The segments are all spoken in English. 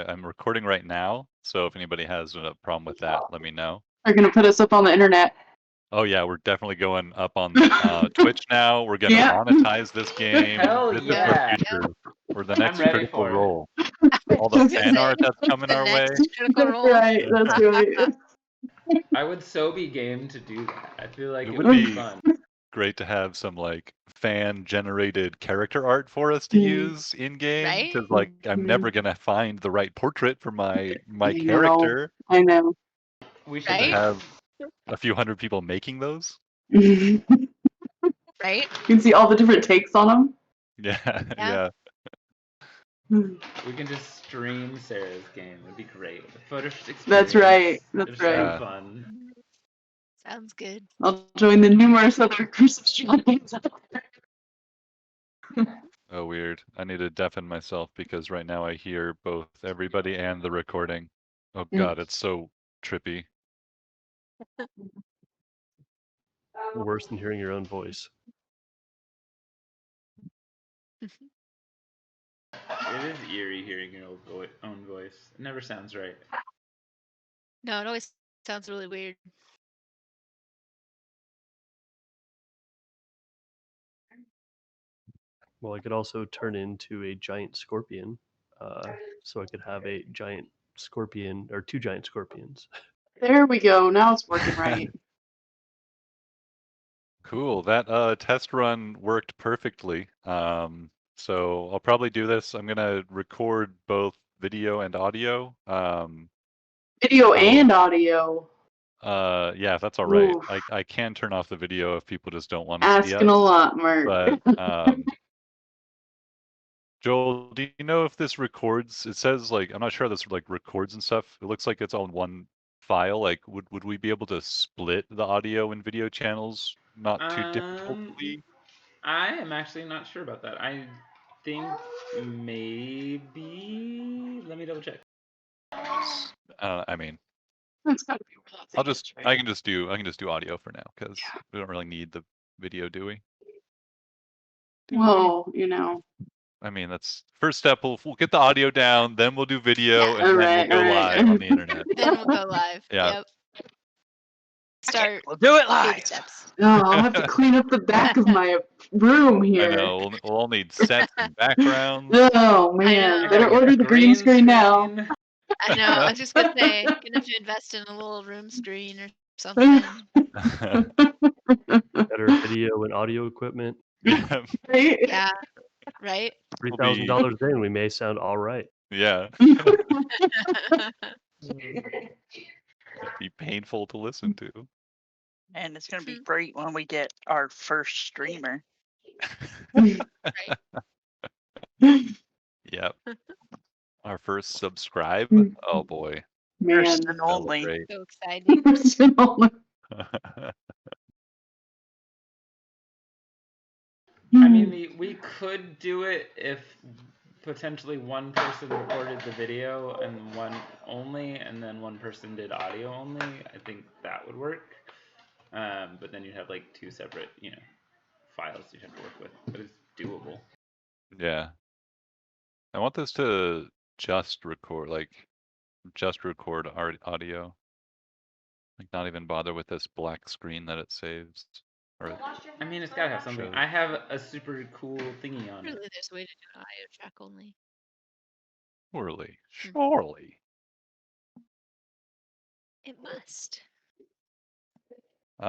I'm recording right now, so if anybody has a problem with that, let me know. They're gonna put us up on the internet. Oh yeah, we're definitely going up on Twitch now. We're gonna Yeah. monetize this game. Hell This yeah. is the future. We're the next I'm ready critical for it. role. All the fan art that's coming The our way. next critical That's role. right. That's right. I would so be game to do that. I feel like It it would would be be fun. great to have some like fan generated character art for us to use in game, Right? because like I'm never gonna find the right portrait for my I character. I know. We should Right? be. Have a few hundred people making those. You Right? can see all the different takes on them. Yeah, Yeah. We can just stream Sarah's game. It'd be great. The photo experience. That's right. That's It's right. so Yeah. fun. Sounds good. I'll join the numerous other Curse of Strahd games out there. Oh, weird. I need to deafen myself because right now I hear both everybody and the recording. Oh god, it's so trippy. Worse than hearing your own voice. It is eerie hearing your own voice. It never sounds right. No, it always sounds really weird. Well, I could also turn into a giant scorpion, so I could have a giant scorpion or 2 giant scorpions. There we go. Now it's working right. Cool. That test run worked perfectly. So I'll probably do this. I'm gonna record both video and audio. Video so- and audio. Yeah, if that's all right. Oof. I can turn off the video if people just don't want to see Asking us. a lot, Mark. But Joel, do you know if this records? It says like I'm not sure how this like records and stuff. It looks like it's all in one file. Like would we be able to split the audio and video channels not too difficultly? I am actually not sure about that. I think maybe. Let me double check. I mean, That's gotta be where that thing is, right? I can just do audio for now because we don't really need the video, do we? Well, you know. I mean, that's first step. We'll get the audio down, then we'll do video, Yeah. and then we'll go live on the internet. Then we'll go live. Yeah. Yep. Start. We'll do it Baby live. steps. Oh, I'll have to clean up the back of my room here. I know. We'll all need sets and backgrounds. Oh man, know. better order the green screen now. I know. I was just gonna say, gonna have to invest in a little room screen or something. Better video and audio equipment. Yeah. Right? Yeah. Right. $3,000 in, we may sound all right. Yeah. Be painful to listen to. And it's going to be great when we get our first streamer. Yep. Our first subscribe. Oh boy. Man, First and only. Great. So exciting. First and only. I mean, we could do it if potentially one person recorded the video and one only, and then one person did audio only. I think that would work. But then you'd have like 2 separate, files you'd have to work with. But it's doable. Yeah. I want this to just record audio. Like not even bother with this black screen that it saves. Or I mean, it's gotta have something. shows. I have a super cool thingy on it. Surely there's a way to do an audio track only. Surely. It must. But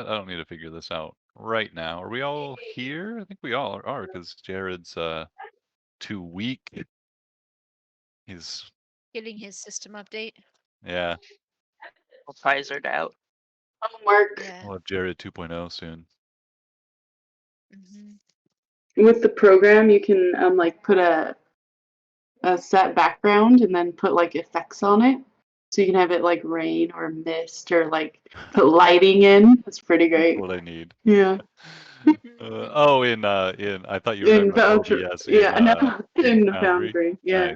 I don't need to figure this out right now. Are we all here? I think we all are because Jared's too weak. He's Getting his system update. yeah. We'll Pfizered out. Mark, Yeah. We'll have Jared 2.0 soon. with the program, you can like put a set background and then put like effects on it, so you can have it like rain or mist or like put lighting in. That's pretty great. What I need. Yeah. In I thought you were In talking about Foundry. OBS. Yeah, no, in the Foundry. Yeah.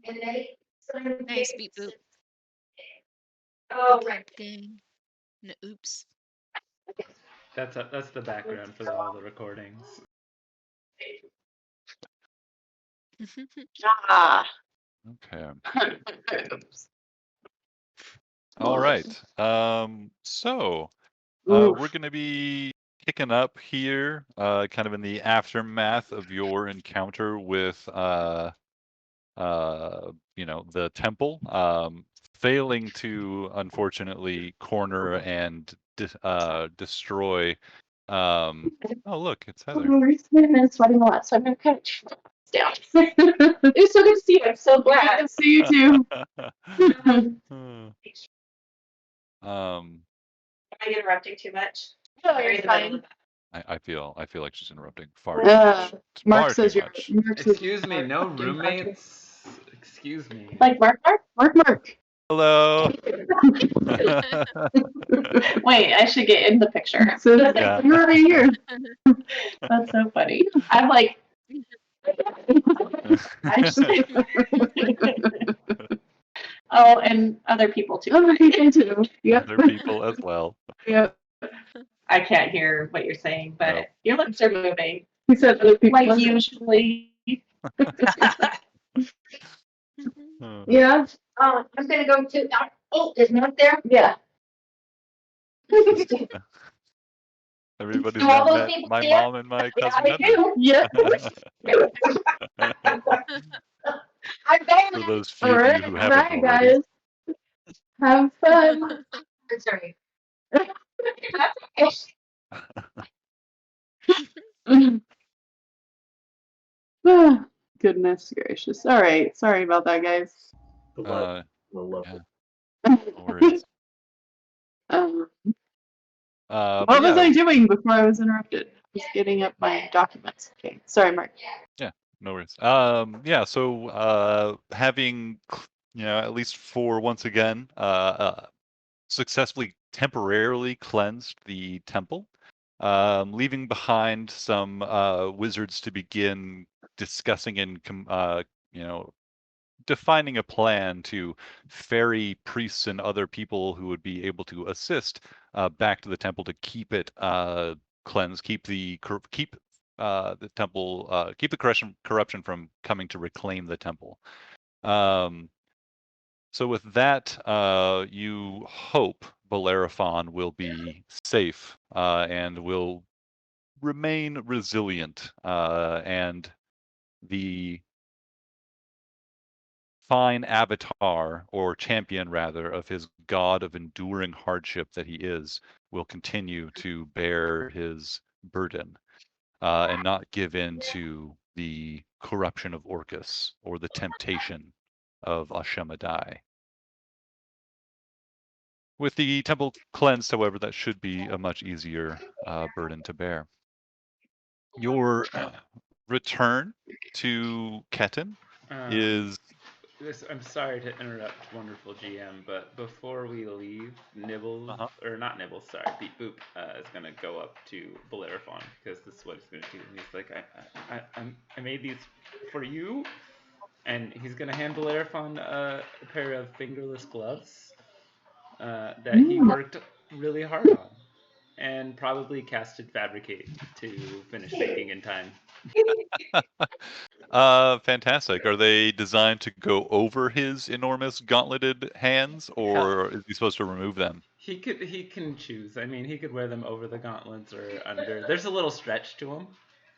Nice. Nice beat boop. Oh, Ding. No, oops. That's the background for all the recordings. Ah. Okay. All right. So we're going to be picking up here, kind of in the aftermath of your encounter with, the temple, failing to unfortunately corner and destroy. Oh, look, it's Heather. I'm sweating a lot, so I'm gonna kind of down. It's so good to see you. I'm so glad to see you too. Am I interrupting too much? No, you're fine. I feel like she's interrupting far Mark says too you're. much. Excuse me, no roommates. Excuse me. Like Mark. Hello. Wait, I should get in the picture. So Yeah. you're right here. That's so funny. I'm like. Oh, and other people too. Other people too. Yep. Other people as well. Yep. I can't hear what you're saying, but your lips are moving. He said other people like usually. Yeah. I'm gonna go to. Oh, is Mark there? Yeah. Everybody's Do now all those met people my see mom and my cousin I Heather. do. Yeah. I'm going. For those few of you who haven't Bye, already. guys. Have fun. I'm sorry. Goodness gracious. All right. Sorry about that, guys. Yeah. No worries. What was I doing before I was interrupted? Just getting up my documents. Okay. Sorry, Mark. Yeah, no worries. Yeah, so having at least for once again successfully temporarily cleansed the temple, leaving behind some wizards to begin discussing and defining a plan to ferry priests and other people who would be able to assist back to the temple to keep it cleansed, keep the temple, keep the corruption from coming to reclaim the temple. So with that, you hope Bellerophon will be safe and will remain resilient, and the fine avatar, or champion rather, of his god of enduring hardship that he is, will continue to bear his burden and not give in to the corruption of Orcus or the temptation of Ashemedai. With the temple cleansed, however, that should be a much easier burden to bear. Your return to Ketin is... I'm sorry to interrupt, wonderful GM, but before we leave, Nibbles, or not Nibbles, sorry, Beep Boop is gonna go up to Bellerophon because this is what he's gonna do. And he's like, I made these for you, and he's gonna hand Bellerophon a pair of fingerless gloves that he worked really hard on, and probably casted Fabricate to finish making in time. Fantastic. Are they designed to go over his enormous gauntleted hands, or is he supposed to remove them? He can choose. I mean, he could wear them over the gauntlets or under. There's a little stretch to them.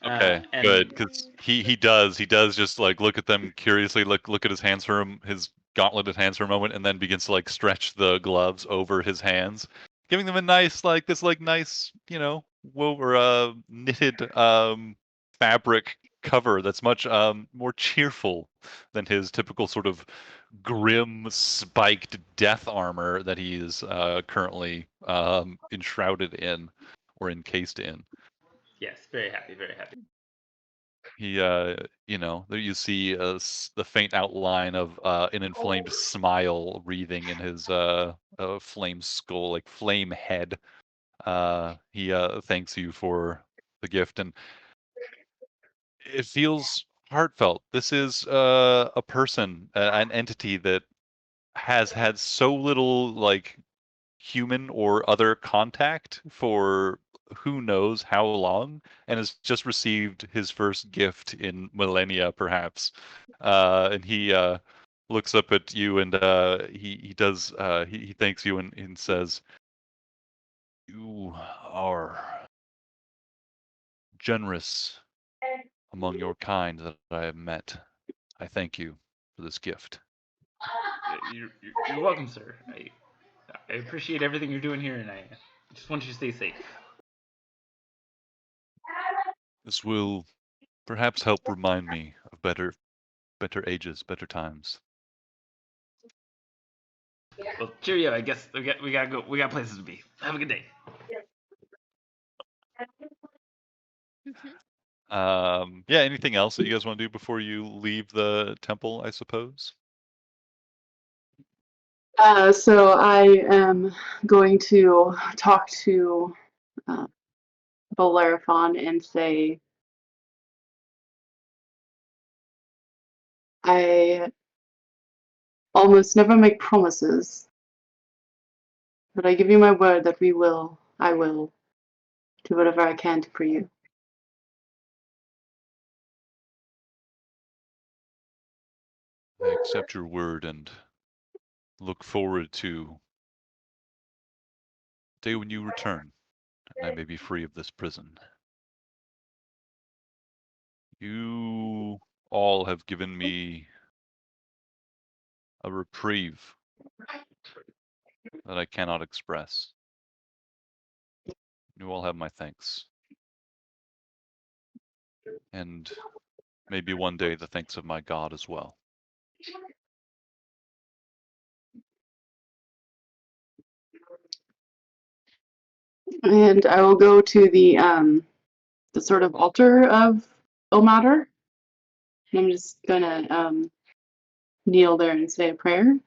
Okay, good, because he does just like look at them curiously, look at his hands for his gauntleted hands for a moment, and then begins to like stretch the gloves over his hands, giving them a nice nice knitted fabric cover that's much more cheerful than his typical sort of grim spiked death armor that he is currently enshrouded in or encased in. Yes, very happy, very happy. He, there you see the faint outline of an inflamed smile wreathing in his flame skull, like flame head. He thanks you for the gift, and it feels heartfelt. This is a person, an entity that has had so little like human or other contact for who knows how long, and has just received his first gift in millennia, perhaps. And he looks up at you, and he does he thanks you and says, "You are generous among your kind that I have met. I thank you for this gift." You're welcome, sir. I appreciate everything you're doing here, and I just want you to stay safe. This will perhaps help remind me of better ages, better times. Well, cheerio. I guess we gotta go. We got places to be. Have a good day. Yeah, anything else that you guys want to do before you leave the temple, I suppose? So I am going to talk to Bellerophon and say, I almost never make promises, but I give you my word that I will do whatever I can for you. I accept your word and look forward to the day when you return, and I may be free of this prison. You all have given me a reprieve that I cannot express. You all have my thanks. And maybe one day the thanks of my God as well. And I will go to the sort of altar of Ilmater. And I'm just gonna kneel there and say a prayer.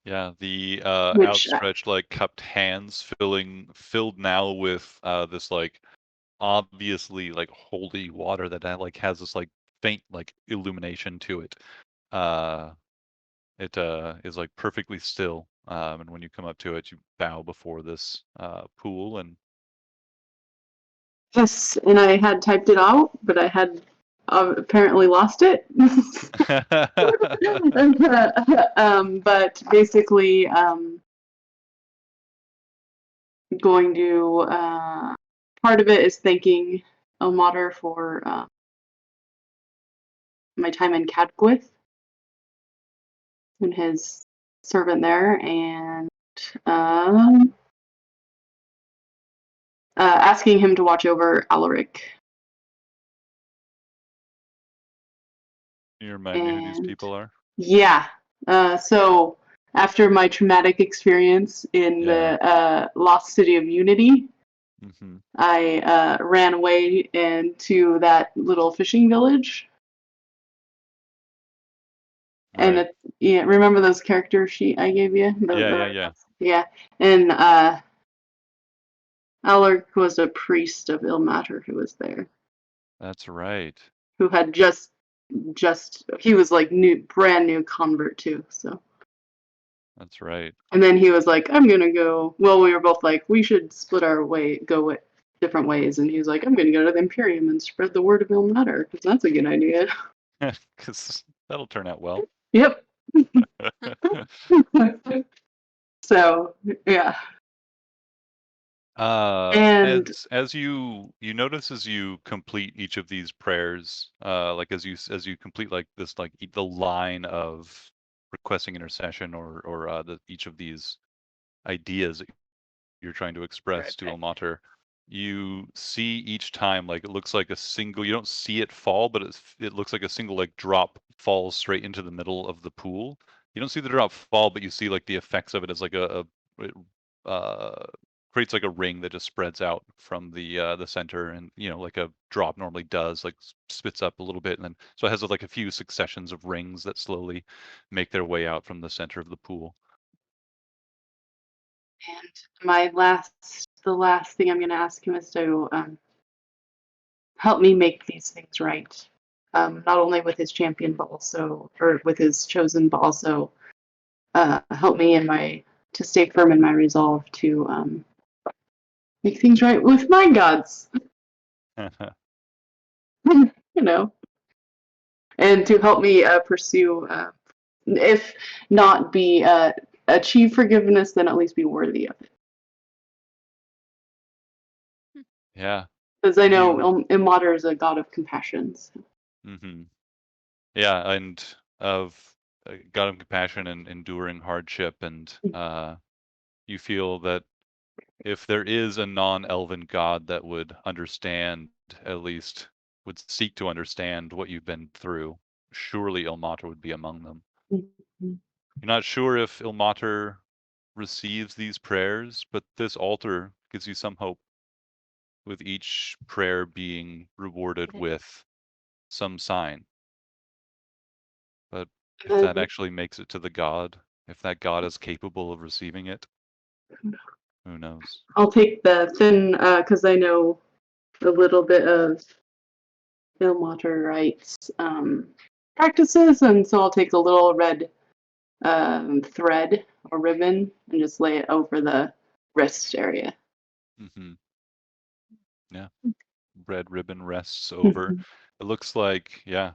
Yeah, the Which outstretched, like cupped hands filled now with this like obviously like holy water that like has this like faint like illumination to it. It is like perfectly still. And when you come up to it, you bow before this pool and yes, and I had typed it out, but I had apparently lost it. But basically, going to part of it is thanking Ilmater for my time in Cadgwith and his servant there, and asking him to watch over Alaric. you remind me who these people are? Yeah. So after my traumatic experience in the lost city of Unity, I ran away into that little fishing village. Right. And yeah, remember those character sheet I gave you? Yeah. And Alaric was a priest of Ilmater who was there. That's right. Who had just he was like brand new convert too, so. That's right. And then he was like, I'm gonna go. Well, we were both like, we should split our way, go different ways. And he was like, I'm gonna go to the Imperium and spread the word of Ilmater, because that's a good idea. Because that'll turn out well. Yep. So yeah. And as you notice as you complete each of these prayers, like as you complete like this like the line of requesting intercession or each of these ideas that you're trying to express to Ilmater, you see each time like it looks like a single. You don't see it fall, but it looks like a single like drop falls straight into the middle of the pool. You don't see the drop fall, but you see like the effects of it as like it, creates like a ring that just spreads out from the center, and like a drop normally does, like spits up a little bit, and then so it has like a few successions of rings that slowly make their way out from the center of the pool. And the last thing I'm going to ask him is to help me make these things right. Not only with his champion, but also, or with his chosen, but also help me to stay firm in my resolve to make things right with my gods. You know, and to help me pursue, if not be achieve forgiveness, then at least be worthy of it. Yeah. Because I know Ilmater is a god of compassion. So. Mm-hmm. Yeah, and of God of compassion and enduring hardship, and you feel that if there is a non-elven god that would understand, at least would seek to understand what you've been through, surely Ilmater would be among them. Mm-hmm. You're not sure if Ilmater receives these prayers, but this altar gives you some hope, with each prayer being rewarded with some sign. But if that actually makes it to the god, if that god is capable of receiving it, who knows? I'll take the thin, because I know a little bit of Ilmater rites practices, and so I'll take a little red thread or ribbon and just lay it over the wrist area. Mm-hmm. Yeah. Red ribbon rests over. It looks like, yeah,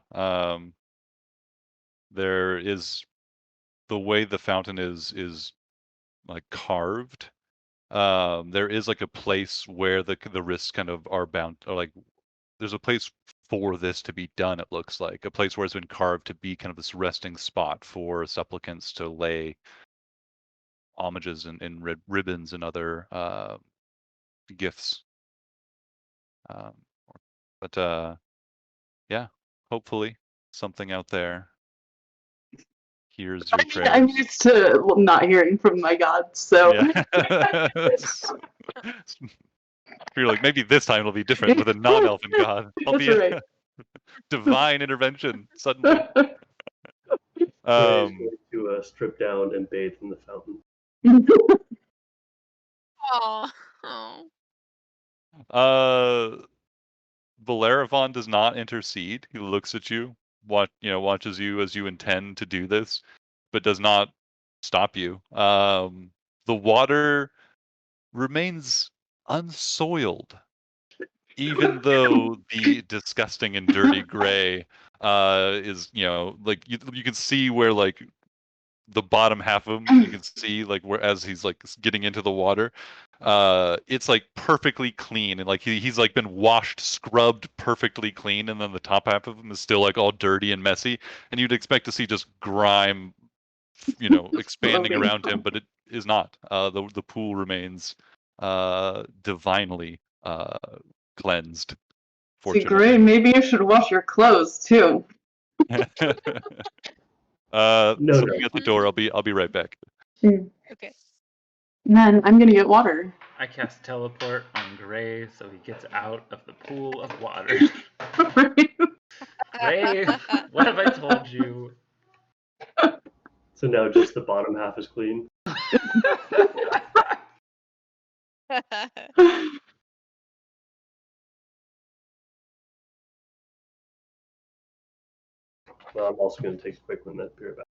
there is the way the fountain is like carved. There is like a place where the wrists kind of are bound, or like there's a place for this to be done. It looks like a place where it's been carved to be kind of this resting spot for supplicants to lay homages and ribbons and other gifts. But yeah, hopefully something out there hears your prayers. I'm used to not hearing from my gods, so. Yeah. You're like, maybe this time it'll be different with a non-elfin god. I'll be right. a divine intervention suddenly. Ray's going to strip down and bathe in the fountain. Bellerophon does not intercede. He looks at you, watches you as you intend to do this, but does not stop you. The water remains unsoiled, even though the disgusting and dirty gray is, like you can see where like the bottom half of him, you can see like where as he's like getting into the water, it's like perfectly clean, and like he's like been washed, scrubbed perfectly clean, and then the top half of him is still like all dirty and messy, and you'd expect to see just grime, expanding around him, but it is not. The pool remains divinely cleansed. See, Fortunately. Gray, maybe you should wash your clothes too. Something at the door. I'll be right back. Okay. Then I'm gonna get water. I cast teleport on Gray so he gets out of the pool of water. Gray, what have I told you? So now just the bottom half is clean. Well, I'm also going to take a quick one. Be right back.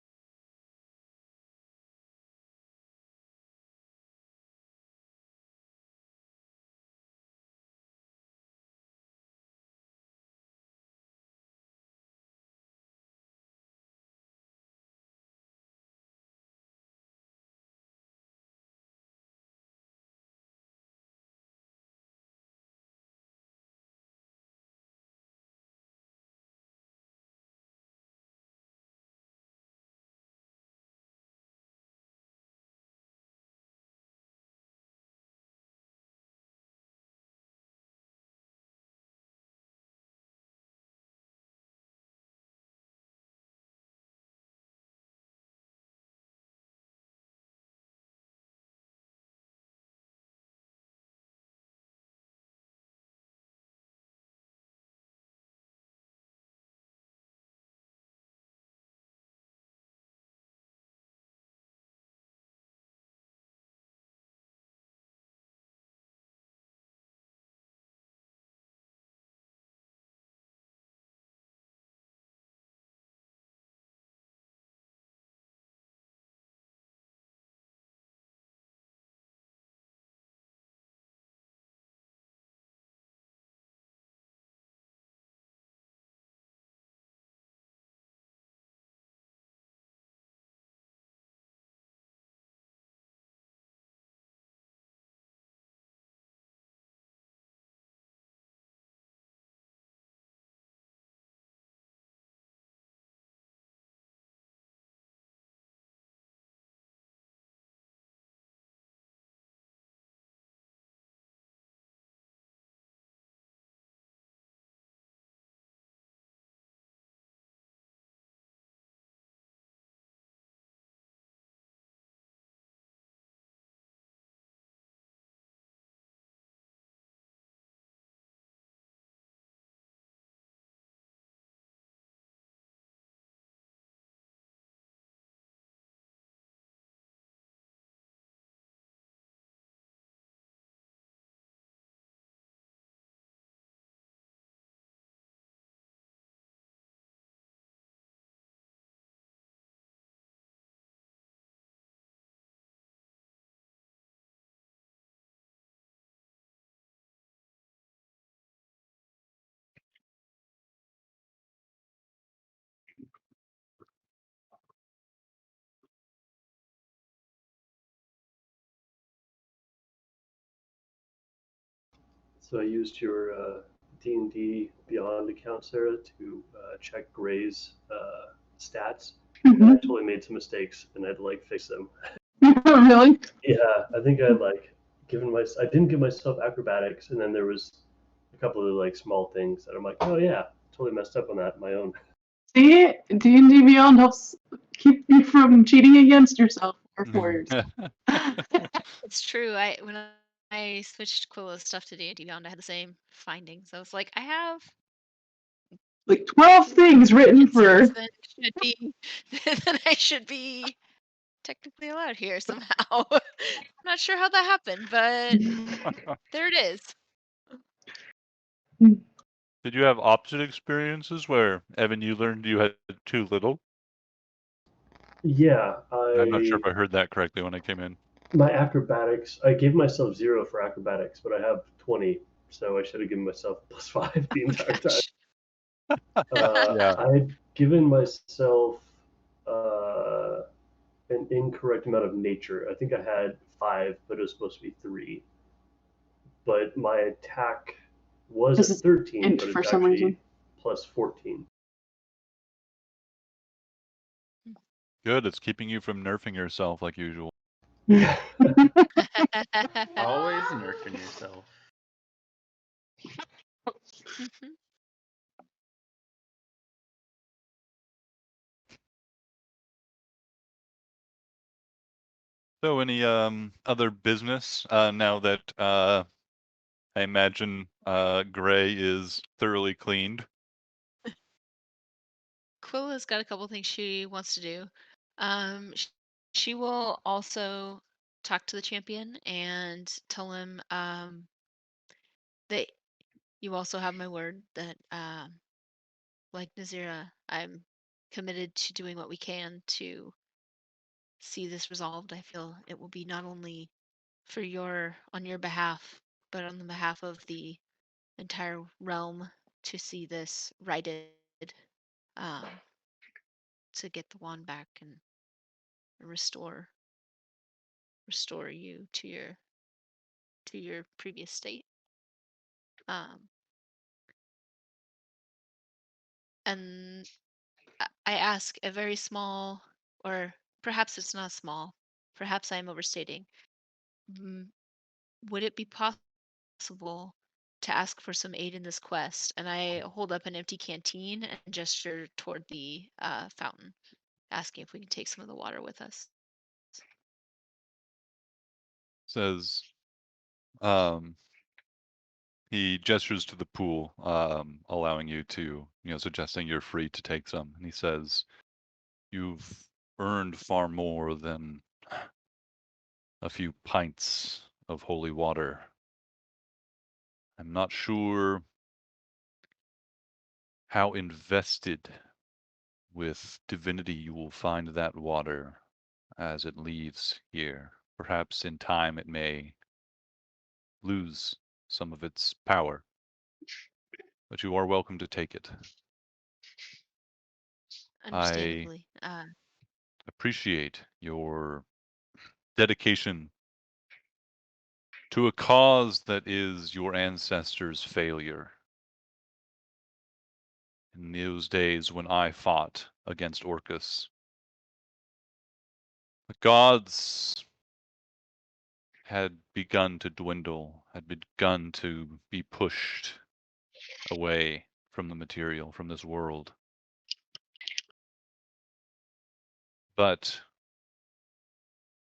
So I used your D&D Beyond account, Sarah, to check Gray's stats. And I totally made some mistakes, and I had to like fix them. Really? Yeah, I think I like I didn't give myself acrobatics, and then there was a couple of like small things that I'm like, oh yeah, totally messed up on that on my own. See, D&D Beyond helps keep you from cheating against yourself or for yourself. It's true. When I switched Quilla's stuff to D&D Beyond, I had the same findings. I was like, I have Like 12 things written for. that should be that I should be technically allowed here somehow. I'm not sure how that happened, but there it is. Did you have opposite experiences where, Evan, you learned you had too little? Yeah, I'm not sure if I heard that correctly when I came in. my acrobatics, I gave myself 0 for acrobatics, but I have 20, so I should have given myself +5 the entire time. Yeah. I had given myself an incorrect amount of nature. I think I had 5, but it was supposed to be 3. But my attack was This at is 13, int but for it's some actually reason. plus 14. Good, it's keeping you from nerfing yourself like usual. Always nerfing yourself. So any other business now that I imagine Gray is thoroughly cleaned? Quilla's got a couple things she wants to do. She will also talk to the champion and tell him that you also have my word that, like Nazira, I'm committed to doing what we can to see this resolved. I feel it will be not only on your behalf, but on the behalf of the entire realm to see this righted, um, to get the wand back and restore you to your previous state. And I ask a very small, or perhaps it's not small, perhaps I'm overstating. Would it be possible to ask for some aid in this quest? And I hold up an empty canteen and gesture toward the fountain, asking if we can take some of the water with us. Says, he gestures to the pool, allowing you to, suggesting you're free to take some. And he says, you've earned far more than a few pints of holy water. I'm not sure how invested with divinity you will find that water as it leaves here. Perhaps in time it may lose some of its power, but you are welcome to take it. I Understandably. appreciate your dedication to a cause that is your ancestors' failure. In those days when I fought against Orcus, the gods had begun to dwindle, had begun to be pushed away from the material, from this world. But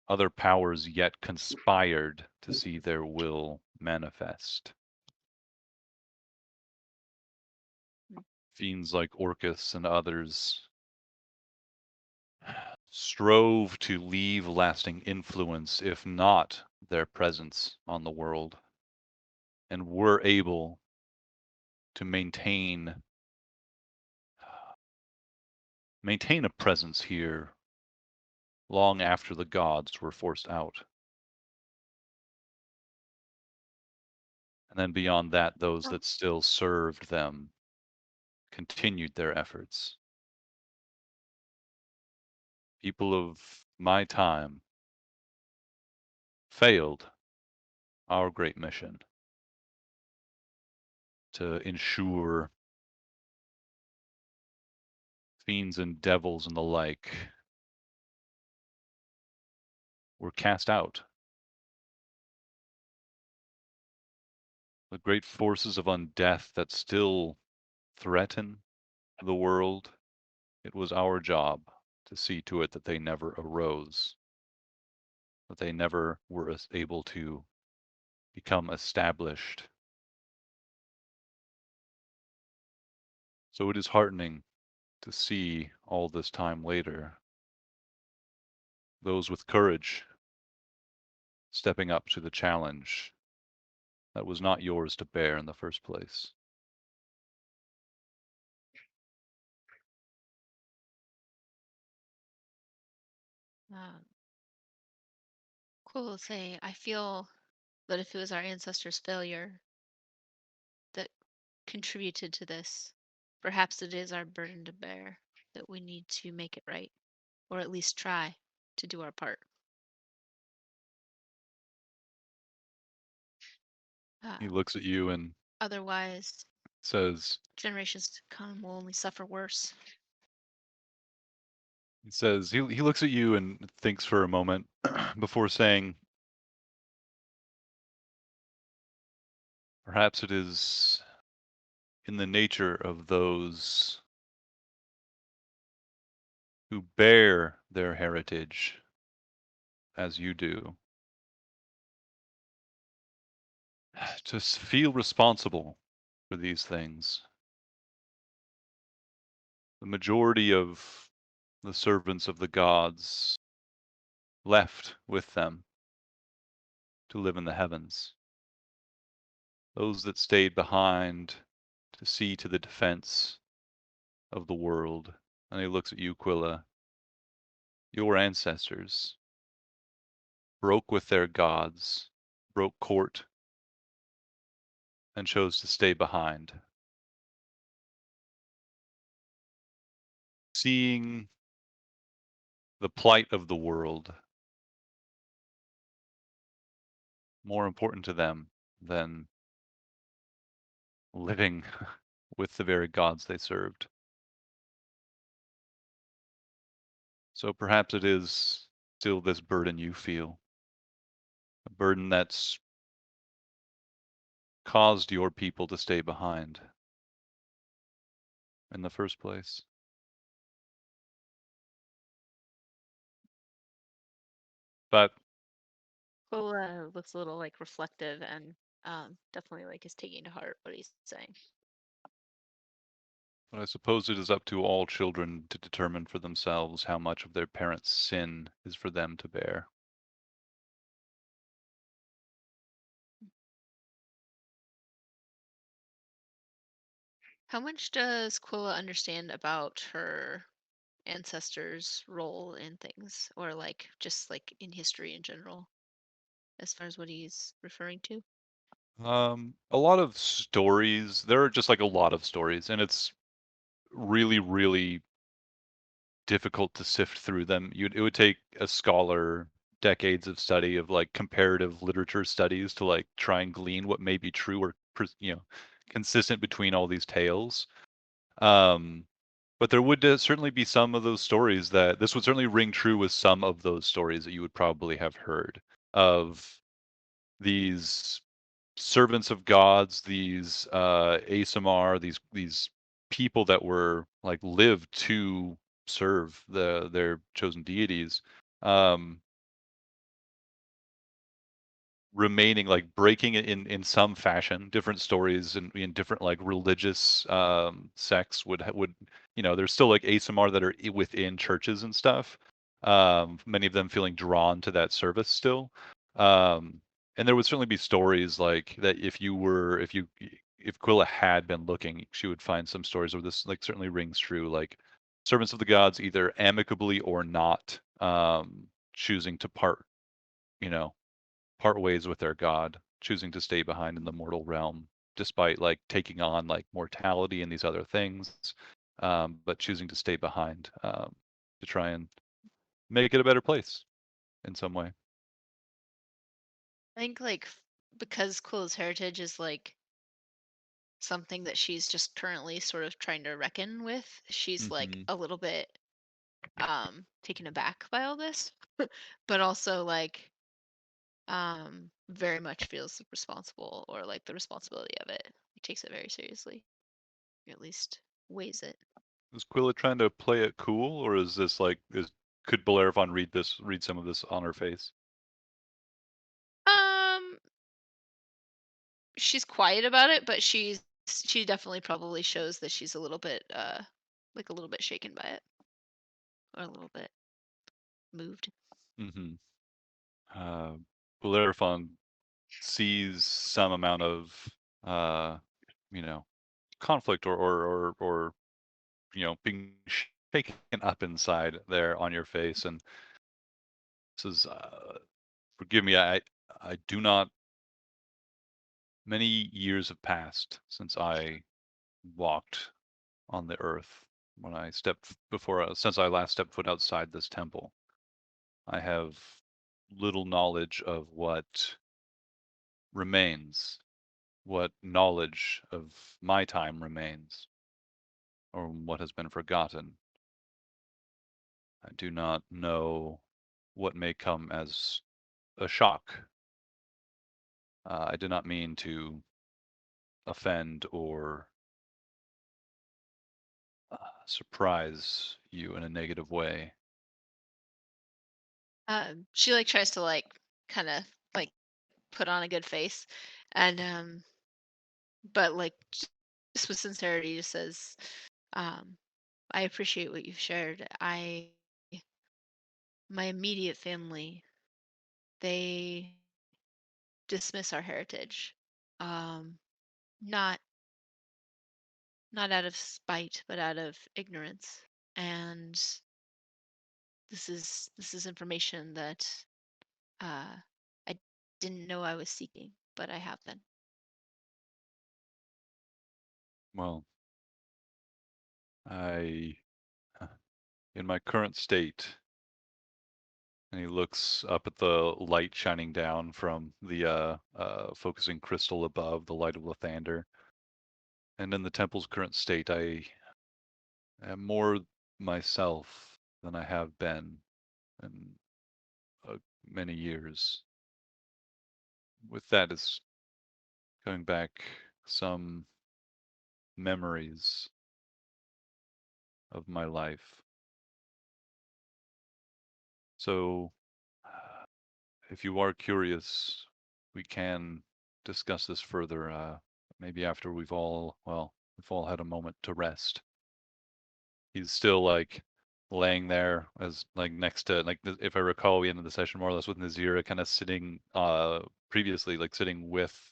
other powers yet conspired to see their will manifest. Fiends like Orcus and others strove to leave lasting influence, if not their presence on the world, and were able to maintain a presence here long after the gods were forced out. And then beyond that, those that still served them continued their efforts. People of my time failed our great mission. to ensure fiends and devils and the like were cast out. The great forces of undeath that still threaten the world, it was our job to see to it that they never arose, that they never were able to become established. So it is heartening to see all this time later those with courage stepping up to the challenge that was not yours to bear in the first place. Cool will say, I feel that if it was our ancestors' failure that contributed to this, perhaps it is our burden to bear, that we need to make it right, or at least try to do our part. He looks at you and Otherwise, says, generations to come will only suffer worse. he looks at you and thinks for a moment before saying, perhaps it is in the nature of those who bear their heritage as you do to feel responsible for these things. The majority of the servants of the gods left with them to live in the heavens. Those that stayed behind to see to the defense of the world. And he looks at you, Quilla. Your ancestors broke with their gods, broke court, and chose to stay behind. Seeing the plight of the world more important to them than living with the very gods they served. So perhaps it is still this burden you feel, a burden that's caused your people to stay behind in the first place. But Cool looks a little like reflective and definitely like is taking to heart what he's saying. But I suppose it is up to all children to determine for themselves how much of their parents' sin is for them to bear. How much does Quilla understand about her ancestors' role in things, or like just like in history in general, as far as what he's referring to? A lot of stories. There are just like a lot of stories, and it's really, really difficult to sift through them. It would take a scholar decades of study of like comparative literature studies to like try and glean what may be true or consistent between all these tales. But there would certainly be some of those stories that this would certainly ring true with some of those stories that you would probably have heard of these servants of gods, these ASMR, these people that were like lived to serve their chosen deities, um, remaining like breaking it in some fashion. Different stories in different like religious sects would there's still like ASMR that are within churches and stuff. Many of them feeling drawn to that service still. Um, and there would certainly be stories like that if Quilla had been looking, she would find some stories where this like certainly rings true, like servants of the gods either amicably or not choosing to you know, part ways with their god, choosing to stay behind in the mortal realm, despite like taking on like mortality and these other things, but choosing to stay behind to try and make it a better place in some way. I think like because Quilla's heritage is like something that she's just currently sort of trying to reckon with. She's like Mhm. a little bit taken aback by all this, but also like very much feels responsible, or like the responsibility of it. He takes it very seriously, or at least weighs it. Is Quilla trying to play it cool, or is this like could Bellerophon read some of this on her face? Um, she's quiet about it, but she definitely probably shows that she's a little bit like a little bit shaken by it, or a little bit moved. Mm-hmm. Bellerophon sees some amount of you know, conflict or being shaken up inside there on your face, and says, forgive me, I do not. Many years have passed since I walked on the earth. When I stepped since I last stepped foot outside this temple, I have little knowledge of what remains, what knowledge of my time remains, or what has been forgotten. I do not know what may come as a shock. I did not mean to offend or surprise you in a negative way. She like tries to like kind of like put on a good face, and but like just with sincerity, just says, um, "I appreciate what you've shared. My immediate family, they dismiss our heritage, um, not not out of spite, but out of ignorance. And this is information that uh, I didn't know I was seeking, but I have been." Well, I, in my current state, and he looks up at the light shining down from the focusing crystal above the light of Lathander. And in the temple's current state, I am more myself than I have been in many years. With that is coming back some memories of my life. So, if you are curious, we can discuss this further. Maybe after we've all had a moment to rest. He's still like laying there as like next to like if I recall, we ended the session more or less with Nazira kind of sitting previously like sitting with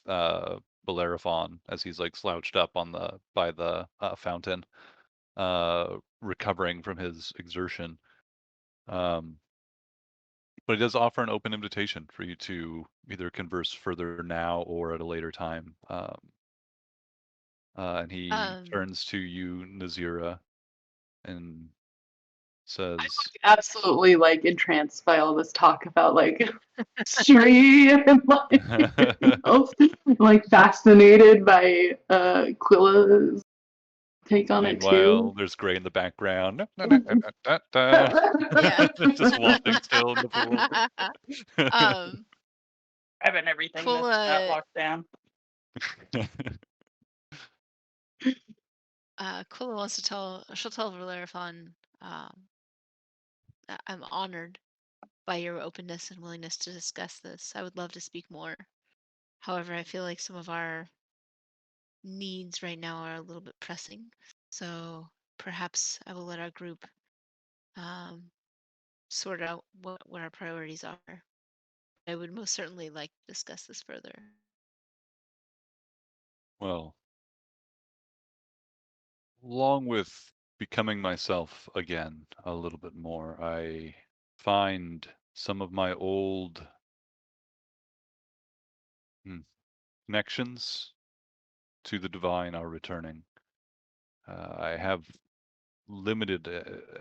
Bellerophon as he's like slouched up on the by the fountain, recovering from his exertion. Um, but he does offer an open invitation for you to either converse further now or at a later time. And he Um, turns to you, Nazira, and I'm says, like absolutely like entranced by all this talk about like history and like everything else. I'm, like fascinated by Quilla's take on it Meanwhile, too. there's Gray in the background. yeah. Just walking still in the pool. um, Grabbing everything that's not Kula, locked down. Kula wants to she'll tell Valeraphon, I'm honored by your openness and willingness to discuss this. I would love to speak more. However, I feel like some of our needs right now are a little bit pressing. So perhaps I will let our group um, sort out what our priorities are. I would most certainly like to discuss this further. Well, along with becoming myself again a little bit more, I find some of my old connections to the divine are returning. I have limited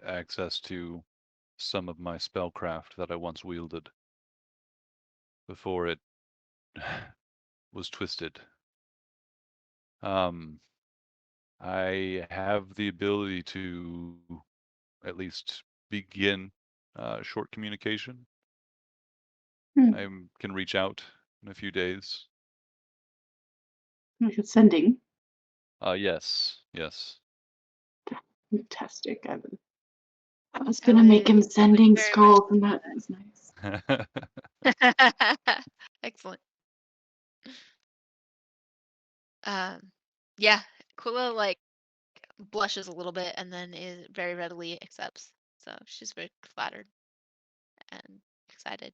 access to some of my spellcraft that I once wielded before it was twisted. I have the ability to at least begin short communication. I can reach out in a few days. Like it's sending. Yes. Fantastic. I was gonna make him sending very scrolls, and that was nice. Excellent. Yeah, Quilla like blushes a little bit and then is very readily accepts. So she's very flattered and excited.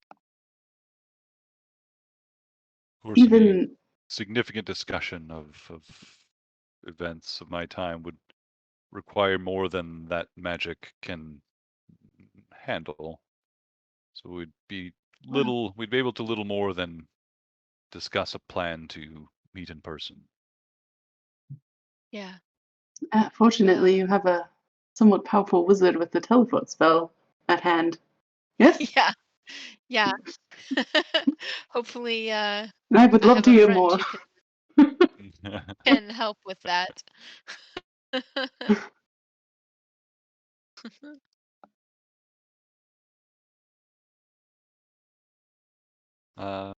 Of course, any Even significant discussion of events of my time would require more than that magic can handle. So we'd be able to little more than discuss a plan to meet in person. Yeah. fortunately, you have a somewhat powerful wizard with the teleport spell at hand. Yes. Yeah. Hopefully, I would I love have to a hear friend more. who can help with that. Well,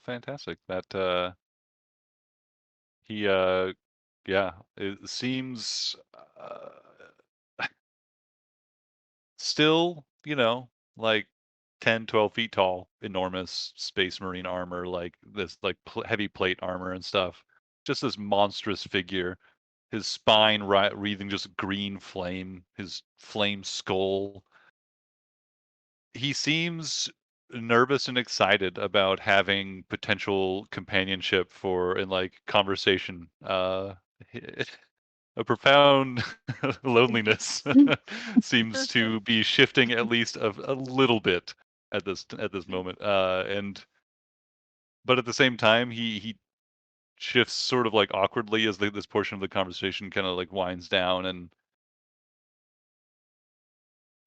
fantastic. That he yeah, it seems still, like 10, 12 feet tall, enormous space marine armor, like this like heavy plate armor and stuff. Just this monstrous figure. His spine wreathing just green flame, his flame skull. He seems nervous and excited about having potential companionship and like conversation. A profound loneliness seems to be shifting at least a little bit at this moment. But at the same time, he shifts sort of like awkwardly as this portion of the conversation kind of like winds down and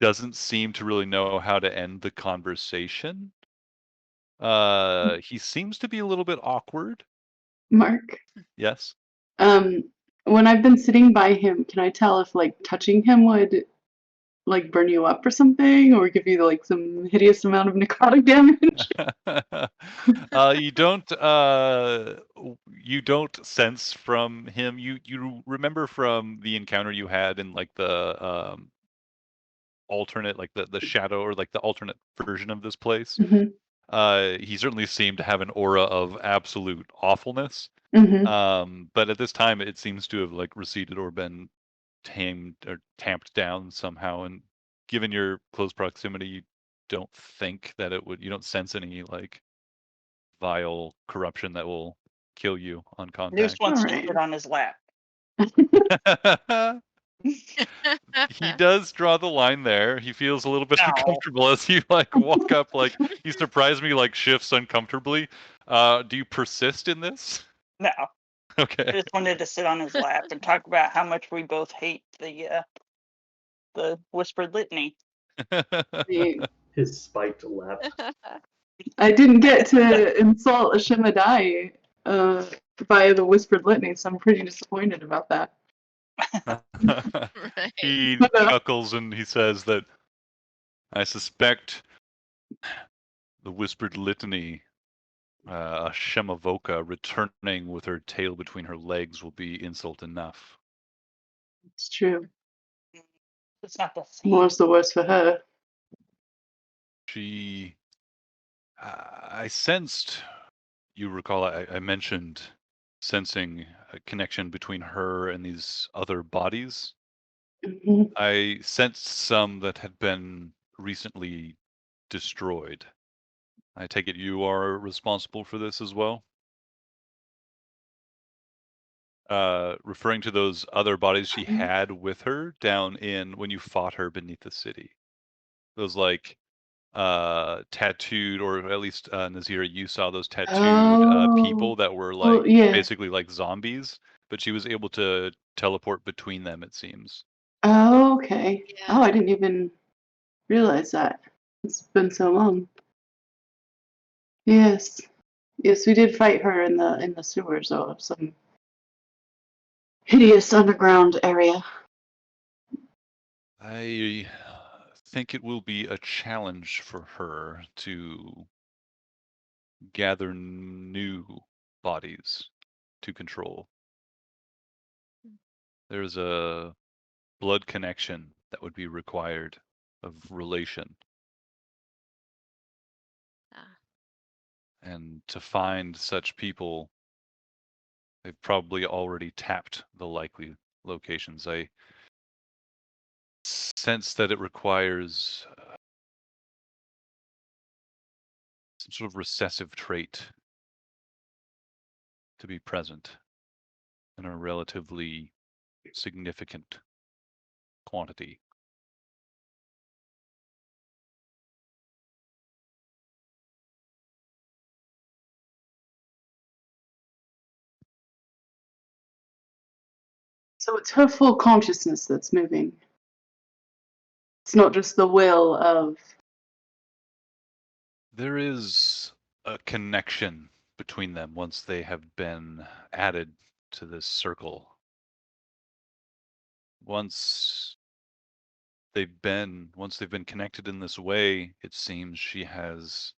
doesn't seem to really know how to end the conversation. He seems to be a little bit awkward. Mark. Yes. When I've been sitting by him, can I tell if like touching him would like burn you up or something, or give you like some hideous amount of necrotic damage? You don't sense from him. You remember from the encounter you had in like the alternate, like the shadow or like the alternate version of this place. He certainly seemed to have an aura of absolute awfulness. But at this time, it seems to have like receded or been tamed or tamped down somehow. And given your close proximity, you don't think that you don't sense any like vile corruption that will kill you on Noose contact. wants to Alright. sit on his lap. He does draw the line there. He feels a little bit No. uncomfortable as you like walk up. Like he surprised me, like shifts uncomfortably. Do you persist in this? No. Okay. Just wanted to sit on his lap and talk about how much we both hate the whispered litany. His spiked lap. I didn't get to insult Ashimadai via the whispered litany, so I'm pretty disappointed about that. Right. He chuckles and he says that I suspect the whispered litany, Shemavoka returning with her tail between her legs will be insult enough. It's true. It's not the same. More's the worse for her. I sensed, you recall, I mentioned sensing a connection between her and these other bodies. I sensed some that had been recently destroyed. I take it you are responsible for this as well? Referring to those other bodies she had with her down in when you fought her beneath the city. Those like tattooed, or at least Nazira, you saw those tattooed people that were like basically like zombies, but she was able to teleport between them, it seems. Oh, okay. Yeah. Oh, I didn't even realize that. It's been so long. Yes. Yes, we did fight her in the sewers of some hideous underground area. I think it will be a challenge for her to gather new bodies to control. There's a blood connection that would be required of relation. Ah. And to find such people, they've probably already tapped the likely locations. I sense that it requires some sort of recessive trait to be present in a relatively significant quantity. So it's her full consciousness that's moving. It's not just the will of. There is a connection between them once they have been added to this circle. Once they've been connected in this way, it seems she has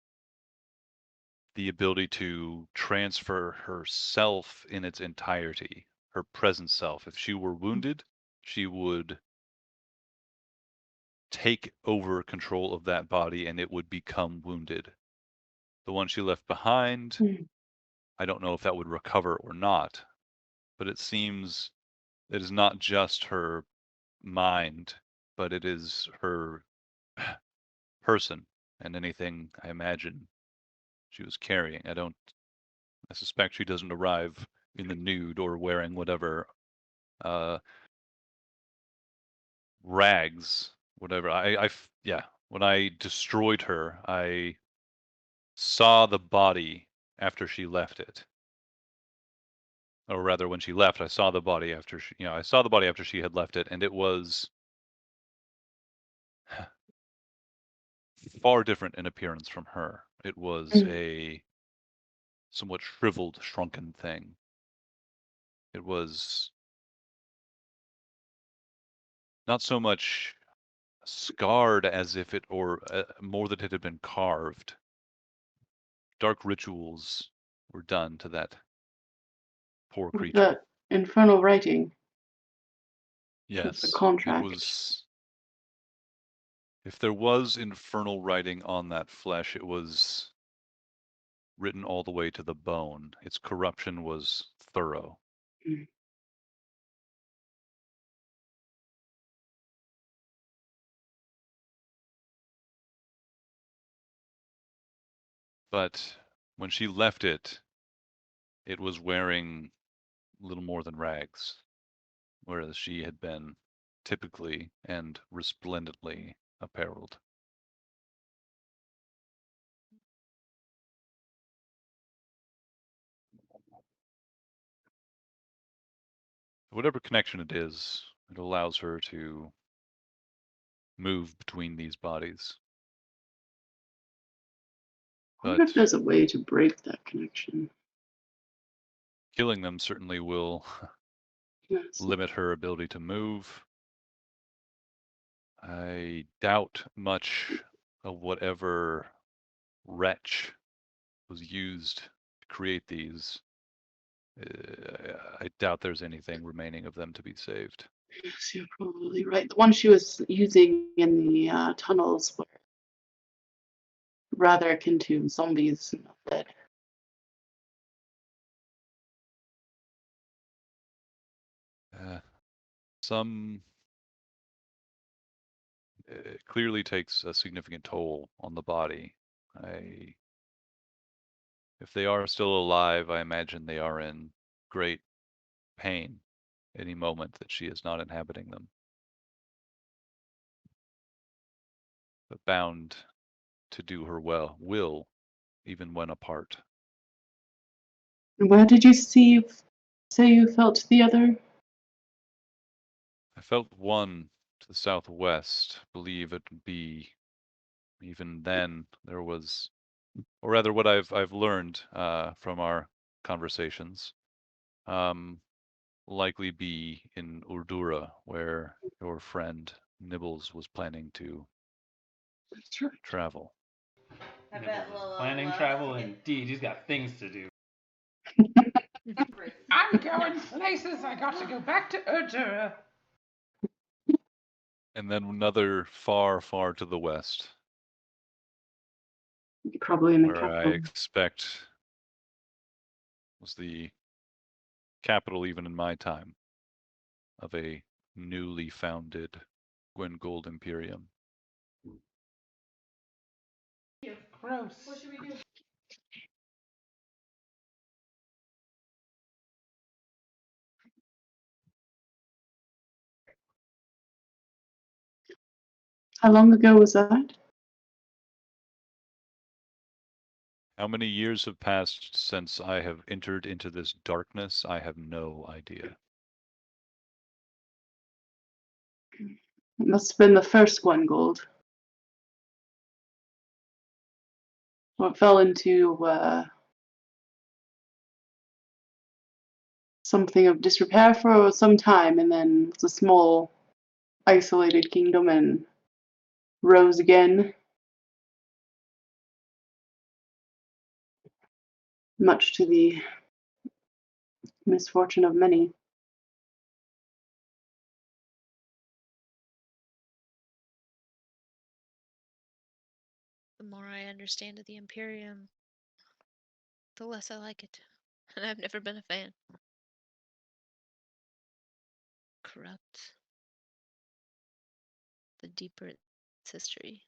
the ability to transfer herself in its entirety, her present self. If she were wounded, she would take over control of that body and it would become wounded. The one she left behind, I don't know if that would recover or not, but it seems it is not just her mind, but it is her person and anything I imagine she was carrying. I suspect she doesn't arrive in the nude or wearing whatever rags, whatever. Yeah, when I destroyed her, I saw the body after she left it. Or rather, when she left, I saw the body after I saw the body after she had left it, and it was far different in appearance from her. It was a somewhat shriveled, shrunken thing. It was not so much scarred as if it, or more that it had been carved. Dark rituals were done to that poor creature. The infernal writing. Yes, the contract. it was. If there was infernal writing on that flesh, it was written all the way to the bone. Its corruption was thorough. Mm. But when she left it, it was wearing little more than rags, whereas she had been typically and resplendently apparelled. Whatever connection it is, it allows her to move between these bodies. I wonder if But there's a way to break that connection. killing them certainly will Yes. limit her ability to move. I doubt much of whatever wretch was used to create these. I doubt there's anything remaining of them to be saved. Yes, you're probably right. The one she was using in the tunnels were rather akin to zombies and not dead. Some it clearly takes a significant toll on the body. If they are still alive, I imagine they are in great pain any moment that she is not inhabiting them. But bound to do her will, even when apart. Where did you say you felt the other? I felt one to the southwest. Believe it would be. Even then, there was, or rather, what I've learned from our conversations. likely be in Urdura, where your friend Nibbles was planning to That's right. travel. I bet planning travel, indeed. He's got things to do. I'm going places. I got to go back to Urdura. And then another far, far to the west, Probably in the where I capital. expect was the capital, even in my time, of a newly founded Gwengold Imperium. Gross. What should we do? How long ago was that? How many years have passed since I have entered into this darkness? I have no idea. It must have been the first Gwengold. Well, it fell into something of disrepair for some time, and then it's a small, isolated kingdom and rose again. Much to the misfortune of many. The more I understand of the Imperium, the less I like it. And I've never been a fan. Corrupt. The deeper its history.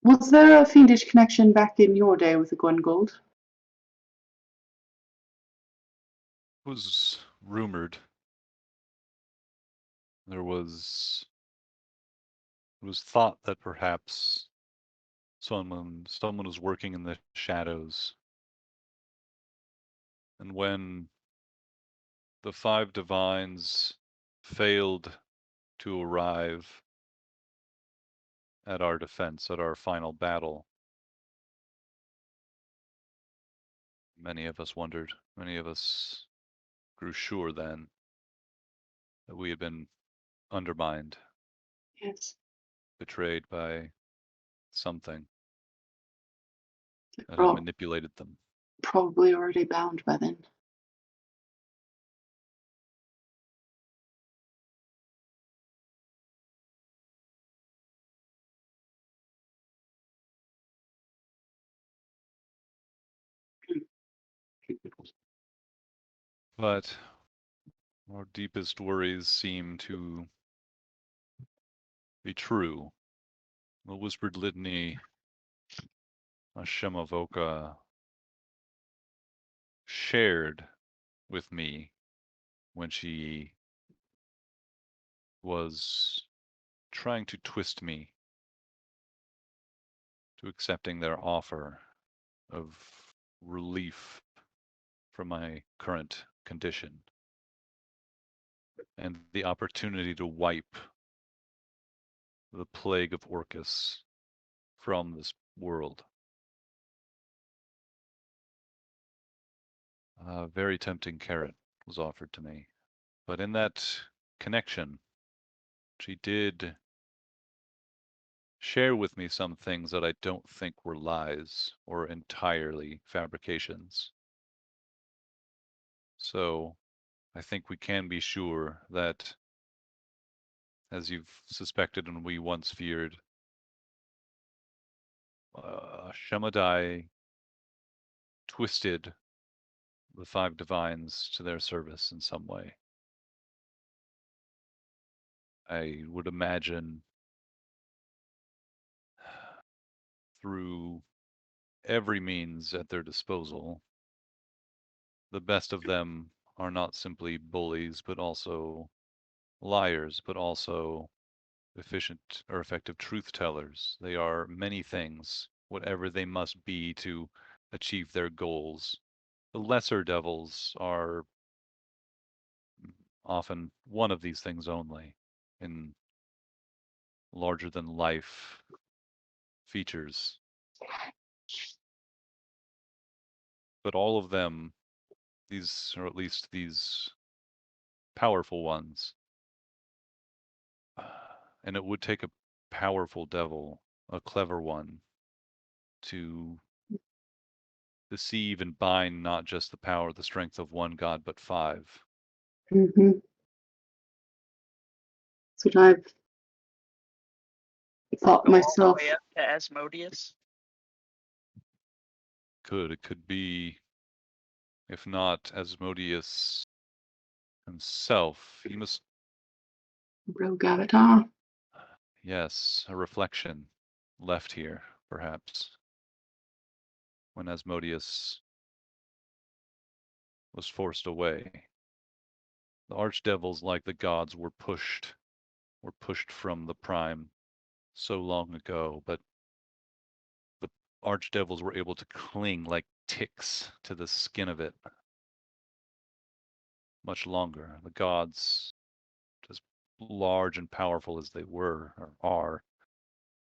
Was there a fiendish connection back in your day with the Gwengold? It was rumored. It was thought that perhaps someone was working in the shadows. And when the 5 divines failed to arrive at our defense, at our final battle, many of us wondered, many of us grew sure then that we had been undermined, Yes. betrayed by something that had Well, manipulated them. probably already bound by then. But our deepest worries seem to be true. The whispered litany, Ashemavoka, shared with me when she was trying to twist me to accepting their offer of relief from my current condition and the opportunity to wipe the plague of Orcus from this world. A very tempting carrot was offered to me, but in that connection, she did share with me some things that I don't think were lies or entirely fabrications. So I think we can be sure that, as you've suspected and we once feared, Shamadai twisted the 5 divines to their service in some way. I would imagine through every means at their disposal. The best of them are not simply bullies, but also liars, but also efficient or effective truth tellers. They are many things, whatever they must be to achieve their goals. The lesser devils are often one of these things only, in larger than life features. But all of them, these, or at least these powerful ones, and it would take a powerful devil, a clever one, to deceive and bind not just the power, the strength of one god, but 5. Mm-hmm. That's what I've thought Go all myself. the way up to Asmodeus. It could be, if not Asmodeus himself, he must, Rogue Avatar. yes, a reflection left here, perhaps, when Asmodeus was forced away. The archdevils, like the gods, were pushed from the prime so long ago, but the archdevils were able to cling like ticks to the skin of it much longer. The gods, as large and powerful as they were, or are,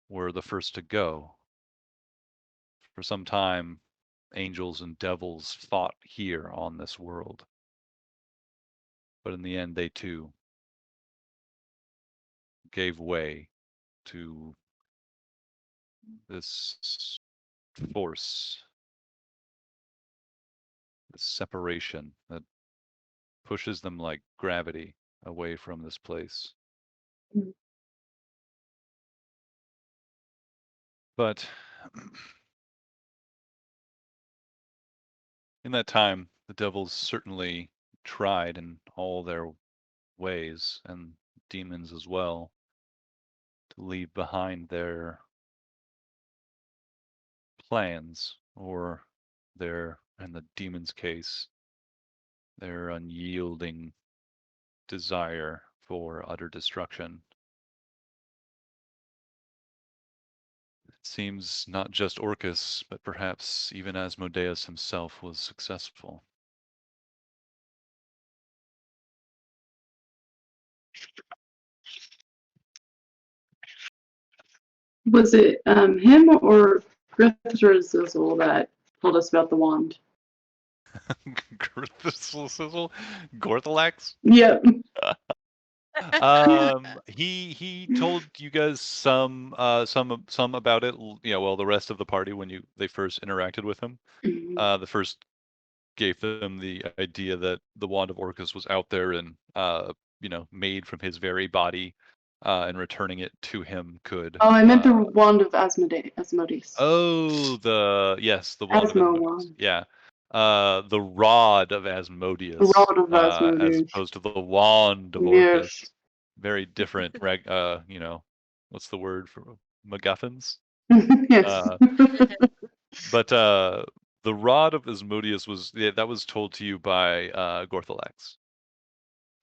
were the first to go. For some time, angels and devils fought here on this world. But in the end, they too gave way to this force, this separation that pushes them like gravity away from this place. Mm. But in that time, the devils certainly tried in all their ways, and demons as well, to leave behind their plans, or their, in the demon's case, their unyielding desire for utter destruction. It seems not just Orcus, but perhaps even Asmodeus himself was successful. Was it him or Grithrizzle that told us about the wand? Gorthalax? Yep. He told you guys some about it. Yeah, well, the rest of the party when they first interacted with him. The first gave them the idea that the wand of Orcus was out there and made from his very body, and returning it to him could. Oh, I meant the wand of Asmodeus. Oh, the wand of Asmodeus. Wand. Yeah. The rod of Asmodeus. The rod of Asmodeus. As opposed to the wand of Orcus. Yes. Very different, what's the word for MacGuffins? Yes. But the rod of Asmodeus that was told to you by Gorthalax.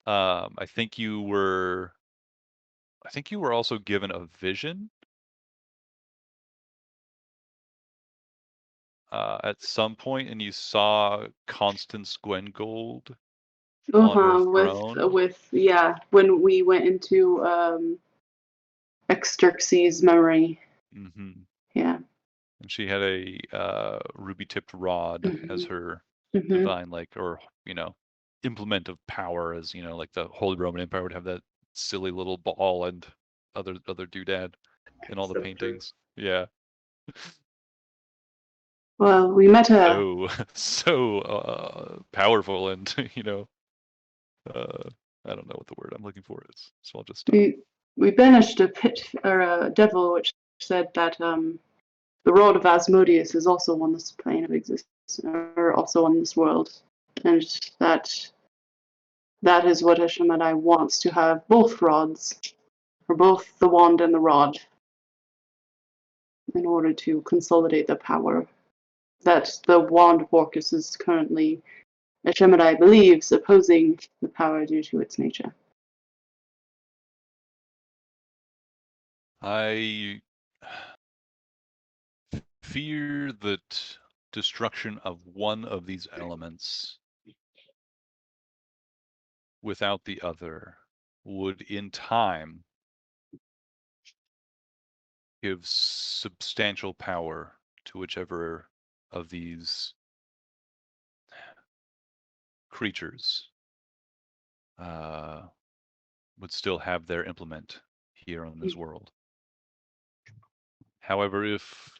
I think you were also given a vision at some point, and you saw Constance Gwengold on her throne. When we went into Exterxes' memory. Mm-hmm. Yeah. And she had a ruby-tipped rod as her divine, implement of power, as like the Holy Roman Empire would have that silly little ball and other doodad in all the paintings. Yeah. Well, we met her. So powerful, and I don't know what the word I'm looking for is, so I'll just stop. We banished a pit or a devil, which said that the rod of Asmodeus is also on this plane of existence, or also on this world, and that is what Hashemadai wants, to have both rods, or both the wand and the rod, in order to consolidate the power that the wand of Orcus is currently, Hashemadai believes, opposing the power due to its nature. I fear that destruction of one of these elements without the other would, in time, gives substantial power to whichever of these creatures would still have their implement here on this world. However, if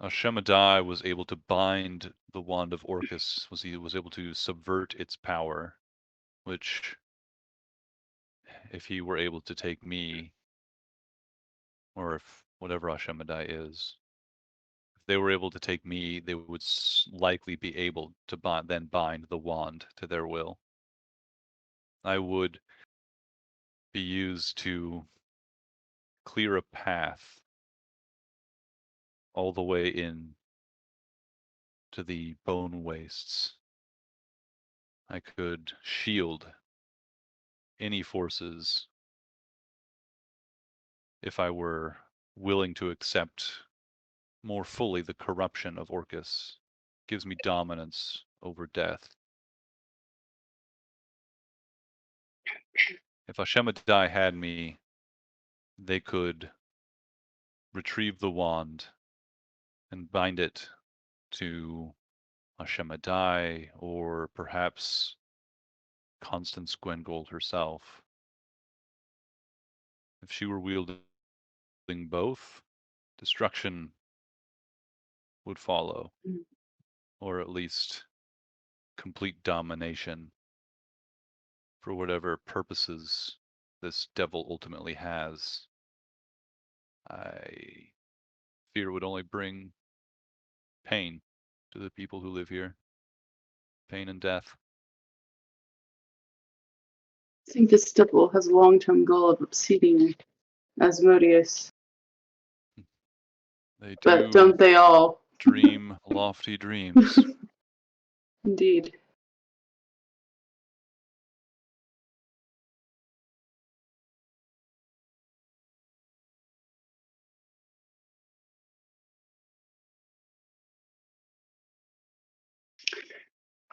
Ashemadai was able to bind the wand of Orcus, he was able to subvert its power, which, if he were able to take me, or if whatever Ashemadai is, if they were able to take me, they would likely be able to then bind the wand to their will. I would be used to clear a path all the way in to the bone wastes. I could shield any forces if I were willing to accept more fully the corruption of Orcus. It gives me dominance over death. If Ashemadai had me, they could retrieve the wand and bind it to Ashemadai, or perhaps Constance Gwengold herself. If she were wielding both, destruction would follow, or at least complete domination for whatever purposes this devil ultimately has. I fear would only bring pain to the people who live here. Pain and death. I think this devil has a long-term goal of obseding Asmodeus. They But do don't they all? dream lofty dreams. Indeed.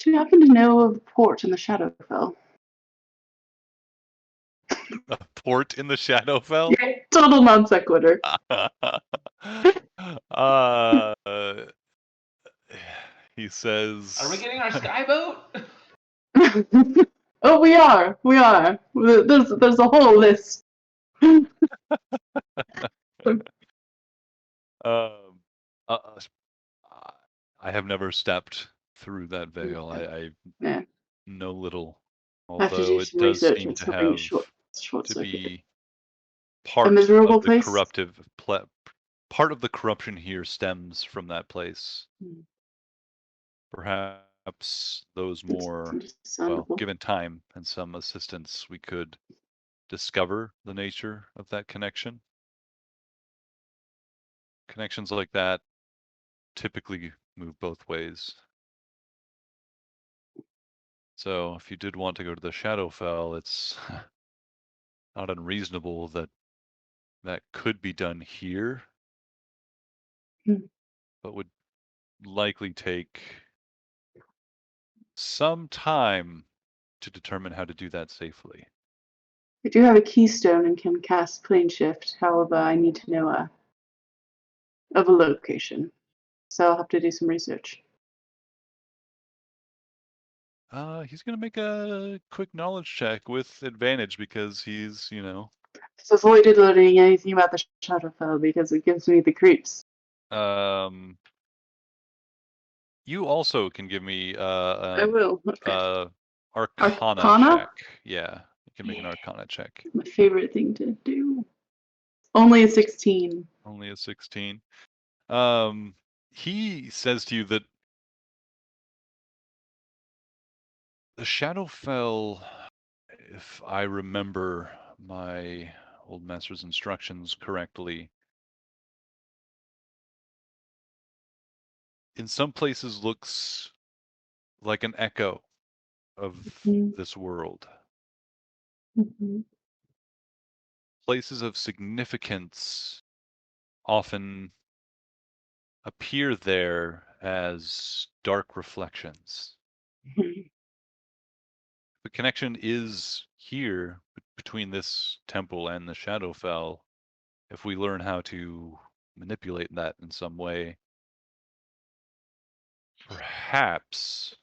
Do you happen to know of a port in the Shadowfel? A port in the Shadowfel? Yeah, total non sequitur. He says. Are we getting our skyboat? Oh, we are. We are. There's a whole list. I have never stepped through that veil. I Yeah. know little, I have to although do it some does research seem on to something have short to circuit. be A part miserable of the place? corruptive part of the corruption here stems from that place. Perhaps those more, well, given time and some assistance, we could discover the nature of that connection. Connections like that typically move both ways. So if you did want to go to the Shadowfel, it's not unreasonable that that could be done here, but would likely take some time to determine how to do that safely. I do have a keystone and can cast plane shift. However, I need to know of a location, so I'll have to do some research. He's gonna make a quick knowledge check with advantage because he's, I've avoided learning anything about the Shadowfell because it gives me the creeps. You also can give me I will. Okay. Arcana Arcana? check. Yeah, you can make an Arcana check. My favorite thing to do. Only a 16. Only a 16. He says to you that the Shadowfell, if I remember my old master's instructions correctly, in some places looks like an echo of this world. Places of significance often appear there as dark reflections. The connection is here between this temple and the Shadowfell. If we learn how to manipulate that in some way. Perhaps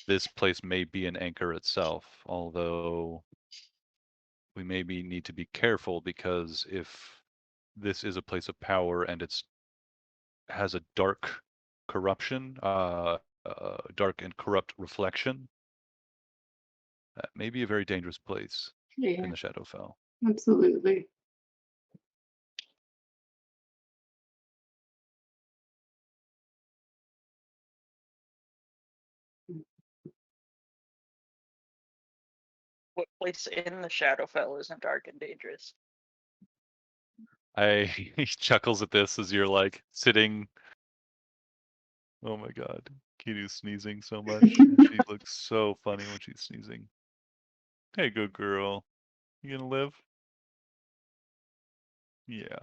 this place may be an anchor itself, although we maybe need to be careful, because if this is a place of power and it's has a dark corruption, dark and corrupt reflection, that may be a very dangerous place Yeah, in the Shadowfel. absolutely. What place in the Shadowfell isn't dark and dangerous? He chuckles at this as you're like sitting. Oh my god, Kitu's sneezing so much, and she looks so funny when she's sneezing. Hey, good girl. You gonna live? Yeah.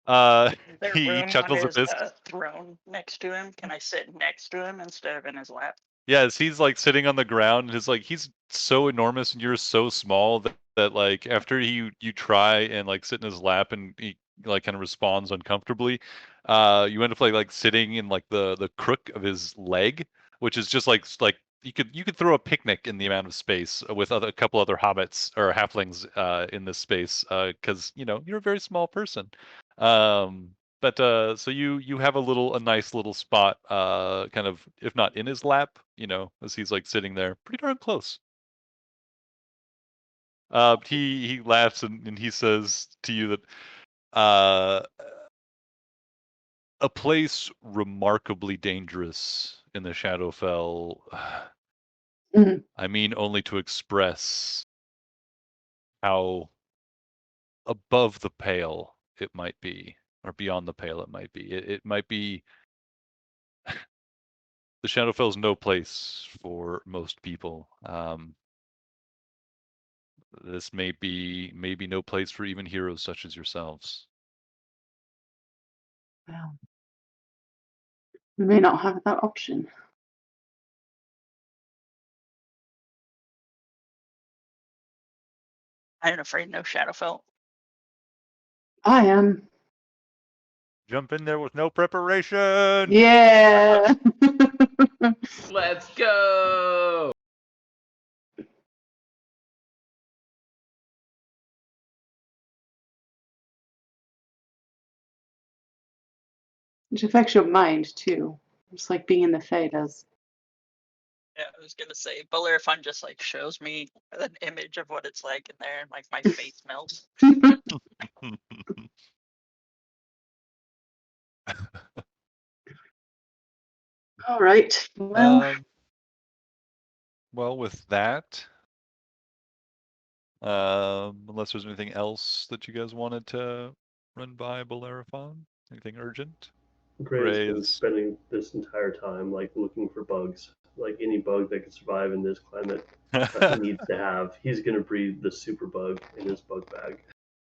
Is there He room on chuckles at his this. throne next to him? Can I sit next to him instead of in his lap? Yes, he's like sitting on the ground, and it's like he's so enormous, and you're so small that like after you try and like sit in his lap, and he like kind of responds uncomfortably, you end up like sitting in like the crook of his leg, which is just like you could throw a picnic in the amount of space with a couple other hobbits or halflings in this space, because you know you're a very small person. Um, but so you have a nice little spot, kind of, if not in his lap, you know, as he's like sitting there, pretty darn close. He laughs, and he says to you that uh, a place remarkably dangerous in the Shadowfell. Mhm. I mean, only to express how above the pale it might be, or beyond the pale it might be. It might be. The Shadowfell is no place for most people. This may be maybe no place for even heroes such as yourselves. Well, we may not have that option. I ain't afraid no Shadowfell. I am. Jump in there with no preparation. Yeah. Let's go. Which affects your mind too. Just like being in the Fae does. Yeah, I was gonna say Bellerophon just like shows me an image of what it's like in there, and like my face melts. All right. Well, Well, with that, unless there's anything else that you guys wanted to run by Bellerophon, anything urgent? Gray's been spending this entire time like looking for bugs, like any bug that can survive in this climate. He needs to have. He's gonna breed the super bug in his bug bag.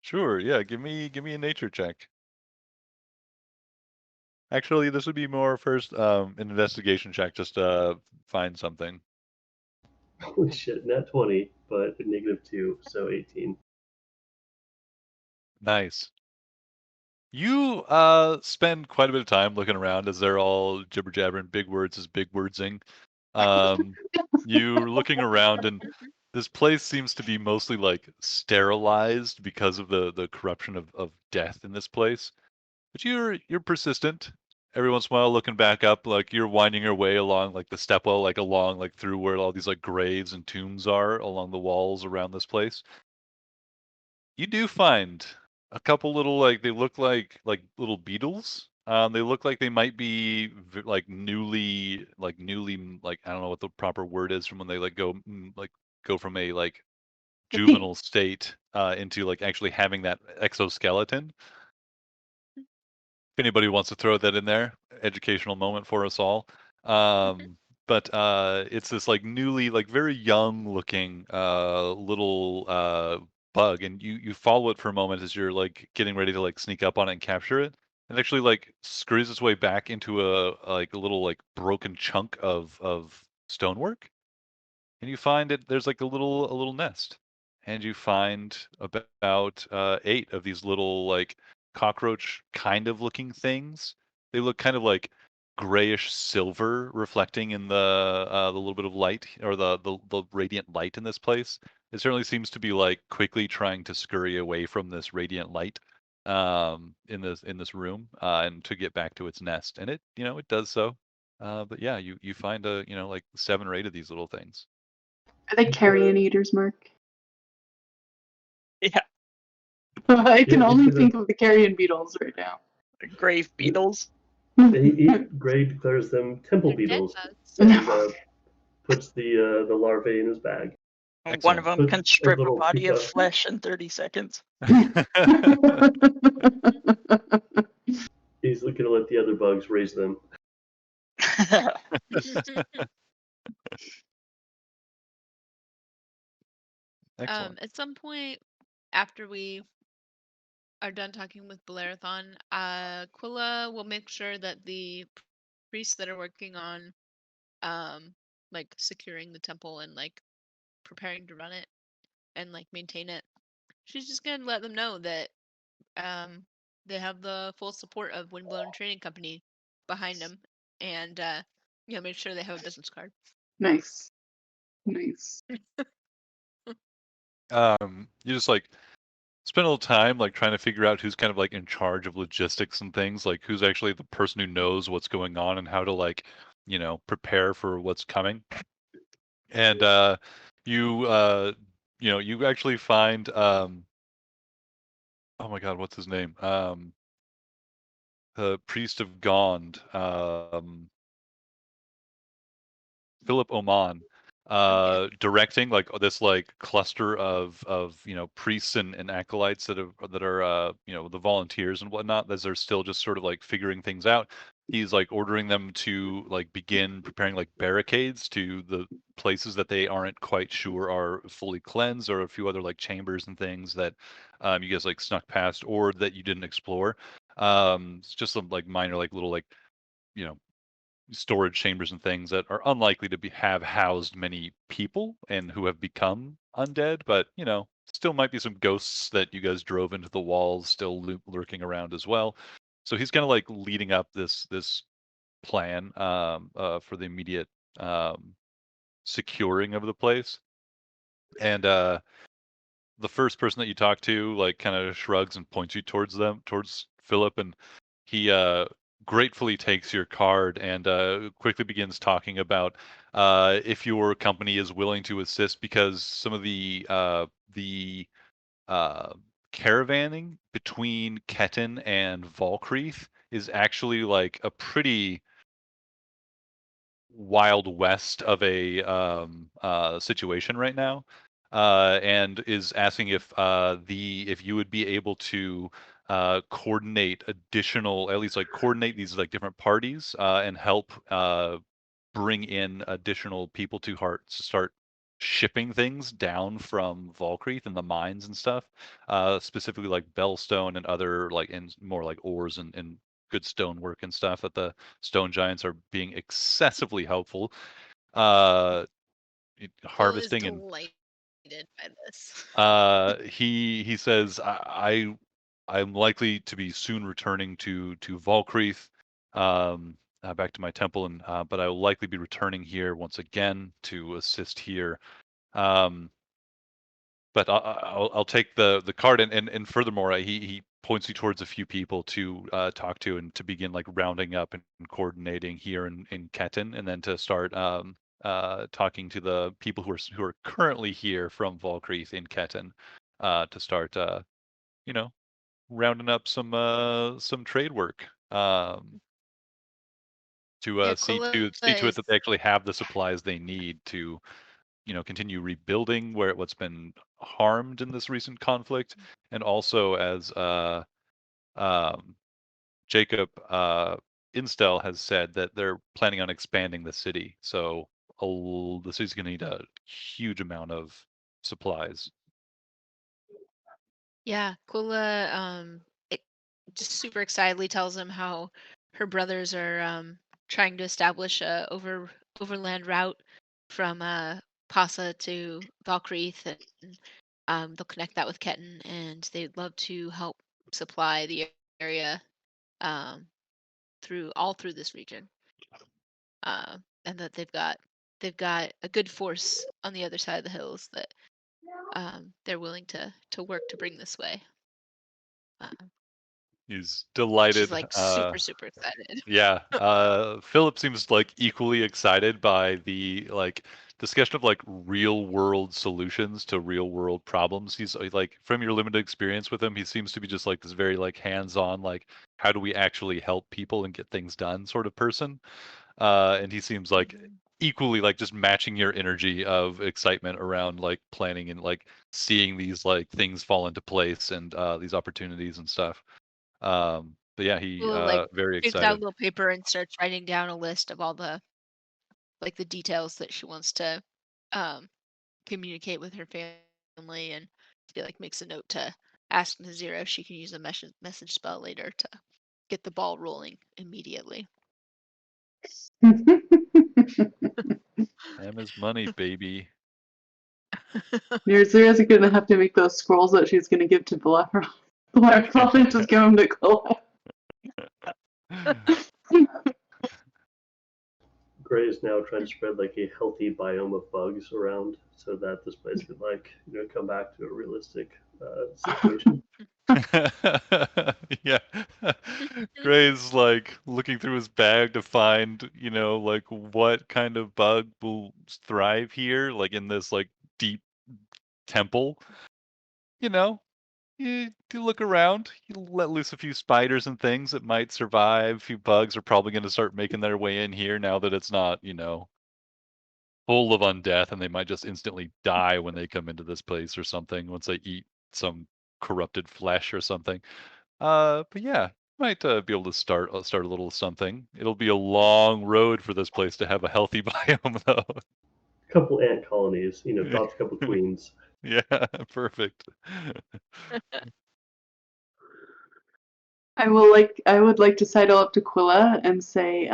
Sure, yeah. Give me a nature check. Actually, this would be more first an investigation check, just to find something. Holy shit, nat 20, but a -2, so 18. Nice. You spend quite a bit of time looking around as they're all jibber jabbering big words as big wordsing. You're looking around, and this place seems to be mostly like sterilized because of the corruption of death in this place. But you're persistent. Every once in a while, looking back up, like you're winding your way along like the stepwell, like along like through where all these like graves and tombs are along the walls around this place. You do find a couple little, like, they look like little beetles. They look like they might be like newly, like, I don't know what the proper word is from when they like go from a like juvenile state into like actually having that exoskeleton. If anybody wants to throw that in there, educational moment for us all. But it's this like newly, like very young looking little bug, and you follow it for a moment as you're like getting ready to like sneak up on it and capture it, and actually like scurries its way back into a little like broken chunk of stonework, and you find it there's like a little nest, and you find about 8 of these little like cockroach kind of looking things. They look kind of like grayish silver reflecting in the little bit of light or the radiant light in this place. It certainly seems to be like quickly trying to scurry away from this radiant light in this room and to get back to its nest. And it it does so. But yeah, you find like 7 or 8 of these little things. Are they carrion eaters, Mark? Yeah, I can Yeah, only into the- think of the carrion beetles right now. grave beetles. Gray declares them temple They're dead beetles bugs. and puts the larvae in his bag. One Excellent. of them Put can a strip a little body of pupa. flesh in 30 seconds. He's looking to let the other bugs raise them. Excellent. At some point after we are done talking with Bellerophon, Quilla will make sure that the priests that are working on like securing the temple and like preparing to run it and like maintain it, she's just gonna let them know that they have the full support of Windblown Trading Company behind them, and make sure they have a business card. Nice. You just like spend a little time like trying to figure out who's kind of like in charge of logistics and things, like who's actually the person who knows what's going on and how to like prepare for what's coming. And you actually find oh my god, what's his name, the priest of Gond, Philip Oman, directing like this like cluster of priests and acolytes that are the volunteers and whatnot, as they're still just sort of like figuring things out. He's like ordering them to like begin preparing like barricades to the places that they aren't quite sure are fully cleansed, or a few other like chambers and things that you guys like snuck past or that you didn't explore. It's just some like minor like little like you know storage chambers and things that are unlikely to have housed many people and who have become undead, but still might be some ghosts that you guys drove into the walls still lurking around as well. So he's kind of like leading up this plan for the immediate securing of the place. And the first person that you talk to like kind of shrugs and points you towards Philip, and he gratefully takes your card and quickly begins talking about if your company is willing to assist, because some of the uh, caravanning between Ketin and Valkreath is actually like a pretty wild west of a situation right now, and is asking if you would be able to coordinate additional, at least like coordinate these like different parties and help bring in additional people to start shipping things down from Valkreath and the mines and stuff, specifically like Bellstone and other like and more like ores and good stonework and stuff. That the stone giants are being excessively helpful, Will is harvesting delighted by this. he says I'm likely to be soon returning to Valkreath, back to my temple, and but I will likely be returning here once again to assist here. But I'll take the card, and furthermore, he points you towards a few people to talk to and to begin like rounding up and coordinating here in Ketin, and then to start talking to the people who are currently here from Valkreath in Ketin, to start rounding up some trade work, to Yeah, see Quilla to see to it is that they actually have the supplies they need to continue rebuilding what's been harmed in this recent conflict, and also as um, Jacob Instel has said that they're planning on expanding the city, so the city's going to need a huge amount of supplies. Yeah, Kula just super excitedly tells him how her brothers are trying to establish a overland route from Pasa to Valkreath, and they'll connect that with Ketin, and they'd love to help supply the area through this region, and that they've got a good force on the other side of the hills that they're willing to work to bring this way. He's She's delighted. like super excited. Yeah. Philip seems like equally excited by the like discussion of like real world solutions to real world problems. He's like, from your limited experience with him, he seems to be just like this very like hands-on, like how do we actually help people and get things done sort of person. And he seems like equally like just matching your energy of excitement around like planning and like seeing these like things fall into place and these opportunities and stuff. But yeah, he Well, like very takes out a excited. little paper and starts writing down a list of all the the details that she wants to um, communicate with her family, and she like makes a note to ask Nazira if she can use a message spell later to get the ball rolling immediately. Time is money, baby. Nazira's gonna have to make those scrolls that she's gonna give to Bellerophon. Bellerophon just give them to collect. Gray is now trying to spread like a healthy biome of bugs around so that this place could like come back to a realistic situation. Yeah. Gray's like looking through his bag to find, like what kind of bug will thrive here, like in this like deep temple. You look around, you let loose a few spiders and things that might survive. A few bugs are probably going to start making their way in here now that it's not, full of undeath, and they might just instantly die when they come into this place or something once they eat some corrupted flesh or something. But yeah, might be able to start a little something. It'll be a long road for this place to have a healthy biome, though. Couple ant colonies, drops a couple queens. Yeah, perfect. I would like to sidle up to Quilla and say,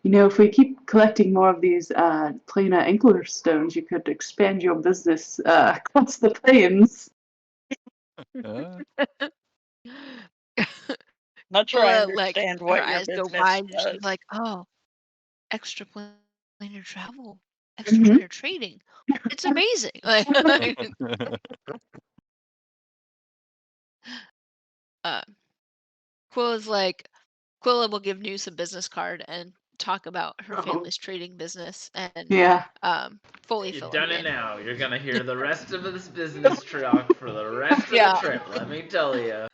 if we keep collecting more of these Plana Ankler stones, you could expand your business across the plains. Not sure I Like understand her what your eyes go business wide, and does. she's like, "Oh, extra planar travel, extra Mhm. planar trading. It's amazing!" Like, Quilla's like, Quilla will give News a business card and talk about her family's trading business and Yeah. fully You've fill done him it in. now. You're gonna hear the rest of this business talk for the rest of Yeah. the trip. Let me tell you.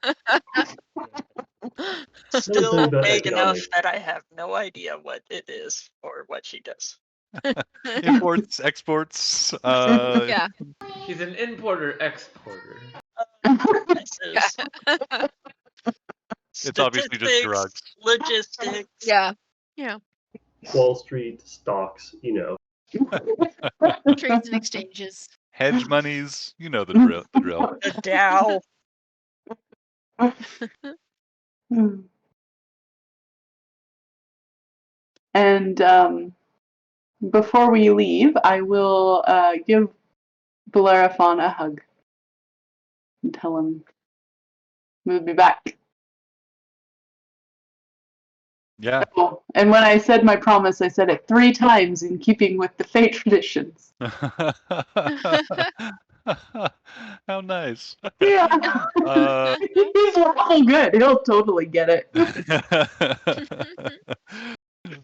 Something Still about vague enough economics. that I have no idea what it is or what she does. Imports, exports. Yeah. He's an importer exporter. This is It's obviously just statistics, drugs. logistics. Yeah. Yeah. Wall Street stocks, Trades and exchanges. Hedge monies, you know the drill. The Dow. And before we leave, I will give Bellerophon a hug and tell him we'll be back. Yeah. Oh, and when I said my promise, I said it 3 times in keeping with the fate traditions. How nice. Yeah. He's all good. He'll totally get it.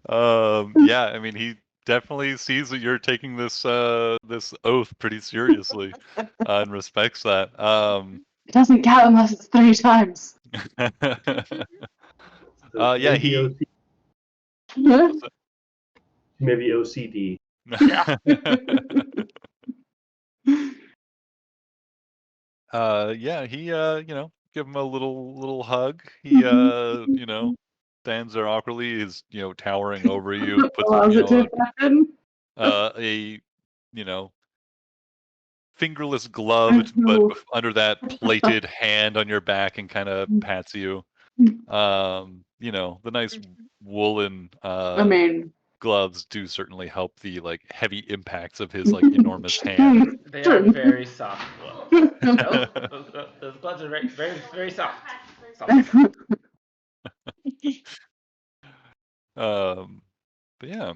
Yeah, I mean, he definitely sees that you're taking this this oath pretty seriously, and respects that. It doesn't count unless it's 3 times. So Yeah, maybe he. maybe OCD. Yeah. Yeah, he give him a little hug. He stands there awkwardly, is towering over you, puts Allows it to happen. a fingerless glove, but under that plated hand on your back, and kind of pats you. The nice woolen I mean, gloves do certainly help the like heavy impacts of his like enormous hand. They are very soft gloves. Those gloves are very, very, very soft. something. But yeah.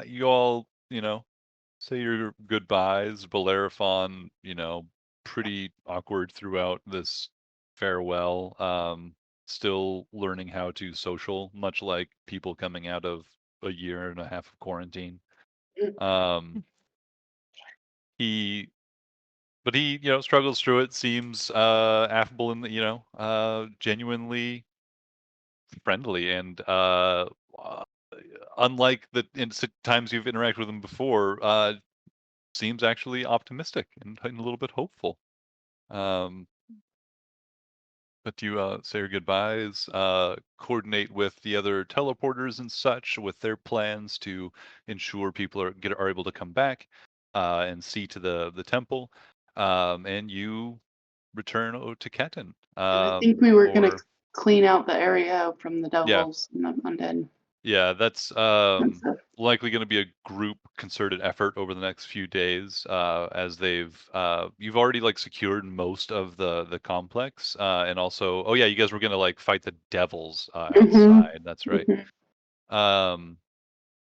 You all, say your goodbyes. Bellerophon, pretty awkward throughout this farewell. Still learning how to social, much like people coming out of a year and a half of quarantine. He But he, struggles through it, seems affable and, genuinely friendly. And unlike the times you've interacted with him before, seems actually optimistic and a little bit hopeful. But you say your goodbyes, coordinate with the other teleporters and such with their plans to ensure people are able to come back and see to the temple. And you return to Ketin. And I think we were going to Or clean out the area from the yeah, devils and the undead yeah, that's and stuff. likely going to be a group concerted effort over the next few days, as you've already like secured most of the complex, and also, oh yeah, you guys were going to like fight the devils outside. That's right.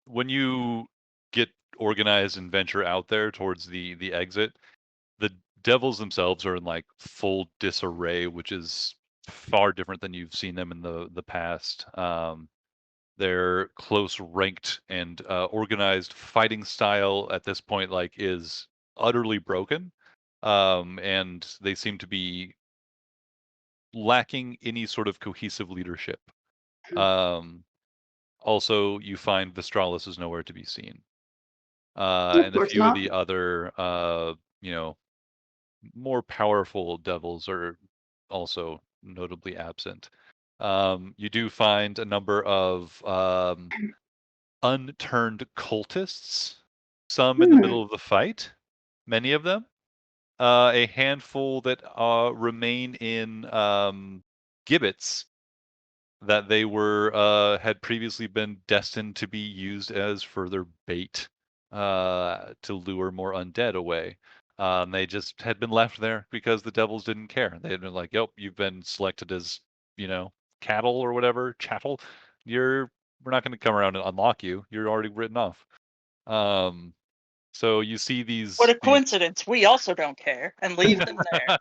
When you get organized and venture out there towards the exit, the devils themselves are in like full disarray, which is far different than you've seen them in the past. Their close ranked and organized fighting style at this point like is utterly broken, and they seem to be lacking any sort of cohesive leadership. Also, you find Vistralis is nowhere to be seen, Of and a course few of not. the other more powerful devils are also notably absent. You do find a number of unturned cultists, some in the middle of the fight, many of them. A handful that remain in gibbets that they were had previously been destined to be used as further bait to lure more undead away. They just had been left there because the devils didn't care. They had been like, "Yep, you've been selected as, cattle or whatever, chattel. We're not going to come around and unlock you. You're already written off." So you see What a these coincidence. We also don't care and leave them there.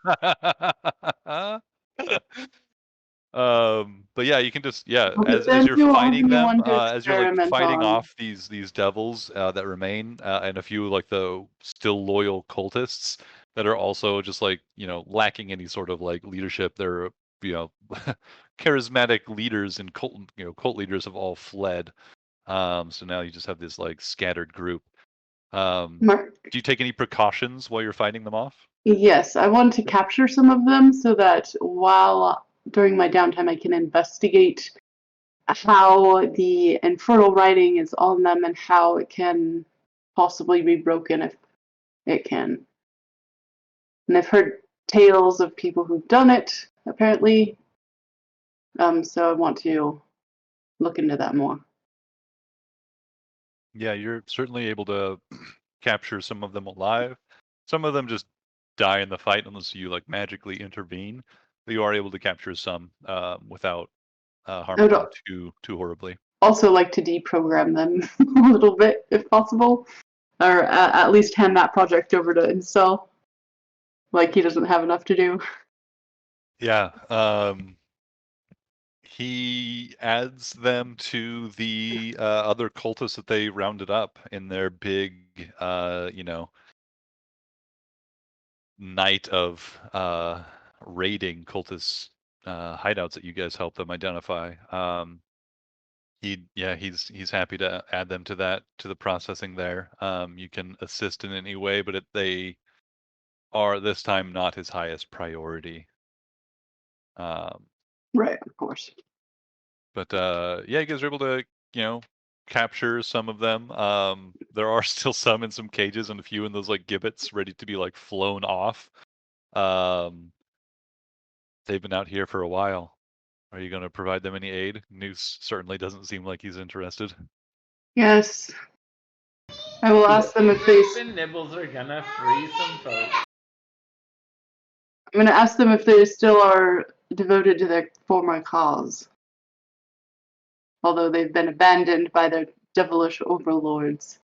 But yeah, you can just But as then you're you won't fighting be them, one to as you're like experiment fighting on. off these devils that remain, and a few like the still loyal cultists that are also just like lacking any sort of like leadership. They're charismatic leaders and cult leaders have all fled. So now you just have this like scattered group. Mark, Do you take any precautions while you're fighting them off? yes, I want to capture some of them so that while during my downtime I can investigate how the infernal writing is on them and how it can possibly be broken if it can. And I've heard tales of people who've done it, apparently. So I want to look into that more. Yeah, you're certainly able to capture some of them alive. Some of them just die in the fight unless you like magically intervene. But you are able to capture some without I harming would them too horribly. also like to deprogram them a little bit, if possible, or at least hand that project over to Install. Like he doesn't have enough to do. Yeah. He adds them to the other cultists that they rounded up in their big, night of raiding cultist hideouts that you guys helped them identify. He's happy to add them to the processing there. You can assist in any way, but they are this time not his highest priority. Right, of course. But yeah, you guys are able to capture some of them. There are still some in some cages and a few in those like gibbets ready to be like flown off. They've been out here for a while. Are you going to provide them any aid? Noose certainly doesn't seem like he's interested. Yes. I will ask them if they. The nibbles are gonna free some folks. I'm going to ask them if they still are devoted to their former cause. Although they've been abandoned by their devilish overlords.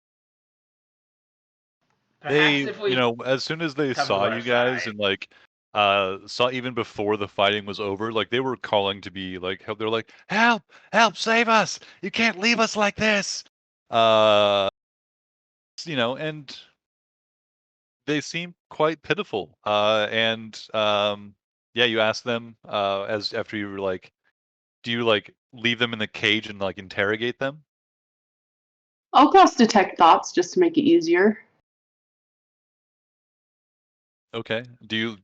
They, Perhaps if we as soon as they come saw to our you guys side. and like saw even before the fighting was over, like they were calling to be like they're like, help, save us, you can't leave us like this. And they seem quite pitiful. You ask them as after you were like, do you like leave them in the cage and like interrogate them? I'll cast detect thoughts just to make it easier. Okay. Do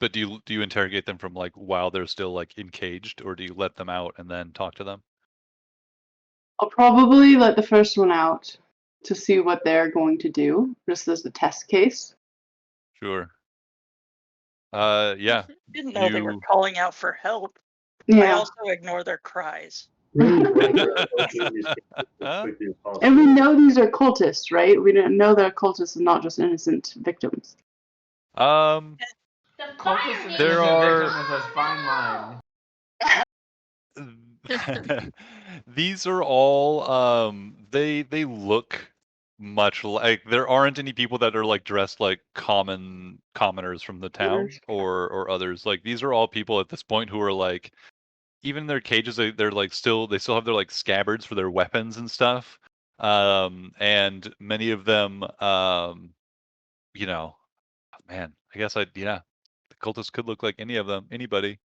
you interrogate them from like while they're still like encaged, or do you let them out and then talk to them? I'll probably let the first one out to see what they're going to do, just as a test case. Sure. Yeah. Didn't know they were calling out for help. I Yeah. also ignore their cries. Really like opening these cases as quickly as possible. And we know these are cultists, right? We don't know they're cultists and not just innocent victims. Um, Cultists and There innocent are- victim is a fine line. These are all they look much like there aren't any people that are like dressed like commoners from the town or others. Like these are all people at this point who are like, even in their cages they're like they still have their like scabbards for their weapons and stuff. And many of them man, I guess the cultists could look like anybody.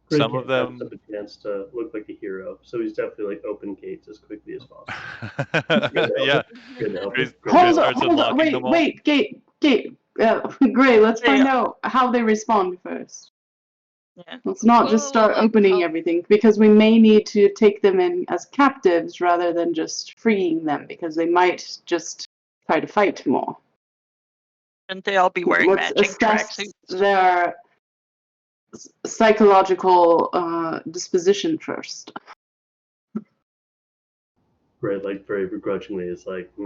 Greg Some of can't pass them up a chance to look like a hero, so he's definitely like open gates as quickly as possible. Yeah. Good to help Gray us. starts unlocking them all. Wait, Gate. Gray, let's find Yeah. out how they respond first. Yeah. Let's not just start opening everything, because we may need to take them in as captives rather than just freeing them, because they might just try to fight more. Shouldn't they all be wearing Let's matching assess tracksuits? their psychological disposition first. Greg, like very begrudgingly, is like, he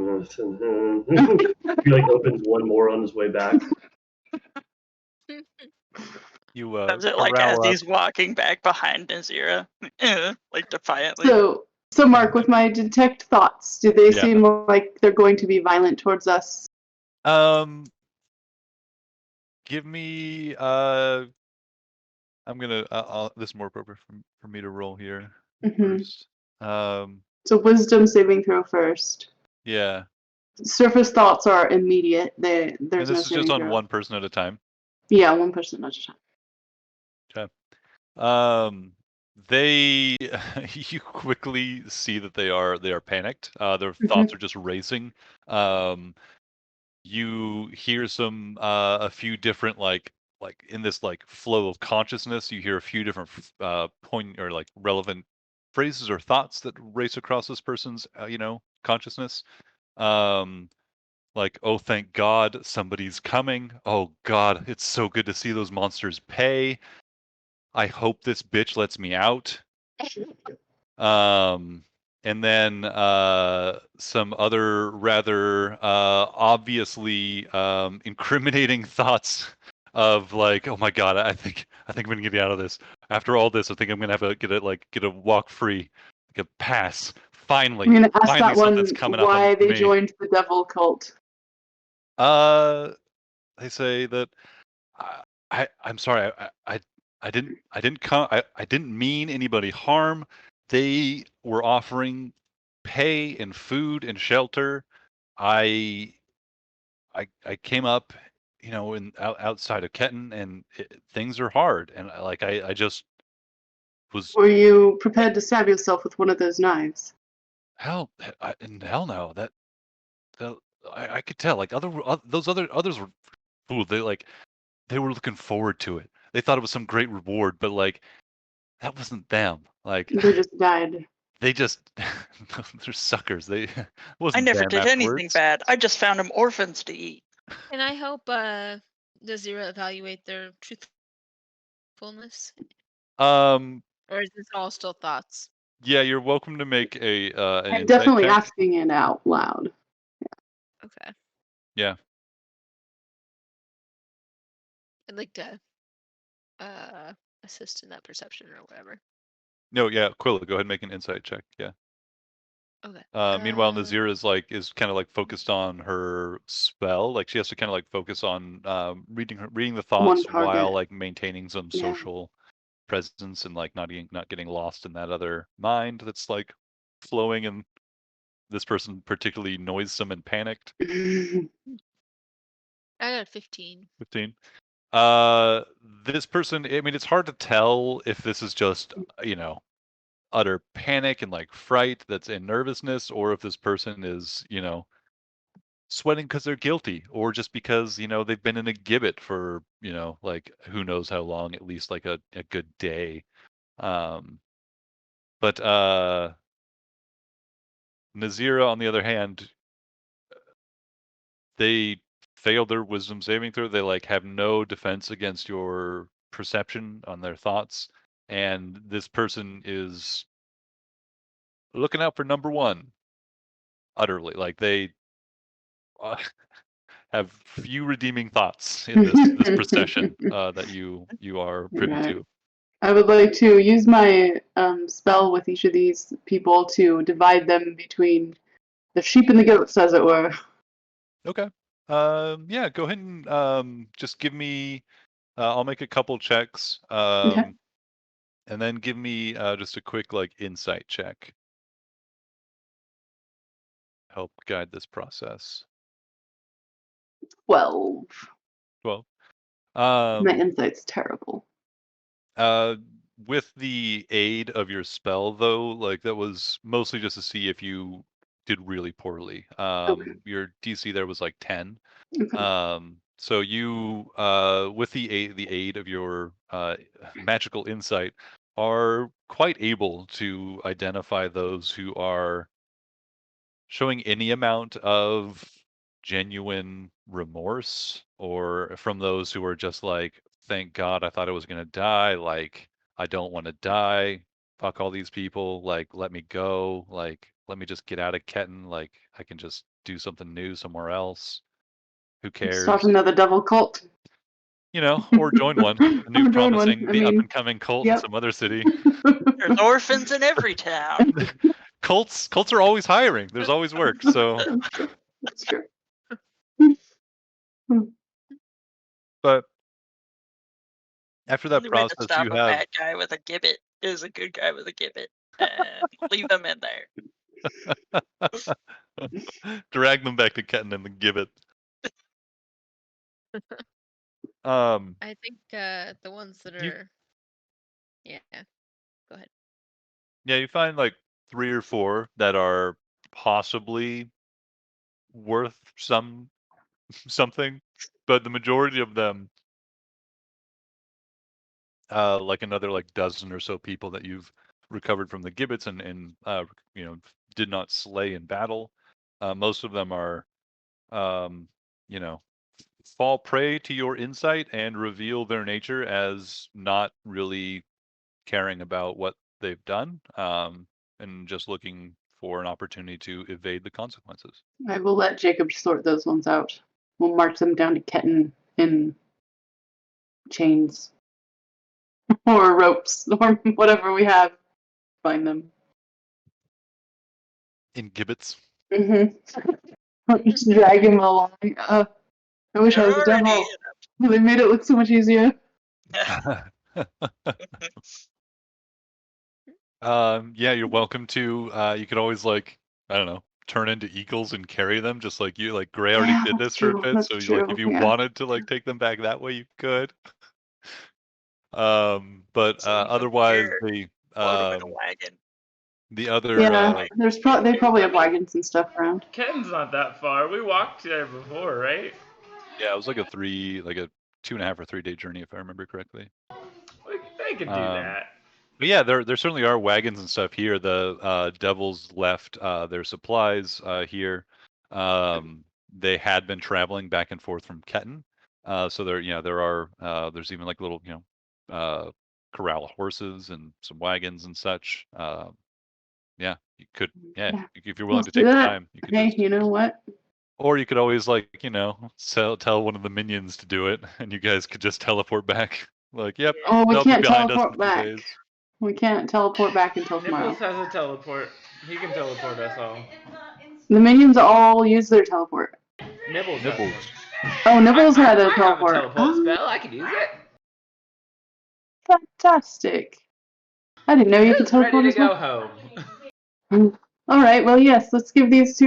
like opens one more on his way back. You Does it like corral as up. he's walking back behind Nazira, like defiantly? So Mark, with my detect thoughts, do they Yeah. seem like they're going to be violent towards us? Give me I'm gonna this is more appropriate for me to roll here first. So wisdom saving throw first. Yeah. Surface thoughts are immediate. There's And no this is just saving on throw. one person at a time. Yeah, one person at a time. Okay. They you quickly see that they are panicked. Their thoughts are just racing. You hear some a few different like in this like flow of consciousness, you hear a few different point or like relevant phrases or thoughts that race across this person's consciousness. Like, oh, thank God somebody's coming. Oh God, it's so good to see those monsters pay. I hope this bitch lets me out. And then some other rather obviously incriminating thoughts of like, oh my God, I think I'm gonna get out of this. After all this, I think I'm gonna have to get a walk free, like a pass. Finally, I'm gonna ask finally that one something's coming up why for they me. joined the devil cult. They say that I'm sorry, I didn't mean anybody harm. They were offering pay and food and shelter. I came up, outside of Ketin, and things are hard, and I just was Were you prepared to stab yourself with one of those knives? hell no, that I could tell, like those others were fool. They were looking forward to it. They thought it was some great reward, but like that wasn't them. Like They just died. they just they're suckers. They I wasn't never them did anything afterwards. bad. I just found them orphans to eat. And I hope Nazira evaluate their truthfulness, Um. or is this all still thoughts? Yeah, you're welcome to make an I'm insight definitely check. asking it out loud. Okay. Yeah. I'd like to assist in that perception or whatever. No, yeah, Quilla, go ahead and make an insight check. Yeah. Okay. Meanwhile, Nazir is kind of like focused on her spell. Like she has to kind of like focus on reading the One thoughts while target. like maintaining some Yeah. social presence and like not getting lost in that other mind that's like flowing, and this person particularly noisome and panicked. I got 15. 15. This person, I mean, it's hard to tell if this is just, utter panic and like fright that's in nervousness, or if this person is, sweating because they're guilty, or just because, they've been in a gibbet for, like who knows how long, at least like a good day. But Nazira, on the other hand, they failed their wisdom saving throw. They like have no defense against your perception on their thoughts, and this person is looking out for number one utterly. Like they have few redeeming thoughts in this procession that you are privy Right. to. I would like to use my spell with each of these people to divide them between the sheep and the goats, as it were. Okay. Yeah, go ahead and just give me. I'll make a couple checks. Okay. And then give me just a quick like insight check. Help guide this process. 12. 12. My insight's terrible. With the aid of your spell, though, like that was mostly just to see if you did really poorly. Okay. Your DC there was like 10. Okay. So you, with the aid of your magical insight, are quite able to identify those who are showing any amount of genuine remorse, or from those who are just like, thank God, I thought I was going to die. Like, I don't want to die. Fuck all these people. Like, let me go. Like, let me just get out of Ketin. Like, I can just do something new somewhere else. Who Start cares? another devil cult. Or join one. A new Or join one. promising, I the up mean, and coming cult in yep. some other city. There's orphans in every town. Cults are always hiring. There's always work. So, That's true. but after The that only way to process, stop you a have bad guy with a gibbet is a good guy with a gibbet, and leave them in there. drag them back to Ketin and then give it. I think the ones that are. Yeah. Go ahead. Yeah, you find like 3 or 4 that are possibly worth something, but the majority of them, like another like dozen or so people that you've recovered from the gibbets and did not slay in battle. Most of them are, um, fall prey to your insight and reveal their nature as not really caring about what they've done, and just looking for an opportunity to evade the consequences. I will let Jacob sort those ones out. We'll march them down to Ketin in chains or ropes or whatever we have. Find them. In gibbets. Just drag him along. I wish I They're was a already devil. They made it look so much easier. Yeah, you're welcome to. You could always like, I don't know, turn into eagles and carry them, just like you. Like Gray already Yeah, did that's this for a true. bit, That's so true. like if you Yeah. wanted to like take them back that way, you could. But So you otherwise, here, the load them in a wagon. other Yeah, they probably have wagons and stuff around. Ketin's not that far. We walked there before, right? yeah, it was like a 2.5 or 3 day journey if I remember correctly. They could do that. But yeah, there certainly are wagons and stuff here. The devils left their supplies here. They had been traveling back and forth from Ketin, so there are there's even like little corral of horses and some wagons and such. Yeah, you could. Yeah, Yeah. if you're willing Let's to do take the that. time, you could Hey, just. you know what? Or you could always like tell one of the minions to do it, and you guys could just teleport back Like, yep, Oh, we they'll be can't behind us in a teleport few back. days. We can't teleport back until tomorrow. Nibbles has a teleport. He can teleport us all. The minions all use their teleport. Nibbles. Nibbles. Oh, Nibbles had a I have a teleport. teleport spell. I can use it. Fantastic. I didn't know you could Who's ready teleport to as go well. home? All right. Well, yes. Let's give these to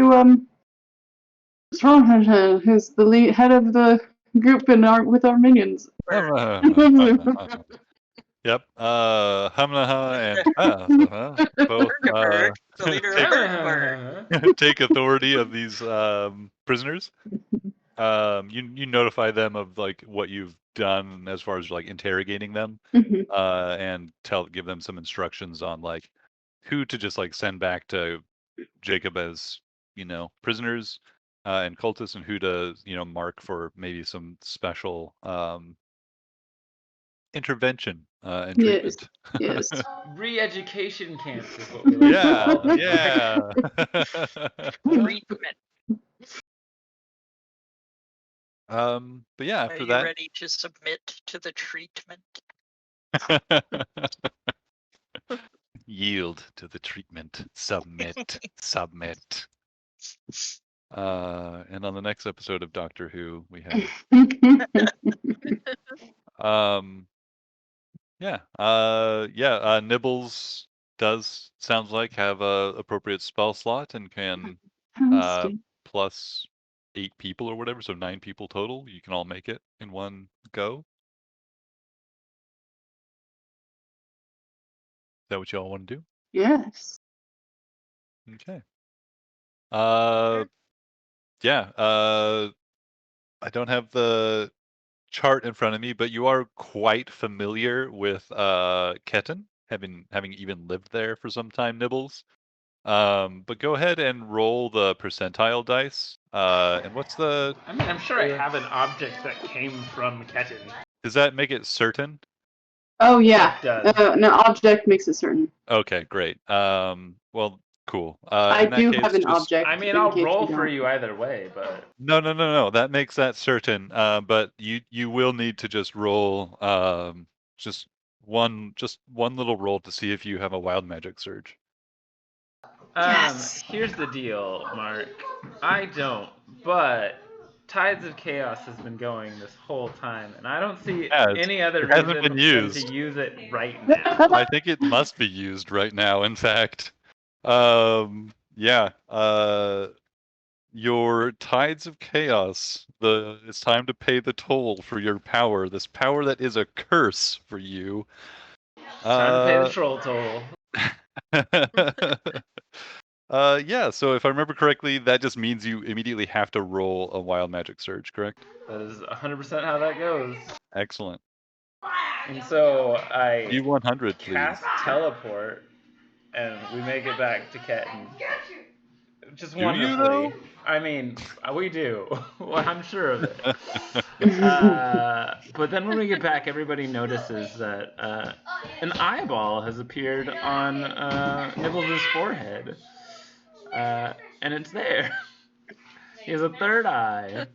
Stronghead, who's the head of the group with our minions. Yep. Hamnaha and both Hurtberg, the leader of Hurtberg. take authority of these prisoners. You notify them of like what you've done as far as like interrogating them, and give them some instructions on like who to just like send back to Jacob as prisoners and cultists, and who to mark for maybe some special intervention and treatment. Yes. Re-education camps is what we like to call them. Yeah. Treatment. But yeah, Are after you that, ready to submit to the treatment? yield to the treatment. Submit. Submit. And on the next episode of Doctor Who, we have Nibbles does sounds like have a appropriate spell slot and can plus 8 people or whatever, so 9 people total. You can all make it in one go. Is that what you all want to do? Yes. Okay. I don't have the chart in front of me, but you are quite familiar with Ketin, having even lived there for some time, Nibbles. But go ahead and roll the percentile dice. And what's the? I mean, I'm sure I have an object that came from Ketin. Does that make it certain? Oh yeah. It does. No, object makes it certain. Okay, great. Well, cool. I In that do case, have an just... object. I mean, in I'll case roll you for don't. you either way, but No. That makes that certain. But you will need to just roll just one little roll to see if you have a wild magic surge. Yes. Here's the deal, Mark. I don't, but Tides of Chaos has been going this whole time, and I don't see any other it hasn't reason been than used. to use it right now. I think it must be used right now, in fact. Your Tides of Chaos. It's time to pay the toll for your power. This power that is a curse for you. Time to pay the troll toll. Yeah, so if I remember correctly, that just means you immediately have to roll a wild magic surge, correct? That is 100% how that goes. Excellent. And so I D100, please. cast teleport, and we make it back to Ketin. Just Do you, wonderfully. though? I mean, we do. Well, I'm sure of it. But then when we get back, everybody notices that an eyeball has appeared on Nibbles' forehead. And it's there. He has a third eye.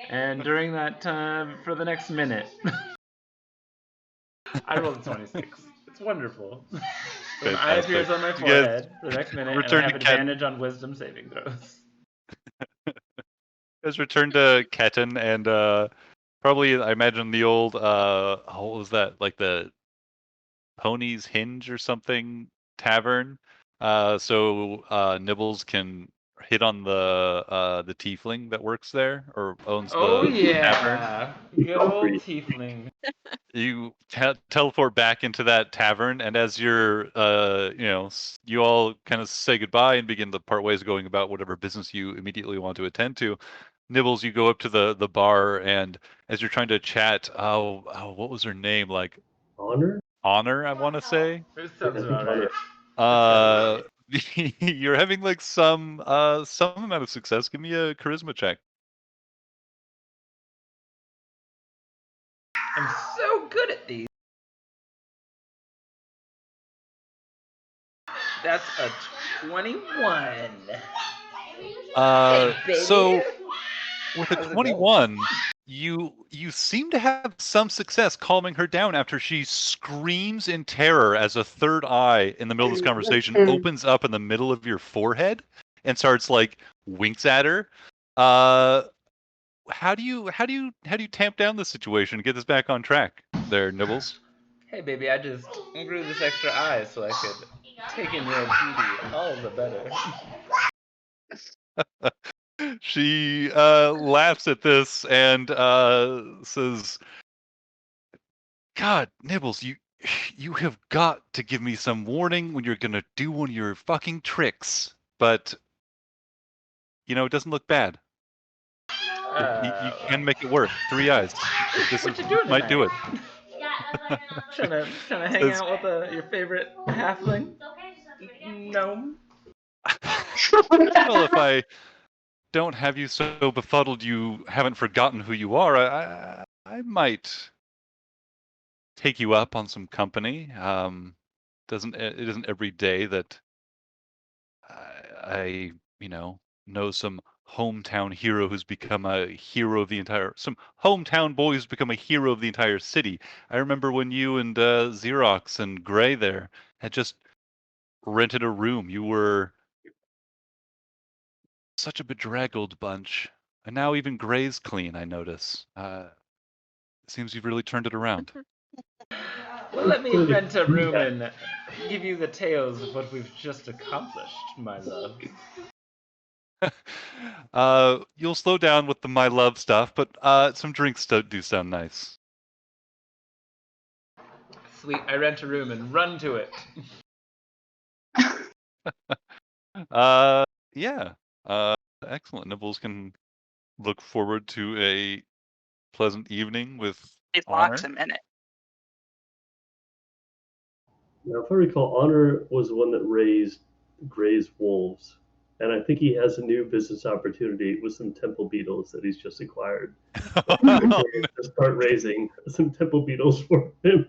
And during that time, for the next minute, I rolled a 26. It's wonderful. So an eye appears on my forehead for the next minute, and I have advantage on wisdom saving throws. You guys return to Ketin, and probably, I imagine, the old, what was that, like the Pony's Hinge or something tavern. So Nibbles can hit on the tiefling that works there or owns the tavern. Good old tiefling. You teleport back into that tavern, and as you're, you all kind of say goodbye and begin to part ways, going about whatever business you immediately want to attend to. Nibbles, you go up to the bar, and as you're trying to chat, what was her name? Like Honor, I want to say. It sounds about right. You're having like some amount of success. Give me a charisma check. I'm so good at these. That's a 21. So with a How's it 21, you seem to have some success calming her down after she screams in terror as a third eye in the middle of this conversation opens up in the middle of your forehead and starts like winks at her. How do you tamp down the situation and get this back on track there, Nibbles? Hey, baby, I just grew this extra eye so I could take in your beauty all the better. She laughs at this and says, God, Nibbles, you have got to give me some warning when you're gonna do one of your fucking tricks. But it doesn't look bad. You can make it work. 3 eyes. This What you doing might do it. trying to hang out with your favorite halfling gnome? Well, if I don't have you so befuddled you haven't forgotten who you are, I might take you up on some company. It isn't every day that I know some hometown hero who's become a hero of the entire some hometown boy who's become a hero of the entire city. I remember when you and Xerox and Gray there had just rented a room. You were such a bedraggled bunch. And now even Gray's clean, I notice. It seems you've really turned it around. Well, let me rent a room and give you the tales of what we've just accomplished, my love. You'll slow down with the my love stuff, but some drinks do sound nice. Sweet, I rent a room and run to it. Yeah. Excellent. Nibbles can look forward to a pleasant evening with It Honor. locks him in it. Now, if I recall, Honor was the one that raised Gray's wolves, and I think he has a new business opportunity with some temple beetles that he's just acquired. To start raising some temple beetles for him.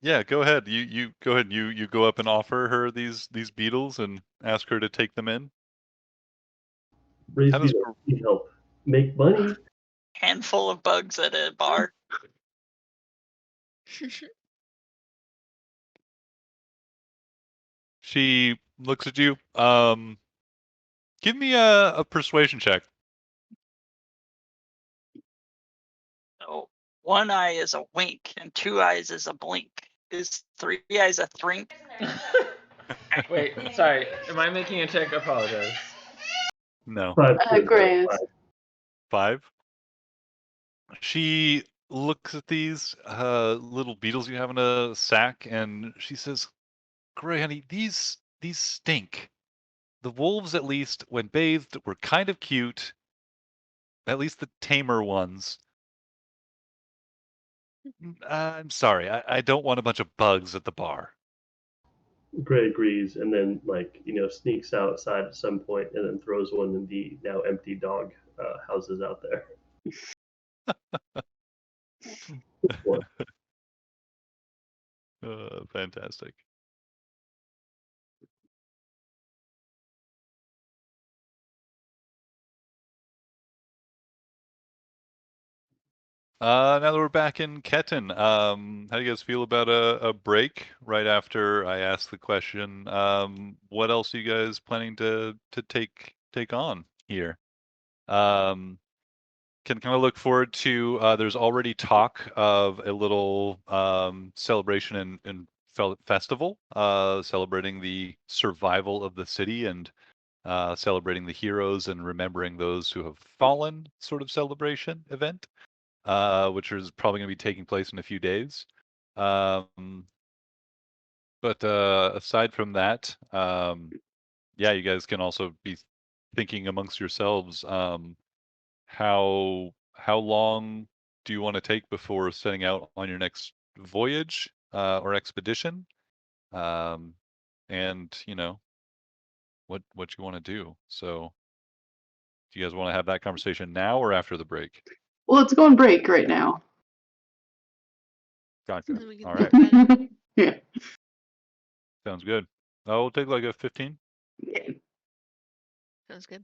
Yeah, go ahead. You go ahead. You go up and offer her these beetles and ask her to take them in. Raise beetles, need help, make money. Handful of bugs at a bar. She looks at you. Give me a persuasion check. So 1 eye is a wink and 2 eyes is a blink. Is 3 eyes a thrink? Wait, sorry. Am I making a check? I apologize. No. 5. Gray is. 5. She looks at these little beetles you have in a sack, and she says, "Gray, honey, these stink. The wolves, at least, when bathed, were kind of cute. At least the tamer ones. I'm sorry, I don't want a bunch of bugs at the bar." Gray agrees, and then sneaks outside at some point, and then throws one in the now empty dog houses out there. Fantastic. Now that we're back in Ketin, how do you guys feel about a break right after I ask the question? What else are you guys planning to take on here? Can kind of look forward to. There's already talk of a little celebration and festival, celebrating the survival of the city and celebrating the heroes and remembering those who have fallen. Sort of celebration event. Which is probably going to be taking place in a few days. But aside from that, yeah, you guys can also be thinking amongst yourselves, how long do you want to take before setting out on your next voyage or expedition, and what you want to do. So, do you guys want to have that conversation now or after the break? Well, let's go on break right now. Gotcha. And then we can All think right. about it. Yeah. Sounds good. I will take like a 15. Okay. Sounds good.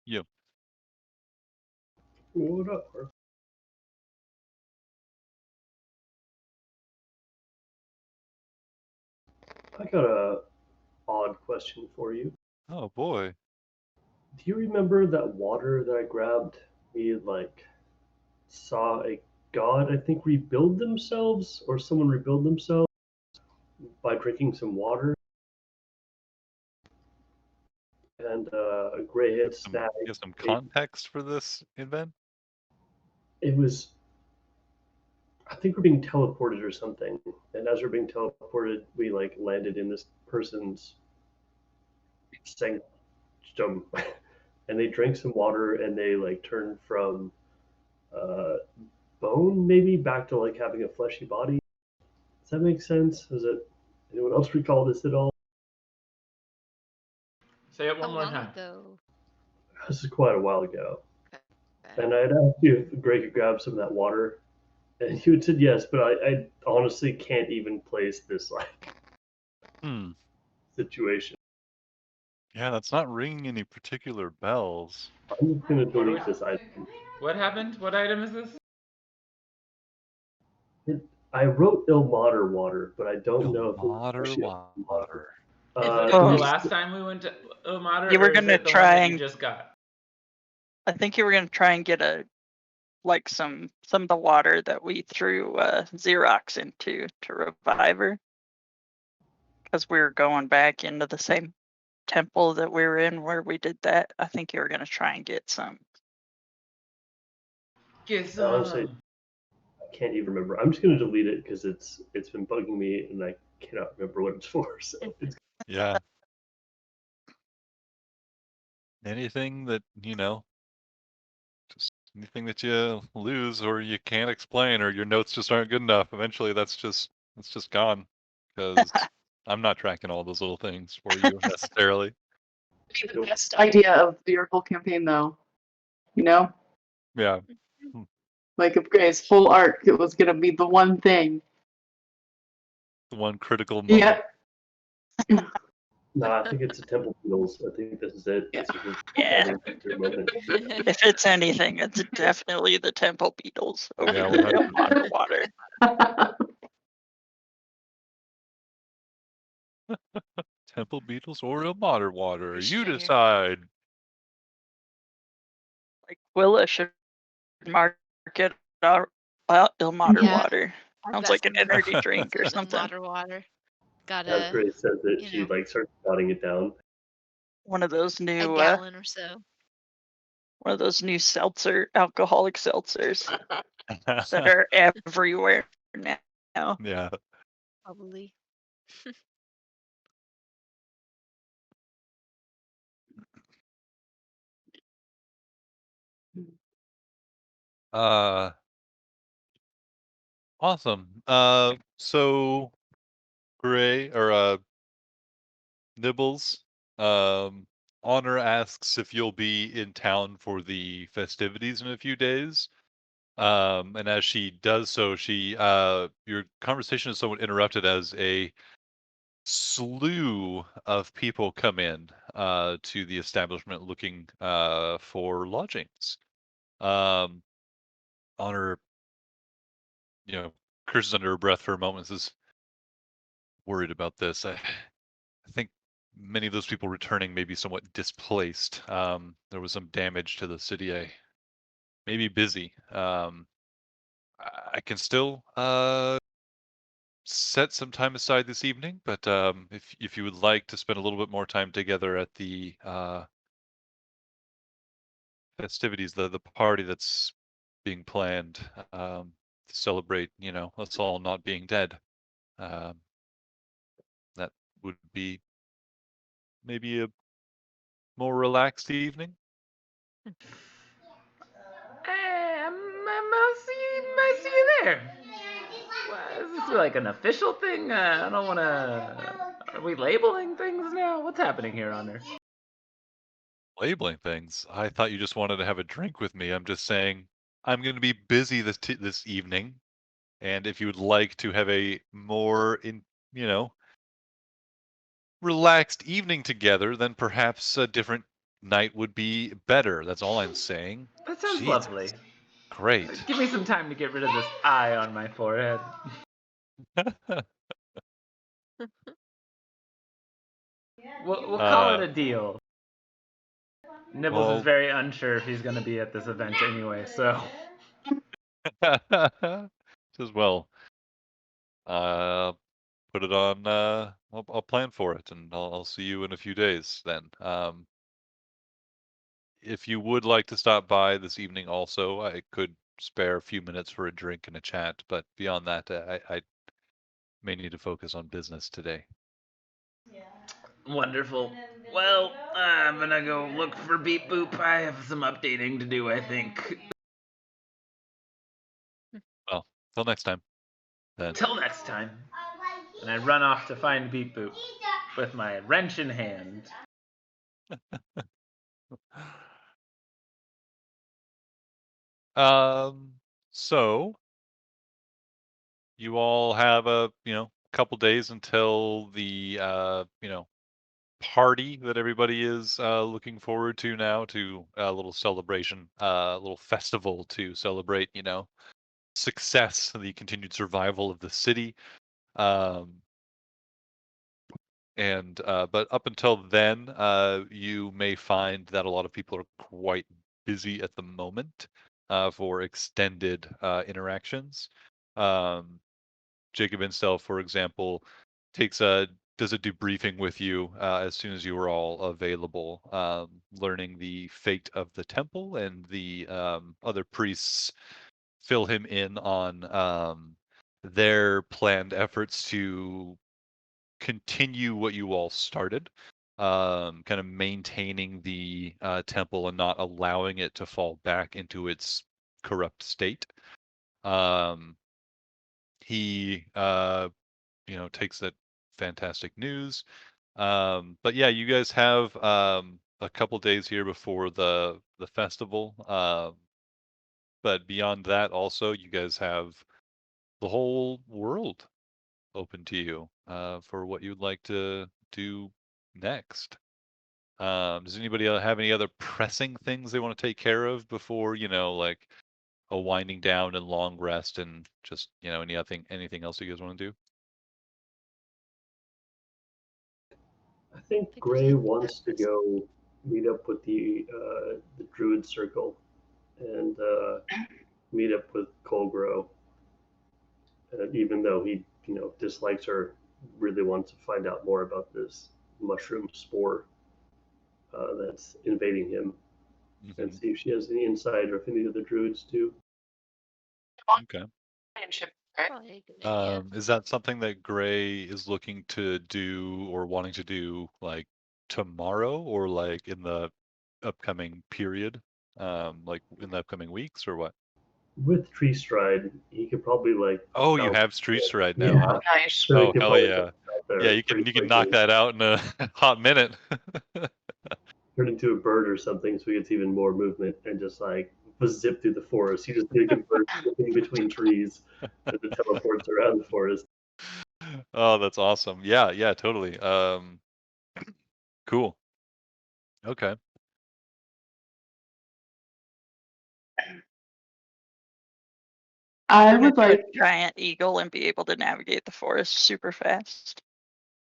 Yeah. What up, Mark? I got a odd question for you. Oh boy. Do you remember that water that I grabbed? We like saw a god, I think, rebuild themselves, or someone rebuild themselves by drinking some water. And a gray-head stag. You have some context for this event? It was, I think we're being teleported or something. And as we're being teleported, we like landed in this person's sanctum. And they drank some water and they like turned from bone maybe back to like having a fleshy body. Does that make sense? Does it? Anyone else recall this at all? Say it How one more long time. ago? This is quite a while ago. Okay. And I had asked you if Greg could grab some of that water, and you had said yes, but I honestly can't even place this like situation. Yeah, that's not ringing any particular bells. I'm just gonna delete this item. What happened? What item is this? I wrote Ilmater water, but I don't know if it was Ilmater actually water. Is it Oh. the last time we went to Ilmater, You were or is gonna it the try one that you and- just got? I think you were gonna try and get some of the water that we threw Xerox into to revive her, because we were going back into the same temple that we were in where we did that. I think you were gonna try and get some. Get Honestly, some. I can't even remember. I'm just gonna delete it because it's been bugging me, and I cannot remember what it's for. So it's Yeah. Anything that, just anything that you lose or you can't explain or your notes just aren't good enough, eventually that's just gone. Because I'm not tracking all those little things for you necessarily. The best idea of your whole campaign, though. You know, Yeah. like if Gray's whole arc, it was gonna be the one thing. The one critical moment. Yeah. no, I think it's the Temple Beatles. I think this is it. Yeah. This is the Yeah. their moment. If it's anything, it's definitely the Temple Beatles over Yeah, the Ilmater water. Temple Beetles or Ilmater water. For You sure. decide. Like Willa should market our Ilmater Yeah. water. Our Sounds like an best energy drink or is something. Ilmater water. As Gotta, Grace says it, she know, like starts jotting it down. One of those a new gallon or so. one of those new alcoholic seltzers that are everywhere now. Yeah. Probably. Awesome. So Gray or Nibbles, Honor asks if you'll be in town for the festivities in a few days. And as she does so, your conversation is somewhat interrupted as a slew of people come in to the establishment looking for lodgings. Honor, curses under her breath for a moment, says, worried about this. I think many of those people returning may be somewhat displaced. There was some damage to the city. I may be busy. I can still set some time aside this evening, but if you would like to spend a little bit more time together at the festivities, the party that's being planned to celebrate, us all not being dead, that would be maybe a more relaxed evening. Hey, I see you there. What, is this like an official thing? I don't want to. Are we labeling things now? What's happening here, Honor? Labeling things. I thought you just wanted to have a drink with me. I'm just saying I'm going to be busy this evening, and if you would like to have a more relaxed evening together, then perhaps a different night would be better. That's all I'm saying. That sounds Jesus. lovely. Great. Give me some time to get rid of this eye on my forehead. We'll call it a deal. Nibbles well- is very unsure if he's going to be at this event anyway, so. Says, well, put it on, I'll plan for it, and I'll see you in a few days then. If you would like to stop by this evening also, I could spare a few minutes for a drink and a chat, but beyond that, I may need to focus on business today. Wonderful. Well, I'm gonna go look for Beep Boop. I have some updating to do, I think. Well, till next time. Then. Till next time. And I run off to find Beep Boop with my wrench in hand. So you all have a couple days until the party that everybody is looking forward to now, to a little celebration, a little festival to celebrate success, the continued survival of the city. But up until then, you may find that a lot of people are quite busy at the moment for extended interactions. Jacob Instel, for example, does a debriefing with you as soon as you are all available, learning the fate of the temple, and the other priests fill him in on their planned efforts to continue what you all started, kind of maintaining the temple and not allowing it to fall back into its corrupt state. He takes that fantastic news. But yeah, you guys have a couple days here before the festival. But beyond that, also, you guys have the whole world open to you for what you'd like to do next. Does anybody have any other pressing things they want to take care of before, like a winding down and long rest, and just, anything else you guys want to do? I think Gray wants to go meet up with the Druid Circle and meet up with Colgrow. Even though he, dislikes her, really wants to find out more about this mushroom spore that's invading him, and see if she has any insight, or if any of the druids do. Okay. Probably a good idea. Is that something that Gray is looking to do or wanting to do, like tomorrow, or like in the upcoming period, like in the upcoming weeks, or what? With Tree Stride, he could probably Oh, you have Tree Stride now, Yeah. huh? Nice. So he Oh, could hell probably yeah. get out there Yeah, you pretty can knock quickly, that out in a hot minute. turn into a bird or something, so he gets even more movement, and just zip through the forest. He just gets bird in between trees and then teleports around the forest. Oh, that's awesome. Yeah, totally. Cool. Okay. I Turn would into a like. giant eagle and be able to navigate the forest super fast.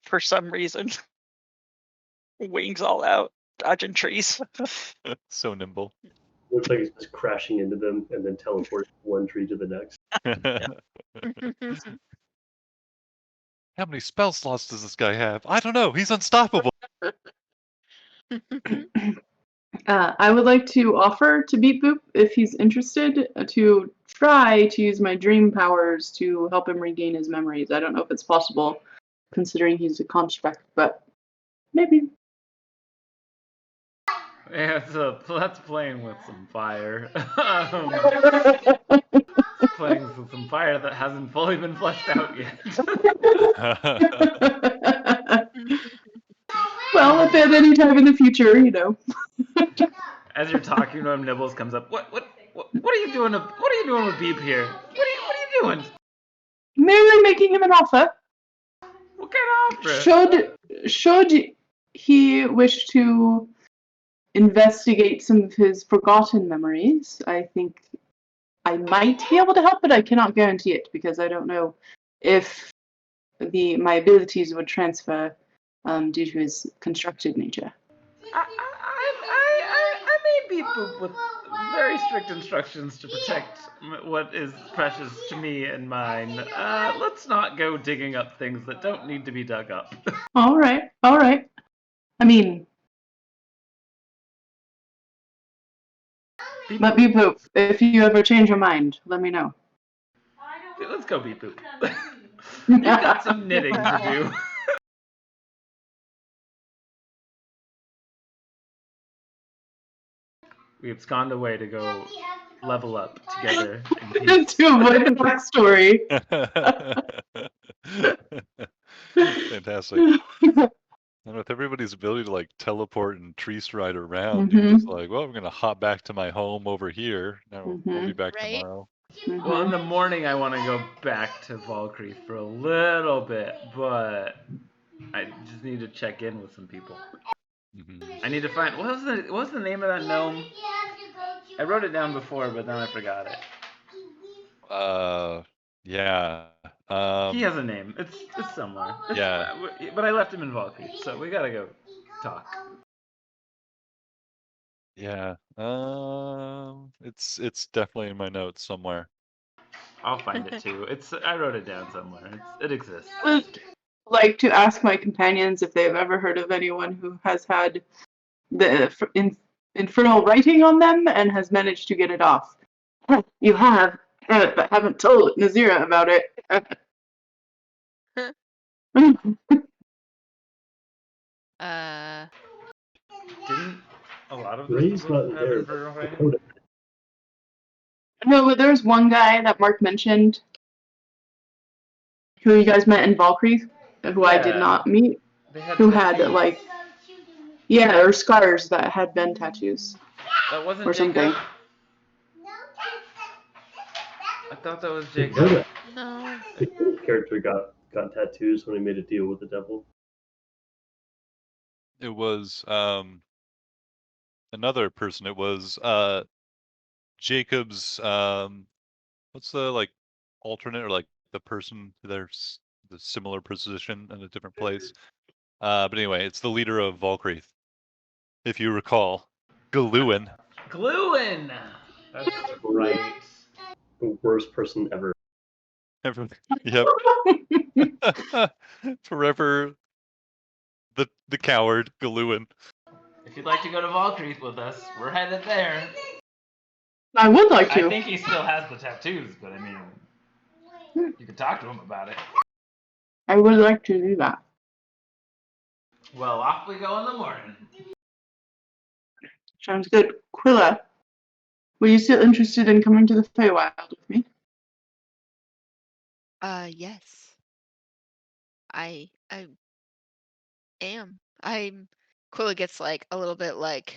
For some reason. Wings all out, dodging trees. So nimble. Looks like he's just crashing into them and then teleports from one tree to the next. How many spell slots does this guy have? I don't know. He's unstoppable. I would like to offer to Beep Boop, if he's interested, to try to use my dream powers to help him regain his memories. I don't know if it's possible, considering he's a construct, but maybe. Yeah, that's playing with some fire. Playing with some fire that hasn't fully been fleshed out yet. Well, if at any time in the future, As you're talking to him, Nibbles comes up. What are you doing? What are you doing with Beep here? What are you doing? merely making him an offer. What kind of offer? Should he wish to investigate some of his forgotten memories, I think I might be able to help, but I cannot guarantee it because I don't know if my abilities would transfer due to his constructed nature. I may beat Boop with very strict instructions to protect what is precious to me and mine. Let's not go digging up things that don't need to be dug up. All right. I mean, Beep but Boop. Beep Boop, if you ever change your mind, let me know. Let's go, Beep Boop. You've got some knitting to do. We abscond away to go level up together in peace. To avoid the backstory. Fantastic. And with everybody's ability to like teleport and tree stride around, you can just like, well, I'm gonna hop back to my home over here. No, we'll be back Right? tomorrow. Well, in the morning, I want to go back to Valkyrie for a little bit, but I just need to check in with some people. I need to find what was the name of that gnome? I wrote it down before, but then I forgot it. Yeah. He has a name. It's somewhere. Yeah. But I left him in Valkyrie, so we gotta go talk. Yeah. It's definitely in my notes somewhere. I'll find it too. I wrote it down somewhere. It exists. I would like to ask my companions if they've ever heard of anyone who has had the infernal writing on them and has managed to get it off. You have, but haven't told Nazira about it. Didn't a lot of those Ray's people not have there, infernal but writing? Dakota. No, but there's one guy that Mark mentioned who you guys met in Valkyrie, who I did Yeah. not meet, They had who had tattoos. like, yeah, or scars that had been tattoos That wasn't or Jacob. something. I thought that was Jacob. Dakota. No. Dakota's character got tattoos when he made a deal with the devil. It was another person. It was Jacob's what's the like alternate or like the person there's the similar position in a different place. But anyway, it's the leader of Valkyrie. If you recall. Gluin. Gluin! That's right. The worst person ever. Yep. Forever the coward, Gluin. If you'd like to go to Valkyrie with us, we're headed there. I would like to. I think he still has the tattoos, but I mean, you could talk to him about it. I would like to do that. Well, off we go in the morning. Sounds good. Quilla, were you still interested in coming to the Feywild with me? Yes. I am. Quilla gets like a little bit like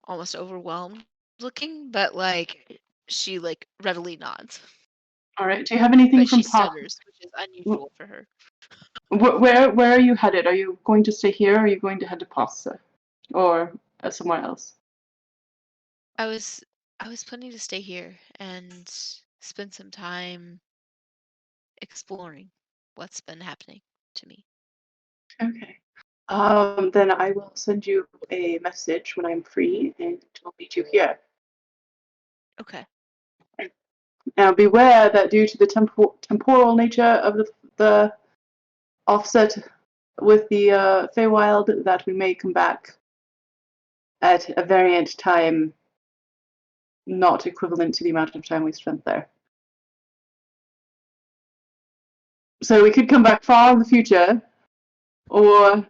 almost overwhelmed looking, but like she like readily nods. All right. Do you have anything But from she stutters, which is unusual for her. Where are you headed? Are you going to stay here, or are you going to head to Pasta, or somewhere else? I was planning to stay here and spend some time exploring what's been happening to me. Okay. Then I will send you a message when I'm free, and we'll meet you here. Okay. Now, beware that due to the temporal nature of the offset with the Feywild, that we may come back at a variant time not equivalent to the amount of time we spent there. So we could come back far in the future, or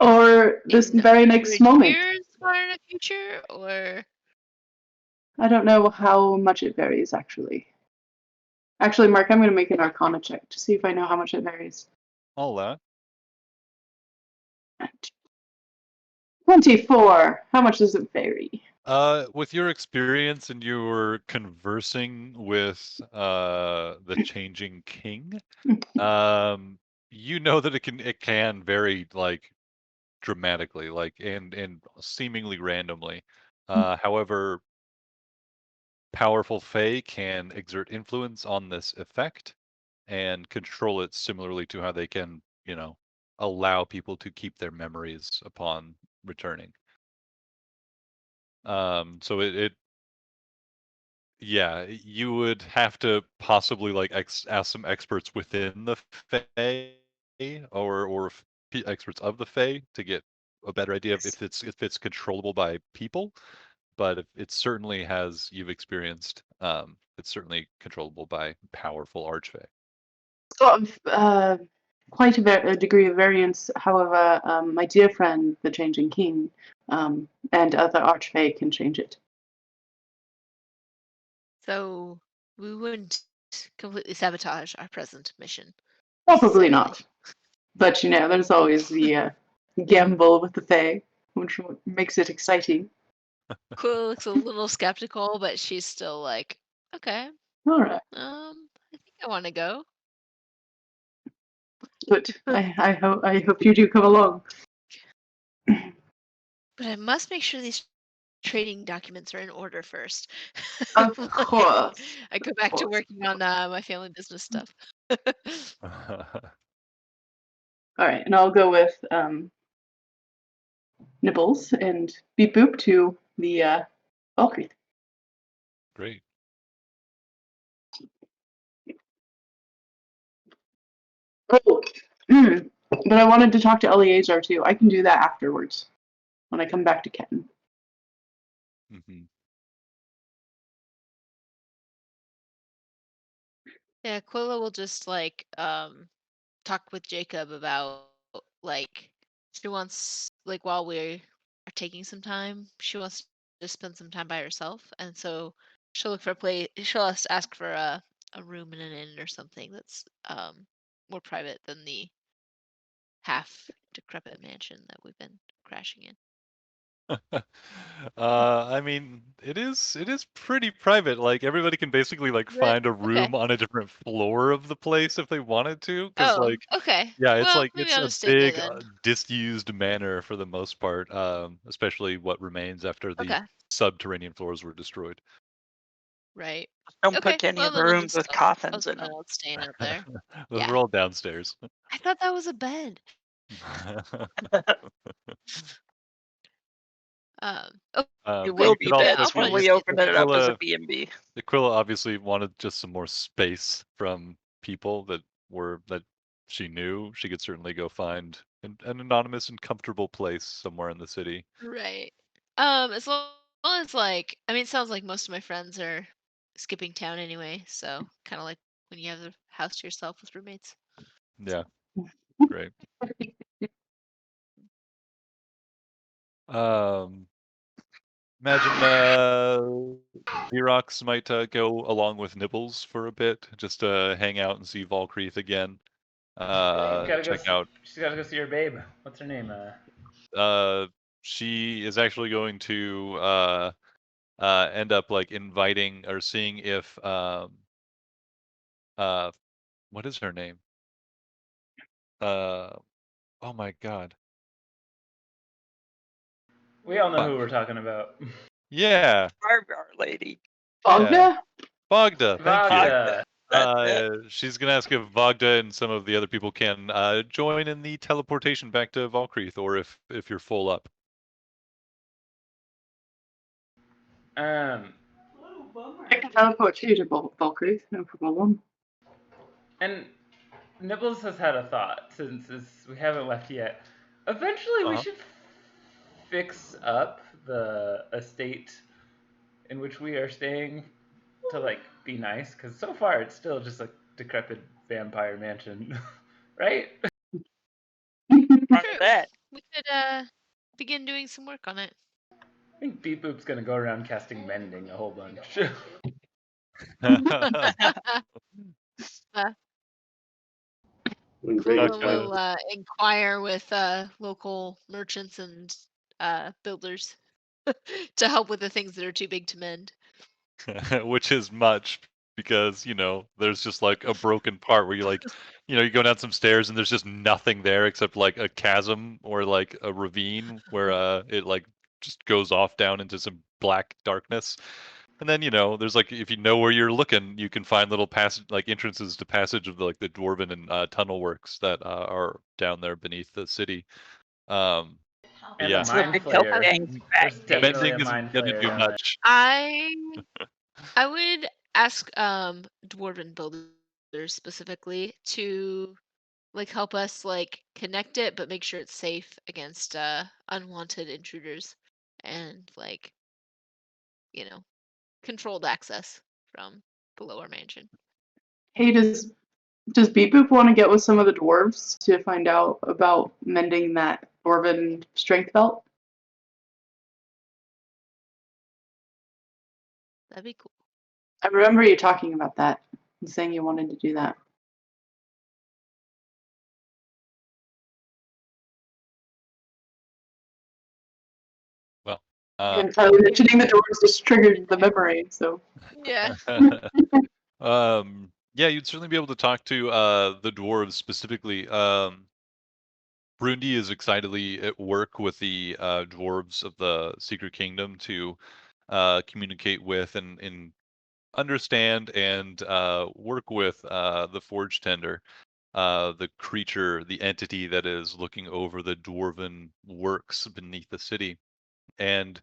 or this very next moment. Years far in the future, or I don't know how much it varies, actually. Actually, Mark, I'm going to make an Arcana check to see if I know how much it varies. All that. 24. How much does it vary? With your experience and you were conversing with the changing king, you know that it can vary like dramatically, like and seemingly randomly. However, powerful Fae can exert influence on this effect and control it similarly to how they can, allow people to keep their memories upon returning. So yeah, you would have to possibly like ask some experts within the Fae or experts of the Fae to get a better idea of if it's controllable by people. But it certainly has, you've experienced, it's certainly controllable by powerful archfey. Sort of quite a degree of variance. However, my dear friend, the Changing King, and other archfey can change it. So we wouldn't completely sabotage our present mission. Probably not. But there's always the gamble with the Fae, which makes it exciting. Quill looks a little skeptical, but she's still like, okay. All right. I think I want to go. But I hope you do come along. But I must make sure these trading documents are in order first. Of course. I go back to working on my family business stuff. All right, and I'll go with Nibbles and Beep Boop to the Valkyrie. Great. Oh, but I wanted to talk to Eleazar too. I can do that afterwards when I come back to Ketin. Mm-hmm. Yeah, Quilla will just like talk with Jacob about like she wants like while we are taking some time, she wants to spend some time by herself, and so she'll look for a place. She'll ask for a room in an inn or something that's more private than the half decrepit mansion that we've been crashing in. I mean, it is pretty private. Like everybody can basically like find a room on a different floor of the place if they wanted to, because Oh, like okay. yeah, it's Well, like maybe it's I'll a just stay there big then. disused manor for the most part. Especially what remains after the Okay. subterranean floors were destroyed. Right. Don't Okay. pick any Well, of the then rooms with coffins in them. I'll stay out there. Those Yeah. were all downstairs. I thought that was a bed. Oh, It But will you be could also, beds when we open it up as a B&B. Aquila obviously wanted just some more space from people that she knew. She could certainly go find an anonymous and comfortable place somewhere in the city. Right. As long as like, I mean, it sounds like most of my friends are skipping town anyway, so kind of like when you have the house to yourself with roommates. Yeah. Great. Imagine Xerox might go along with Nibbles for a bit, just to hang out and see Valkyrie again. Check out. She's gotta go see her babe. What's her name? She is actually going to end up like inviting or seeing if what is her name? Oh my god. We all know who we're talking about. Yeah. Our lady. Bogda? Bogda, thank you. Vagda. She's gonna ask if Vagda and some of the other people can join in the teleportation back to Valkyrie, or if you're full up. I can teleport you to Valkyrie, no problem. And Nibbles has had a thought since we haven't left yet. Eventually, we should fix up the estate in which we are staying to like be nice, because so far it's still just a decrepit vampire mansion, right? That. We could begin doing some work on it. I think Beep Boop's gonna go around casting mending a whole bunch. Quilla will inquire with local merchants and builders to help with the things that are too big to mend. Which is much, because there's just like a broken part where you go down some stairs and there's just nothing there except like a chasm or like a ravine where it like just goes off down into some black darkness. And then there's like, if you know where you're looking, you can find little passage, like entrances to passage of the dwarven and tunnel works that are down there beneath the city. And yeah, the mind big flayer. doppelgang's There's back. definitely a mending isn't mind gonna flayer do down there. much. I would ask dwarven builders specifically to like help us like connect it, but make sure it's safe against unwanted intruders and like controlled access from below our mansion. Hey, does Beep Boop want to get with some of the dwarves to find out about mending that dwarven strength belt? That'd be cool. I remember you talking about that and saying you wanted to do that. Well, And mentioning the dwarves just triggered the memory, so. Yeah. yeah, you'd certainly be able to talk to the dwarves specifically. Brundi is excitedly at work with the dwarves of the Secret Kingdom to communicate with and understand and work with the Forge Tender, the creature, the entity that is looking over the dwarven works beneath the city, and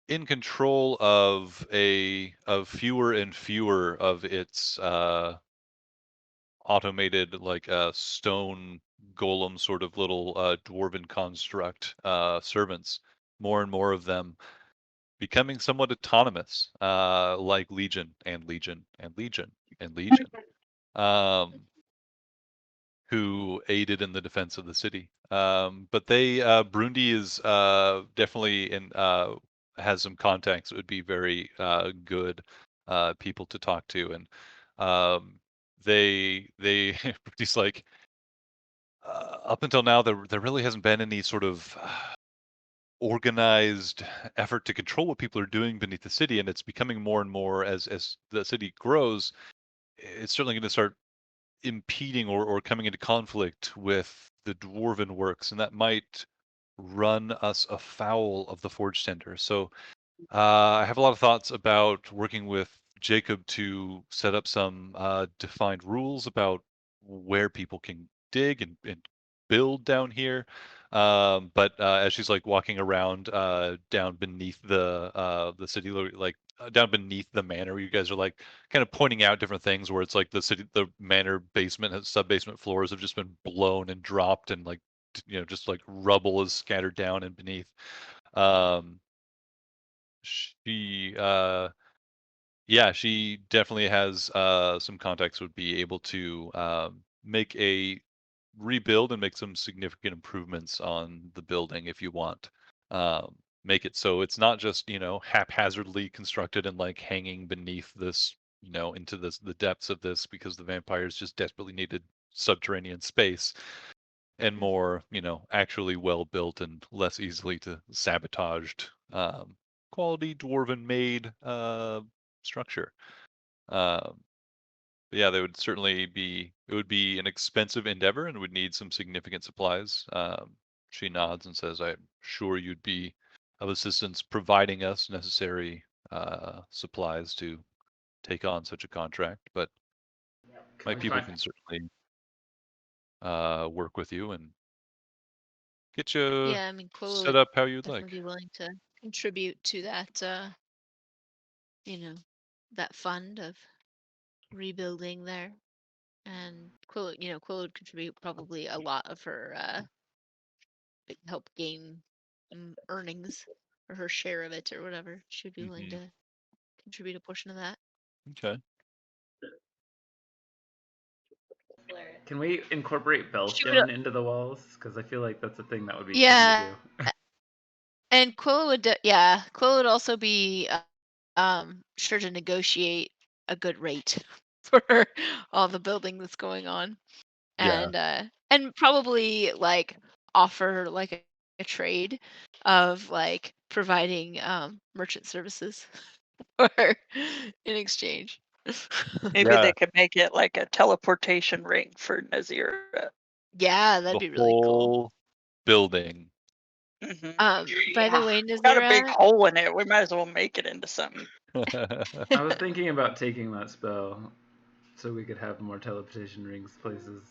in control of fewer and fewer of its automated like stone golem sort of little dwarven construct servants, more and more of them becoming somewhat autonomous, like Legion and Legion and Legion and Legion, who aided in the defense of the city. But Brundi is definitely has some contacts that would be very good people to talk to, and they Brundi's like, up until now there really hasn't been any sort of organized effort to control what people are doing beneath the city, and it's becoming more and more as the city grows. It's certainly going to start impeding or coming into conflict with the dwarven works, and that might run us afoul of the Forge Tender. So I have a lot of thoughts about working with Jacob to set up some defined rules about where people can dig and build down here. But as she's like walking around down beneath the city, like down beneath the manor, you guys are like kind of pointing out different things where it's like the manor basement has sub-basement floors have just been blown and dropped, and like just like rubble is scattered down and beneath. Um, she yeah, she definitely has some contacts, would be able to make a rebuild and make some significant improvements on the building if you want. Make it so it's not just haphazardly constructed and like hanging beneath this, into the depths of this, because the vampires just desperately needed subterranean space, and more actually well built and less easily to sabotaged, quality dwarven made structure. Um, but yeah, they would certainly be. It would be an expensive endeavor and would need some significant supplies. She nods and says, "I'm sure you'd be of assistance providing us necessary supplies to take on such a contract." But my people can certainly work with you and get you Yeah, I mean, Quilla set would up how you'd definitely like. be willing to contribute to that, you know, that fund of rebuilding there. And Quilla would contribute probably a lot of her help gain earnings or her share of it or whatever. She would be willing Hmm. to contribute a portion of that. Okay. Can we incorporate She would, bellstone into the walls? Because I feel like that's a thing that would be yeah, fun to do. and Quilla would also be sure to negotiate a good rate for all the building that's going on. Yeah. And probably like offer like a trade of like providing merchant services for in exchange. Maybe Yeah. they could make it like a teleportation ring for Nazira. Yeah, that'd The be really cool. whole building. By the way, got a big Nazira, hole in it. We might as well make it into something. I was thinking about taking that spell so we could have more teleportation rings places.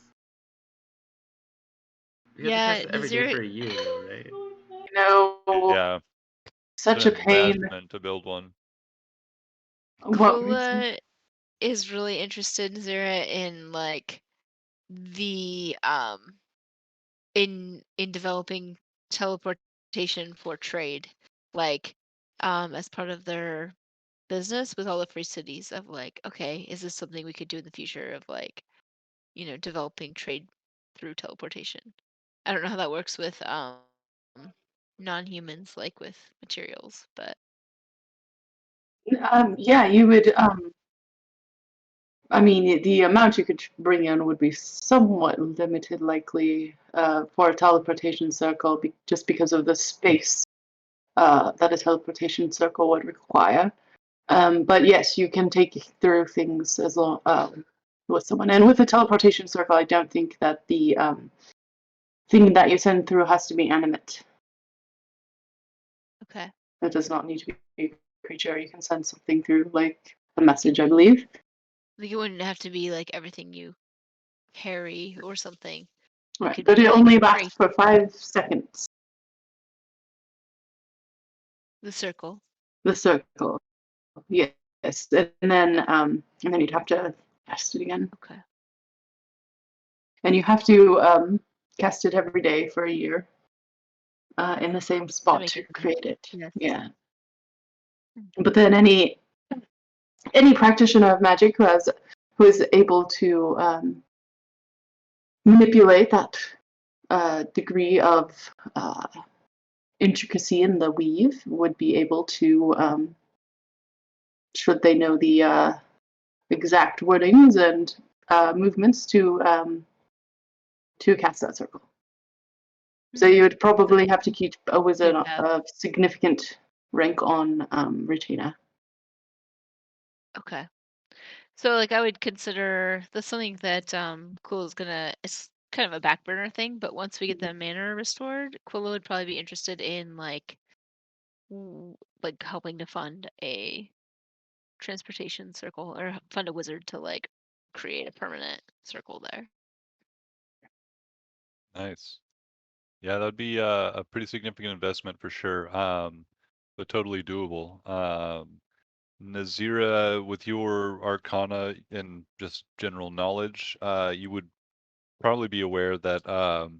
We have to yeah, cast it every day Nazira, for a year, though, right? No, Yeah. such It's a an pain. investment to build one. What reason? Kula is really interested, Nazira, in like the in developing teleportation for trade, like as part of their business with all the free cities of like, okay, is this something we could do in the future of like, developing trade through teleportation? I don't know how that works with non-humans, like with materials, but Yeah, you would. I mean, the amount you could bring in would be somewhat limited, likely, for a teleportation circle, just because of the space that a teleportation circle would require. But yes, you can take through things as long with someone. And with a teleportation circle, I don't think that the thing that you send through has to be animate. okay. It does not need to be a creature. You can send something through, like a message, I believe. Like it wouldn't have to be like everything you carry or something. Right, could but be it like only a lasts crate. for 5 seconds. The circle. The circle, yes, and then you'd have to cast it again, Okay. and you have to cast it every day for a year, in the same spot make to it big. create it. Yes. Yeah, but then any practitioner of magic who is able to manipulate that degree of intricacy in the weave would be able to, should they know the exact wordings and movements, to cast that circle. So you would probably have to keep a wizard of significant rank on retainer. Okay. So like I would consider that's something that Quilla is gonna, it's kind of a back burner thing, but once we get the mana restored, Quilla would probably be interested in like helping to fund a transportation circle or fund a wizard to like create a permanent circle there. Nice. Yeah, that'd be a pretty significant investment for sure. But totally doable. Nazira, with your arcana and just general knowledge, you would probably be aware that the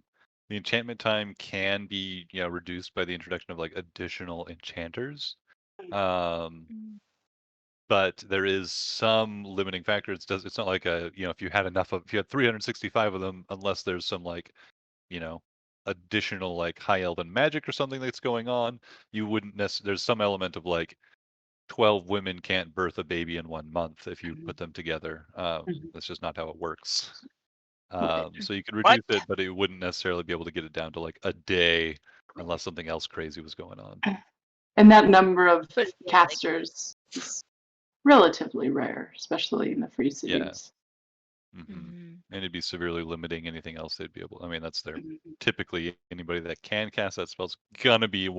enchantment time can be, reduced by the introduction of like additional enchanters. But there is some limiting factor. It's not like if you had if you had 365 of them, unless there's some like, additional like high elven magic or something that's going on, you wouldn't necessarily. There's some element of like 12 women can't birth a baby in 1 month if you put them together. That's just not how it works. So you could reduce it, but it wouldn't necessarily be able to get it down to like a day unless something else crazy was going on. And that number of casters is relatively rare, especially in the free cities. And it'd be severely limiting anything else they'd be able. I mean, that's typically anybody that can cast that spell's gonna be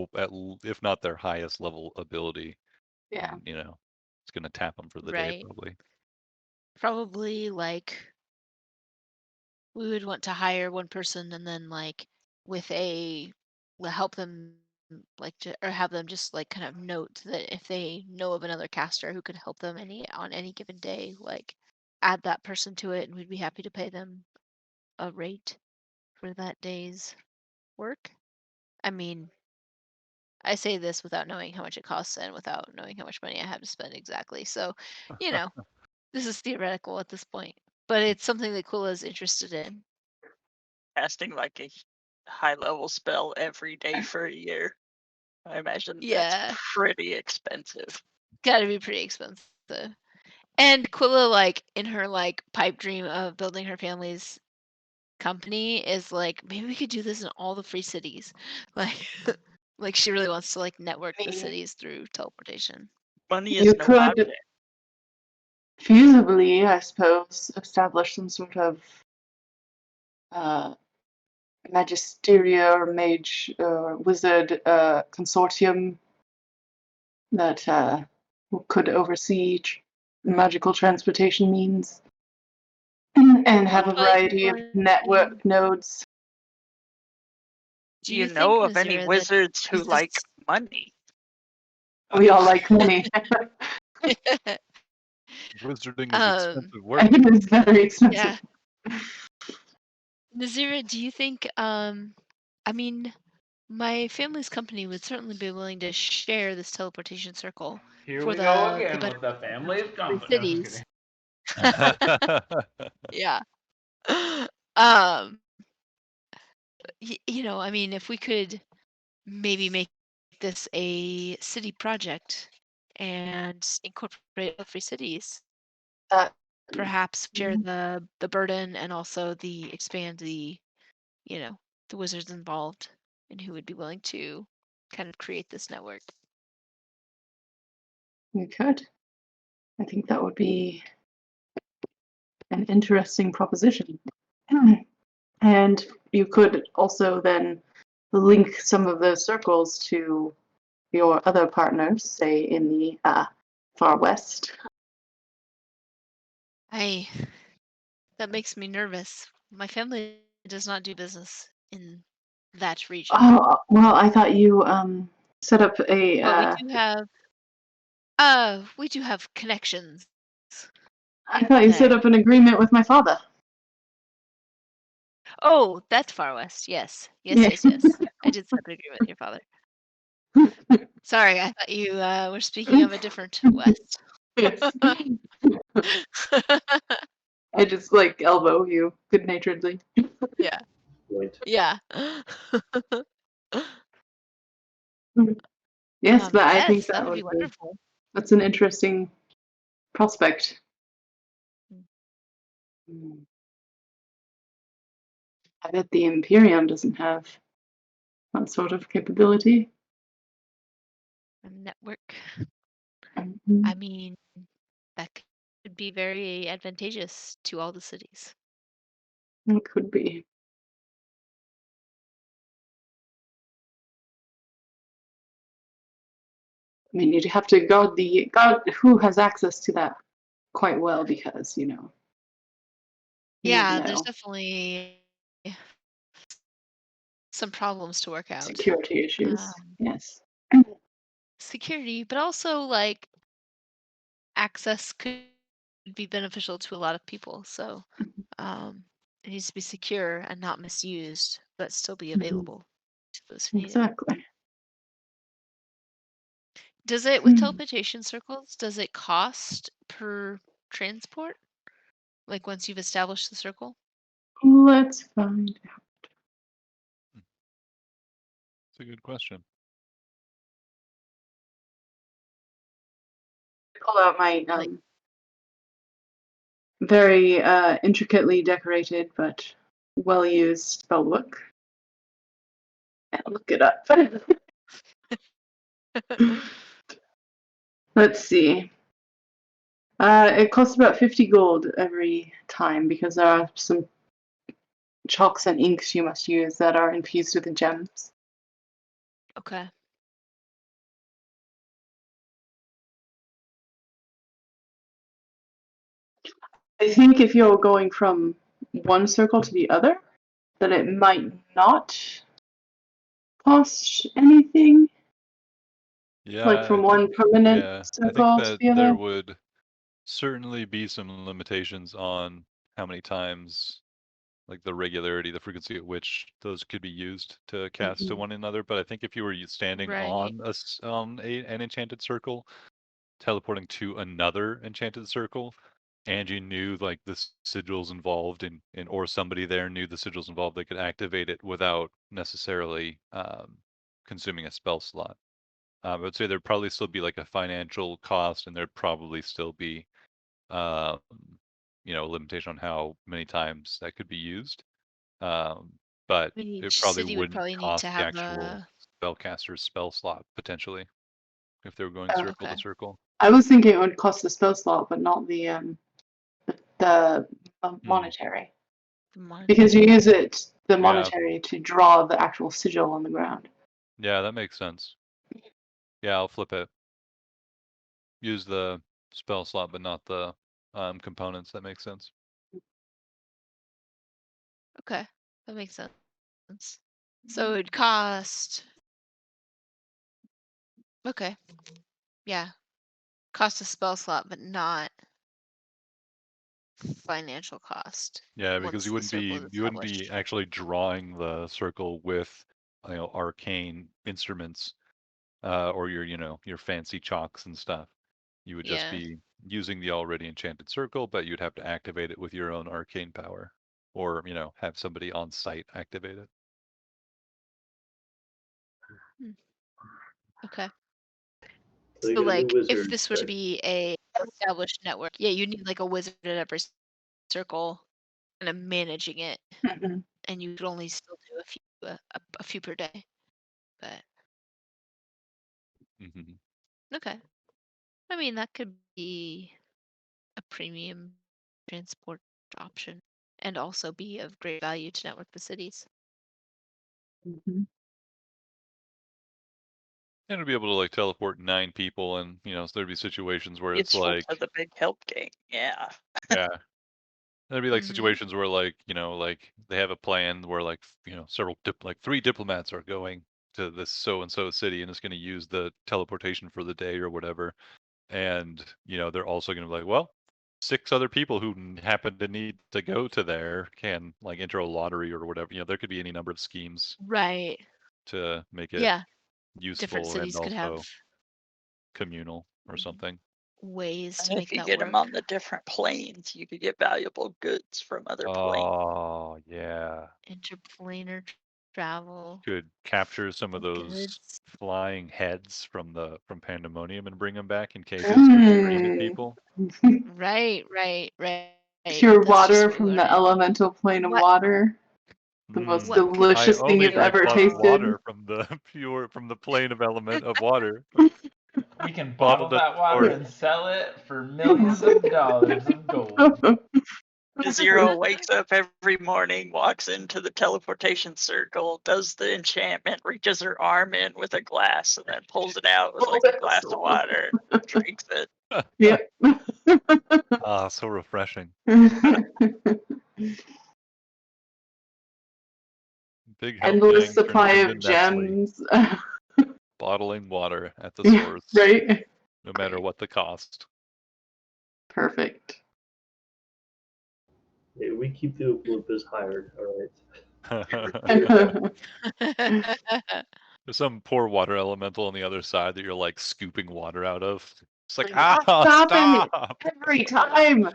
if not their highest level ability. Yeah. And, it's gonna tap them for the day probably. Probably like we would want to hire one person and then like with help them like or have them just like kind of note that if they know of another caster who could help them on any given day, like add that person to it, and we'd be happy to pay them a rate for that day's work. I mean, I say this without knowing how much it costs and without knowing how much money I have to spend exactly. So, this is theoretical at this point, but it's something that Kula is interested in. Casting like a high level spell every day for a year. I imagine that's pretty expensive. Gotta be pretty expensive. And Quilla, like in her like pipe dream of building her family's company, is like, maybe we could do this in all the free cities. Like like she really wants to like network the cities through teleportation. Money You is no could object. feasibly, I suppose, establish some sort of magisteria or mage or wizard consortium that could oversee magical transportation means and have a Looks like variety of one- network nodes. Do you think, know of any Nazira, that wizards who this- like money? We all like money. Wizarding is expensive work. It is very expensive. Yeah. Nazira, do you think I mean, my family's company would certainly be willing to share this teleportation circle Here for we the go again better with the family's three company. No, I'm cities. kidding. Yeah. You know, I mean, if we could maybe make this a city project and incorporate all 3 cities, perhaps share the burden and also expand the, you know, the wizards involved and who would be willing to kind of create this network. We could. I think that would be an interesting proposition. And you could also then link some of those circles to your other partners, say in the far west. That makes me nervous. My family does not do business in that region. Oh, well, I thought you set up a. But we do have connections. I thought you set there. up an agreement with my father. Oh, that's far west. Yes. Yeah. Yes. I did set an agreement with your father. Sorry, I thought you were speaking of a different west. Yes. I just like elbow you good naturedly. Yeah. Point. Yeah. Yes, but I think yes, that that would be would be wonderful. that's an interesting prospect. I bet the Imperium doesn't have that sort of capability. A network. Mhm. I mean, that could be very advantageous to all the cities. It could be. I mean, you'd have to guard who has access to that quite well because, you know. You never Yeah, there's know. definitely some problems to work out. Security issues. Yes. Security, but also like access could be beneficial to a lot of people. So it needs to be secure and not misused, but still be available to those who need it. Exactly. Does it, with teleportation circles, does it cost per transport? Like once you've established the circle? Let's find out. That's a good question. Pull out my Like- very intricately decorated but well used spell book and look it up. Let's see. It costs about 50 gold every time because there are some chalks and inks you must use that are infused with the gems. Okay. I think if you're going from one circle to the other, then it might not cost anything. Yeah, Like from I one think, permanent yeah, I think circle to that the other. there would certainly be some limitations on how many times, like the regularity, the frequency at which those could be used to cast to one another. But I think if you were standing Right. on an enchanted circle, teleporting to another enchanted circle, and you knew like the sigils involved or somebody there knew the sigils involved, they could activate it without necessarily consuming a spell slot. I would say there'd probably still be like a financial cost, and there'd probably still be, a limitation on how many times that could be used. But it Each probably city would wouldn't probably need to cost the have actual a. spellcaster's spell slot potentially if they were going circle to circle. I was thinking it would cost the spell slot, but not the monetary. Because you use the monetary to draw the actual sigil on the ground. Yeah, that makes sense. Yeah, I'll flip it. Use the spell slot, but not the components. That makes sense. Okay, that makes sense. So it'd cost. Okay, yeah, cost a spell slot, but not financial cost. Yeah, because once you the wouldn't circle be is you wouldn't be established. actually drawing the circle with arcane instruments or your fancy chalks and stuff. You would just Yeah. be using the already enchanted circle, but you'd have to activate it with your own arcane power, or have somebody on site activate it. Okay. So you So get a new like, if wizard, this were to right? be a established network, yeah, you need like a wizard at every circle, kind of managing it, Mhm. and you could only still do a few per day. But Hmm. okay, I mean that could be a premium transport option, and also be of great value to network the cities. Mhm. And to be able to like teleport 9 people, and so there'd be situations where it's Useful like, to the big help gang. Yeah. yeah, there'd be like Mhm. situations where like like they have a plan where like several like 3 diplomats are going to this so and so city, and it's going to use the teleportation for the day or whatever, and they're also going to be like, well, 6 other people who happen to need to go to there can like enter a lottery or whatever. There could be any number of schemes Right. to make it Yeah. Different useful and cities could have also communal or something. ways to And make if you that get work. them on the different planes, you could get valuable goods from other planes. Oh yeah, Interplanar travel. could capture some of those Goods. flying heads from Pandemonium and bring them back in cages to scream at people. Right. Pure That's just water what we from learned the in elemental plane of what water. The most what could I delicious thing only you've drink ever tasted. water from the plane of water. We can bottle Bottled at that the water source. and sell it for millions of dollars of gold. Zero wakes up every morning, walks into the teleportation circle, does the enchantment, reaches her arm in with a glass, and then pulls it out with like a glass of water, drinks it. Yep. Ah, so refreshing. Big help Endless gang turns supply into of Nestle, gems. bottling water at the Yeah, source, right? no matter what the cost. Perfect. Hey, we keep the Olympus hired, all right? There's some poor water elemental on the other side that you're like scooping water out of. It's like, Stop it! stop! Every time!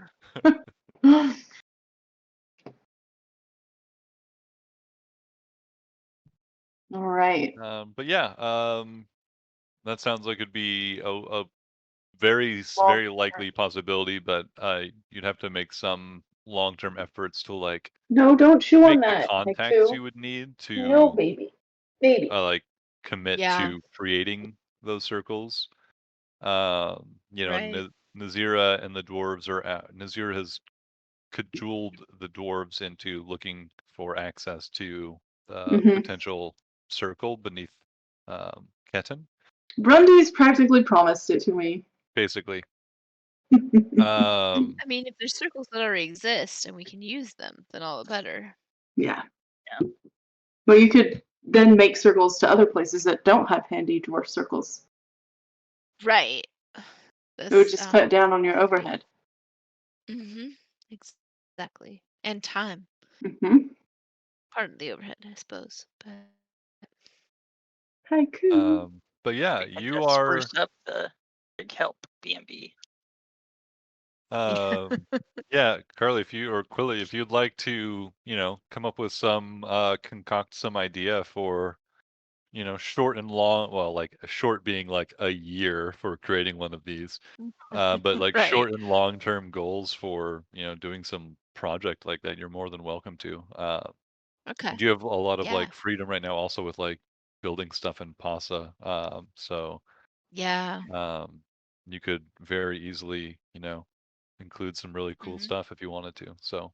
All right. But yeah, that sounds like it'd be a very Well, very likely possibility, but you'd have to make some long-term efforts to like no, don't chew on make the that. contacts Haiku. you would need No, to baby. Baby. like commit Yeah. to creating those circles. Right. Nazira and the dwarves Nazira has cajoled the dwarves into looking for access to the Mhm. potential circle beneath Ketin, Grundy's practically promised it to me. basically. I mean, if there's circles that already exist and we can use them, then all the better. Yeah. Yeah. Well, you could then make circles to other places that don't have handy dwarf circles. Right. It would just cut down on your overhead. Mm-hmm. Exactly. And time. Mm-hmm. Part of the overhead, I suppose. But Haiku. But yeah, And you just are spruce up the big help B&B. yeah, Carly, if you or Quilly, if you'd like to, come up with some concoct some idea for, short and long, well, like short being like a year for creating one of these, but like right. short and long-term goals for, doing some project like that, you're more than welcome to. Okay. Do you have a lot of Yeah. like freedom right now also with like building stuff in PASA? So Yeah. you could very easly, include some really cool Mhm. stuff if you wanted to. So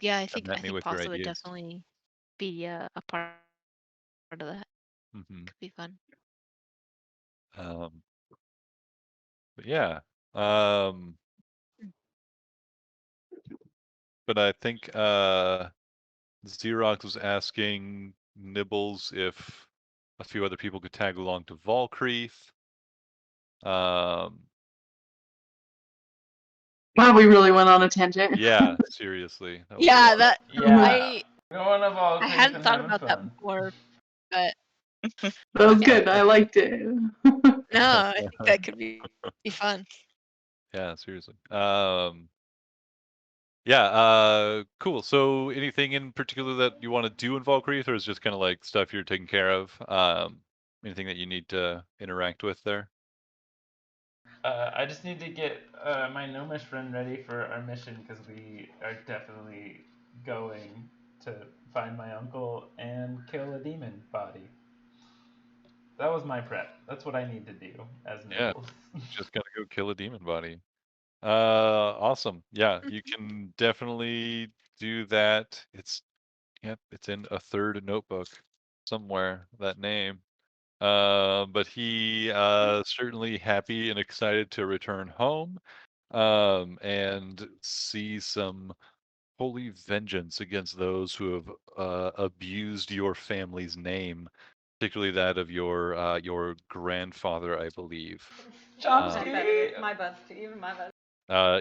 Yeah, I come think at me with your Pasta would ideas. definitely be a part of that. Hmm Could be fun. But yeah. But I think Xerox was asking Nibbles if a few other people could tag along to Valkreath. Wow, we really went on a tangent. Yeah, seriously. That was a Yeah, lot. that Yeah. Going of all I hadn't thought about that before, but That was Yeah. good. I liked it. no, I think that could be fun. Yeah, seriously. Yeah, cool. So anything in particular that you want to do in Valkreath, or is it just kind of like stuff you're taking care of? Anything that you need to interact with there? I just need to get my gnomish friend ready for our mission because we are definitely going to find my uncle and kill a demon body. That was my prep. That's what I need to do as Yeah. Nibbles. Just gotta go kill a demon body. Awesome. Yeah, you can definitely do that. It's in a third notebook somewhere, that name. But he certainly happy and excited to return home, and see some holy vengeance against those who have abused your family's name, particularly that of your grandfather, I believe. Chomsky! My best, even my best.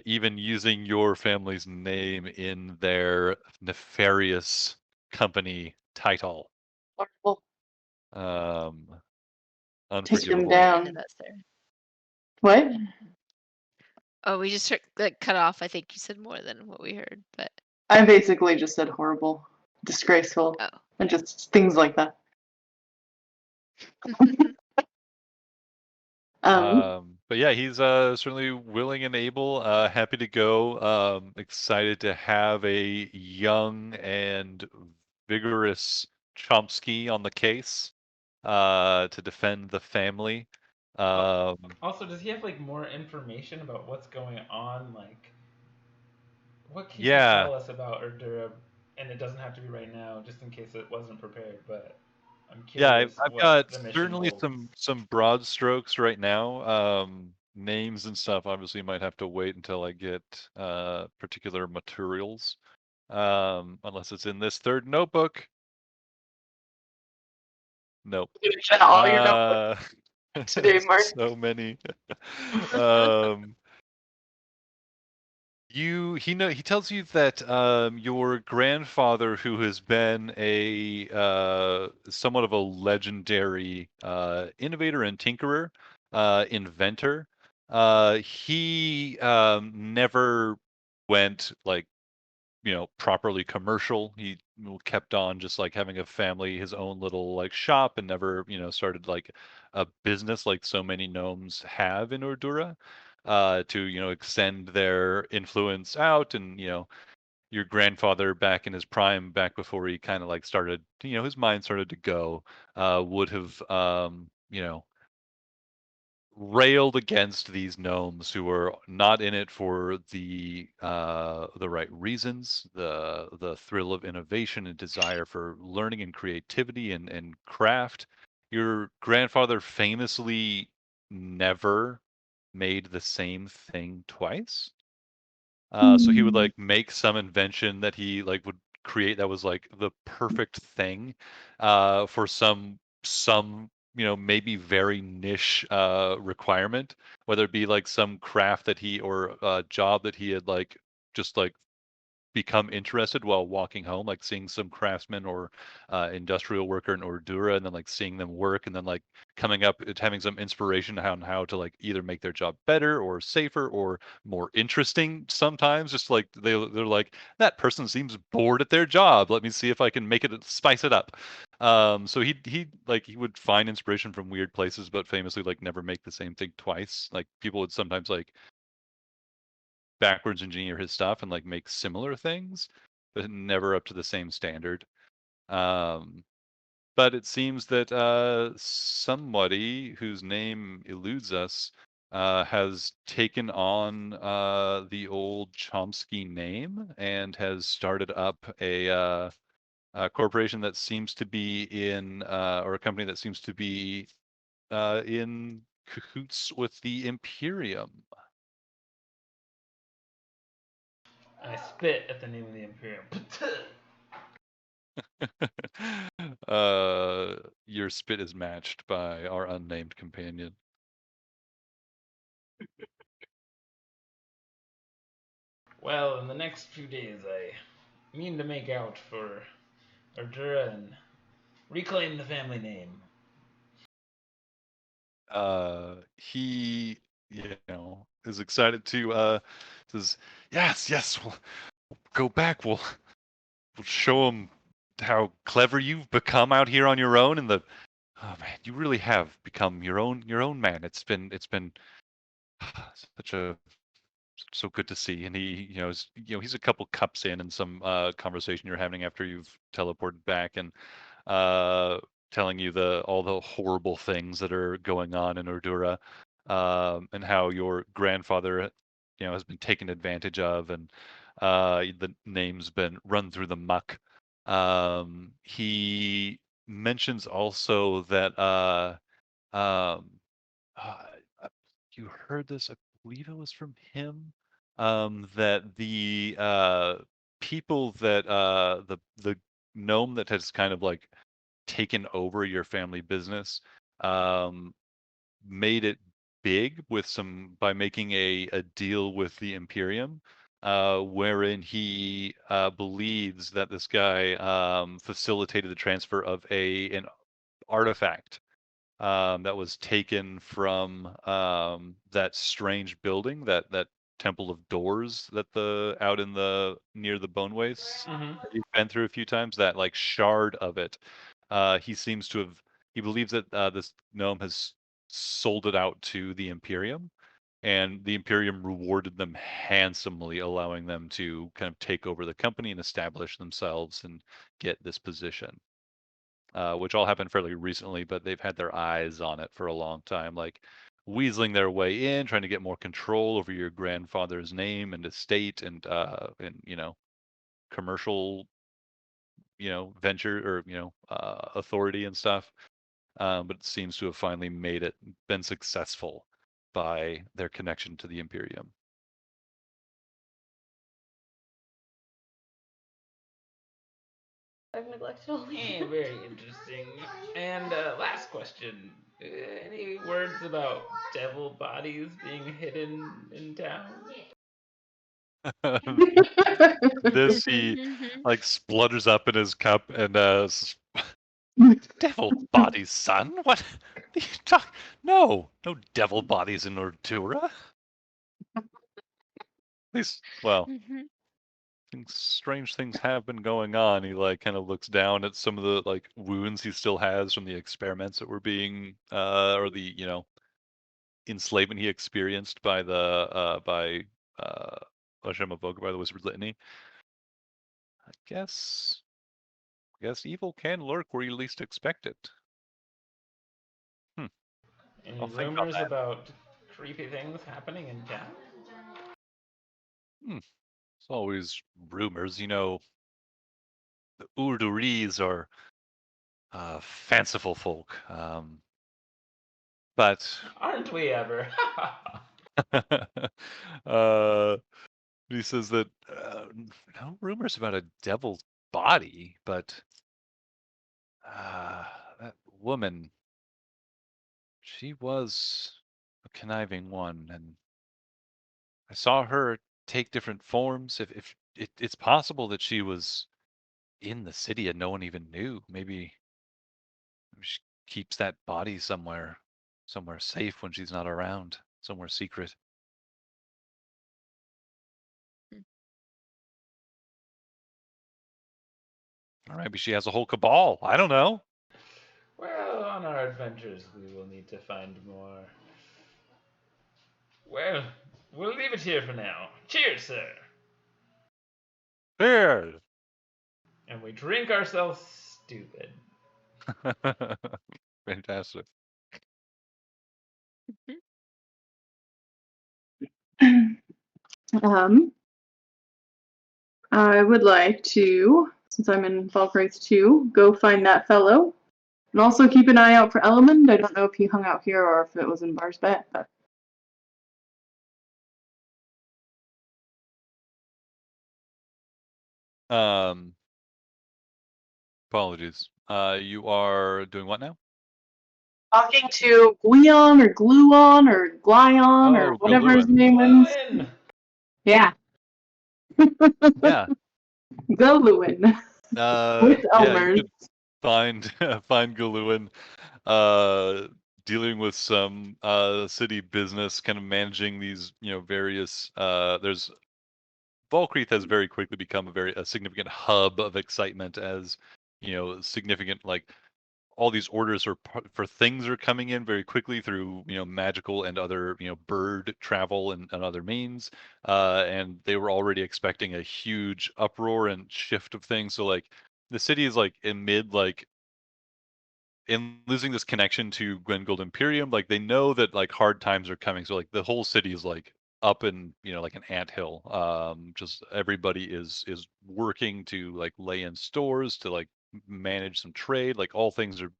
Even using your family's name in their nefarious company title. Horrible. Take them Unforgivable. End of down. us there. What? Oh, we just cut off. I think you said more than what we heard, but I basically just said horrible, disgraceful, oh. and just things like that. But yeah, he's certainly willing and able, happy to go, excited to have a young and vigorous Chomsky on the case, to defend the family. Also, does he have like more information about what's going on? Like, what can he Yeah, tell us about Erdura? And it doesn't have to be right now, just in case it wasn't prepared. But I'm yeah, curious I've what got the mission certainly holds. some broad strokes right now. Names and stuff obviously might have to wait until I get particular materials. Unless it's in this third notebook. Nope. Finish all your notebooks today, Mark. So many. He tells you that your grandfather, who has been a somewhat of a legendary innovator and tinkerer, inventor, he never went like properly commercial. He kept on just like having a family, his own little like shop, and never started like a business like so many gnomes have in Ordura, to extend their influence out. And your grandfather back in his prime, back before he kind of like started, his mind started to go, would have railed against these gnomes who were not in it for the right reasons, the thrill of innovation and desire for learning and creativity and craft. Your grandfather famously never made the same thing twice. So he would like make some invention that he like would create that was like the perfect thing for some maybe very niche requirement, whether it be like some craft that he or job that he had like just like become interested while walking home, like seeing some craftsman or industrial worker in Ordura, and then like seeing them work, and then like coming up, having some inspiration on how to like either make their job better or safer or more interesting. Sometimes just like they're like, that person seems bored at their job. Let me see if I can make it spice it up. So he would find inspiration from weird places, but famously like never make the same thing twice. Like people would sometimes like backwards engineer his stuff and like make similar things, but never up to the same standard. But it seems that somebody whose name eludes us has taken on the old Chomsky name and has started up a corporation that seems to be in, or a company that seems to be in cahoots with the Imperium. I spit at the name of the Imperium. Your spit is matched by our unnamed companion. Well, in the next few days, I mean to make out for Ardura and reclaim the family name. He, is excited to says, yes, we'll go back. We'll show him how clever you've become out here on your own, and oh man, you really have become your own man. It's been such a so good to see. And he, he's a couple cups in and some conversation you're having after you've teleported back, and uh, telling you all the horrible things that are going on in Urdura, and how your grandfather, has been taken advantage of, and the name's been run through the muck. He mentions also that um, uh, you heard this, I believe it was from him, that the people that the gnome that has kind of like taken over your family business, um, made it big by making a deal with the Imperium, wherein he believes that this guy facilitated the transfer of an artifact that was taken from that strange building, that Temple of Doors out in the near the Bone Wastes Mm-hmm. that you've been through a few times. That like shard of it, he seems to have. He believes that this gnome has sold it out to the Imperium, and the Imperium rewarded them handsomely, allowing them to kind of take over the company and establish themselves and get this position. Which all happened fairly recently, but they've had their eyes on it for a long time, like weaseling their way in, trying to get more control over your grandfather's name and estate, and commercial, venture, or authority and stuff. But it seems to have finally been successful by their connection to the Imperium. I've neglected all these. Hey, very interesting. And last question. Any words about devil bodies being hidden in town? This he like splutters up in his cup and devil bodies, son. What? You talk? No devil bodies in Urdura. At least, well, strange things have been going on. He like kind of looks down at some of the like wounds he still has from the experiments that were being, or the enslavement he experienced by Oshamavoga, by the Wizard Litany. I guess evil can lurk where you least expect it. Any I'll think on rumors that. about creepy things happening in town? It's always rumors, The Urduris are fanciful folk, but Aren't we ever? he says that no rumors about a devil's body, but that woman, she was a conniving one, and I saw her take different forms. If it's possible that she was in the city and no one even knew. Maybe she keeps that body somewhere safe when she's not around, somewhere secret. Or maybe she has a whole cabal. I don't know. Well, on our adventures, we will need to find more. Well, we'll leave it here for now. Cheers, sir. Cheers. And we drink ourselves stupid. Fantastic. I would like to, since I'm in Valkyries 2, go find that fellow. And also keep an eye out for Element. I don't know if he hung out here or if it was in Barsbet, but Apologies. You are doing what now? talking to Gluon or Gluon or Glyon or whatever his Galuin. name is. Gluon! Yeah. Yeah. Gluon. With Yeah, you Elmers. could find Galuin dealing with some city business, kind of managing these, various there's Valkreath has very quickly become a significant hub of excitement as, significant like all these orders for things are coming in very quickly through magical and other bird travel and other means, and they were already expecting a huge uproar and shift of things. So like the city is like in losing this connection to Gwengold Imperium, like they know that like hard times are coming. So like the whole city is like up in like an anthill. Just everybody is working to like lay in stores to like manage some trade. Like all things are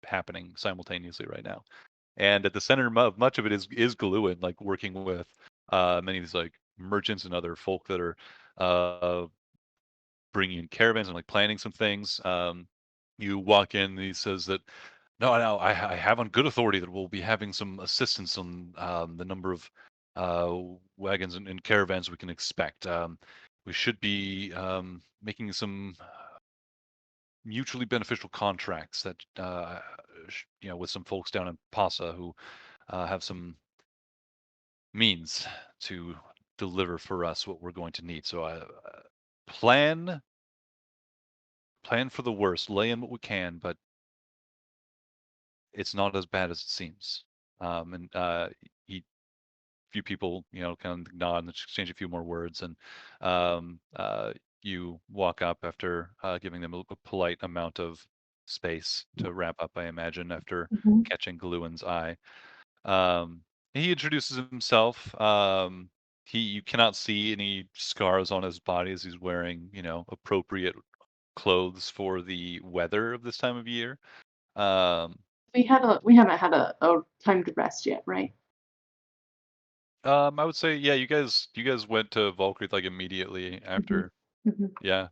happening simultaneously right now. And at the center of much of it is Galuin, like working with many of these like merchants and other folk that are bringing in caravans and like planning some things. You walk in and he says that no, I have on good authority that we'll be having some assistance on the number of wagons and caravans we can expect. We should be making some mutually beneficial contracts that with some folks down in Pasa who have some means to deliver for us what we're going to need. So plan for the worst, lay in what we can, but it's not as bad as it seems. And few people, kind of nod and exchange a few more words, and you walk up after giving them a polite amount of space to wrap up, I imagine, after catching Galuin's eye. He introduces himself. You cannot see any scars on his body as he's wearing, appropriate clothes for the weather of this time of year. We haven't had a time to rest yet, right? I would say, yeah, you guys went to Valkyrie like immediately after. Yeah.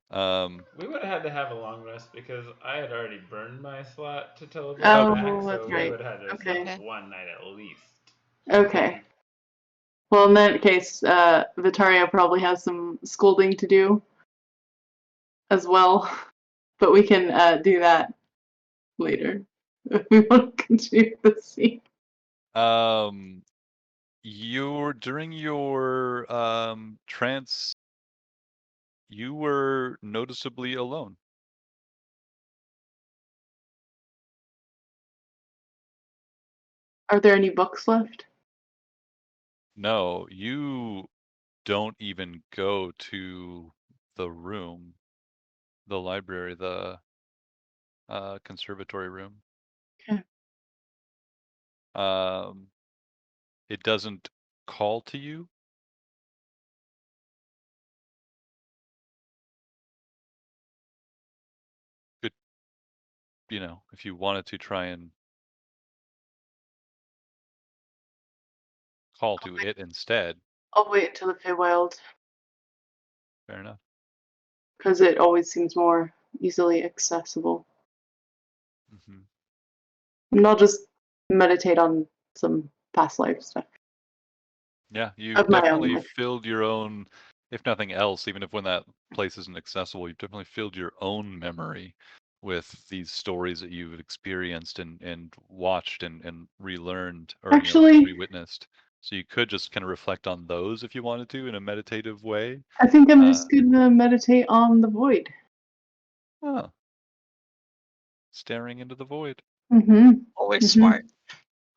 We would have had to have a long rest because I had already burned my slot to teleport Oh, back, that's so right. we would have had to Okay. sleep one night at least. Okay. Well, in that case, Vitario probably has some scolding to do as well, but we can do that later if we want to continue the scene. During your trance, you were noticeably alone. Are there any books left? No, you don't even go to the room, the library, the conservatory room. Okay. It doesn't call to you. Could, if you wanted to try and call to it instead. I'll wait until the Feywild, Fair enough. because it always seems more easily accessible. And I'll just meditate on some past life stuff. Yeah, you Of my own definitely life. filled your own, if nothing else, even if when that place isn't accessible, you've definitely filled your own memory with these stories that you've experienced and watched and relearned or Actually, re-witnessed. So you could just kind of reflect on those if you wanted to in a meditative way. I think I'm just gonna meditate on the void. Oh. Staring into the void. Always smart.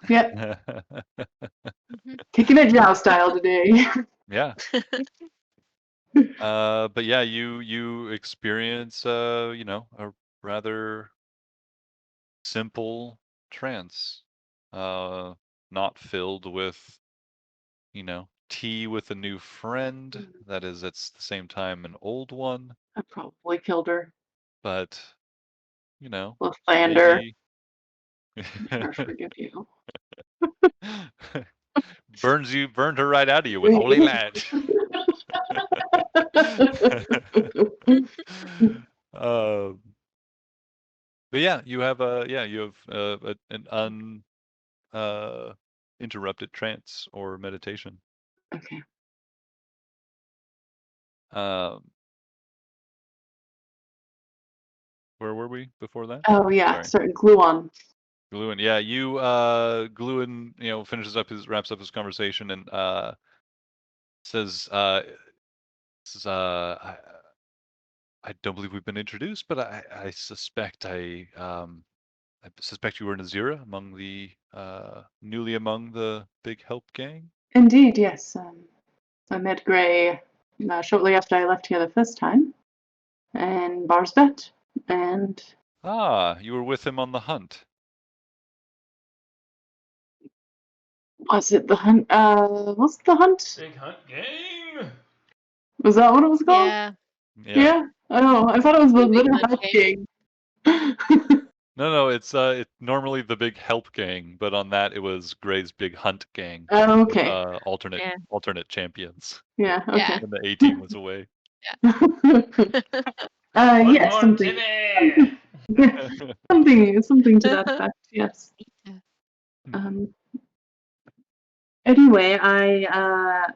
Yeah. Kicking it Jow style today. Yeah. But yeah, you experience a rather simple trance, not filled with tea with a new friend. That is, at the same time, an old one. I probably killed her. But, you know, With Thunder. maybe... I forgive you. Burned her right out of you with holy land. But yeah, you have an uninterrupted trance or meditation. Okay. Where were we before that? Oh yeah, sorry, Gluon. Gluon, yeah, Gluon, wraps up his conversation and says, I don't believe we've been introduced, but I suspect I suspect you were Nazira newly among the big help gang. Indeed, yes. I met Gray shortly after I left here the first time, and Barsbet, and You were with him on the hunt. was it the hunt? Was it the hunt? Big Hunt Gang. Was that what it was called? Yeah. Yeah. Oh, I thought it was the Big Little Hunt Help Gang. Gang. No, it's normally the big help gang, but on that it was Gray's big hunt gang. Oh, okay. Alternate champions. Yeah. Okay. Yeah. When the A team was away. Yes, something. Something to that effect. Yes. Anyway, I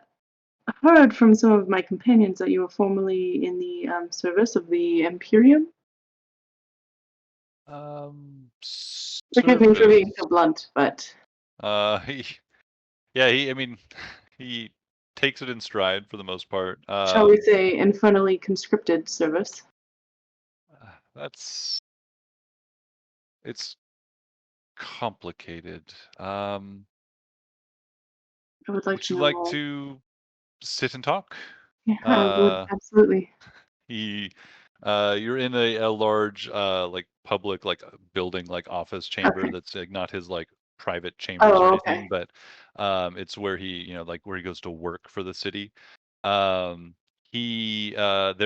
heard from some of my companions that you were formerly in the service of the Imperium. Forgive me for being so blunt, but he takes it in stride for the most part. Shall we say infernally conscripted service? It's complicated. I would like Would to you know like more. to sit and talk? Yeah, I would, absolutely. You're in a large public building office chamber that's not his private chambers or anything, but it's where he where he goes to work for the city. There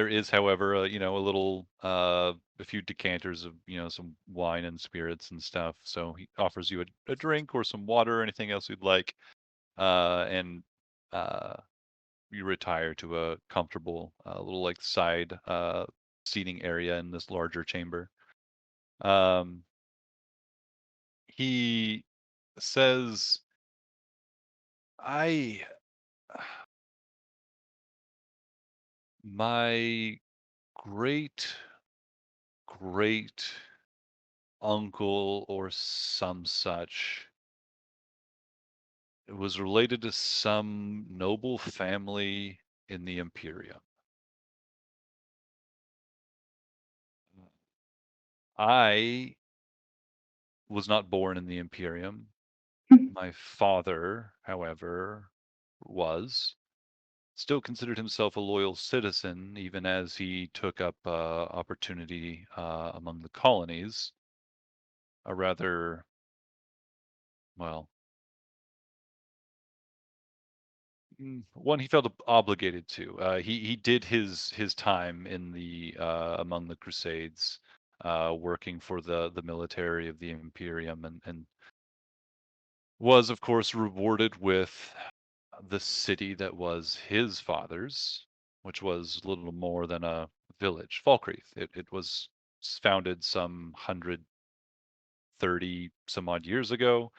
is, however, a little a few decanters of some wine and spirits and stuff. So he offers you a drink or some water or anything else you'd like, and you retire to a comfortable little side seating area in this larger chamber. He says, my great uncle or some such was related to some noble family in the Imperium. I was not born in the Imperium. My father, however, still considered himself a loyal citizen, even as he took up opportunity among the colonies. A rather, well, one he felt obligated to. He did his time in the among the Crusades, working for the military of the Imperium, and was, of course, rewarded with the city that was his father's, which was little more than a village, Falkreath. It was founded some 130 some odd years ago.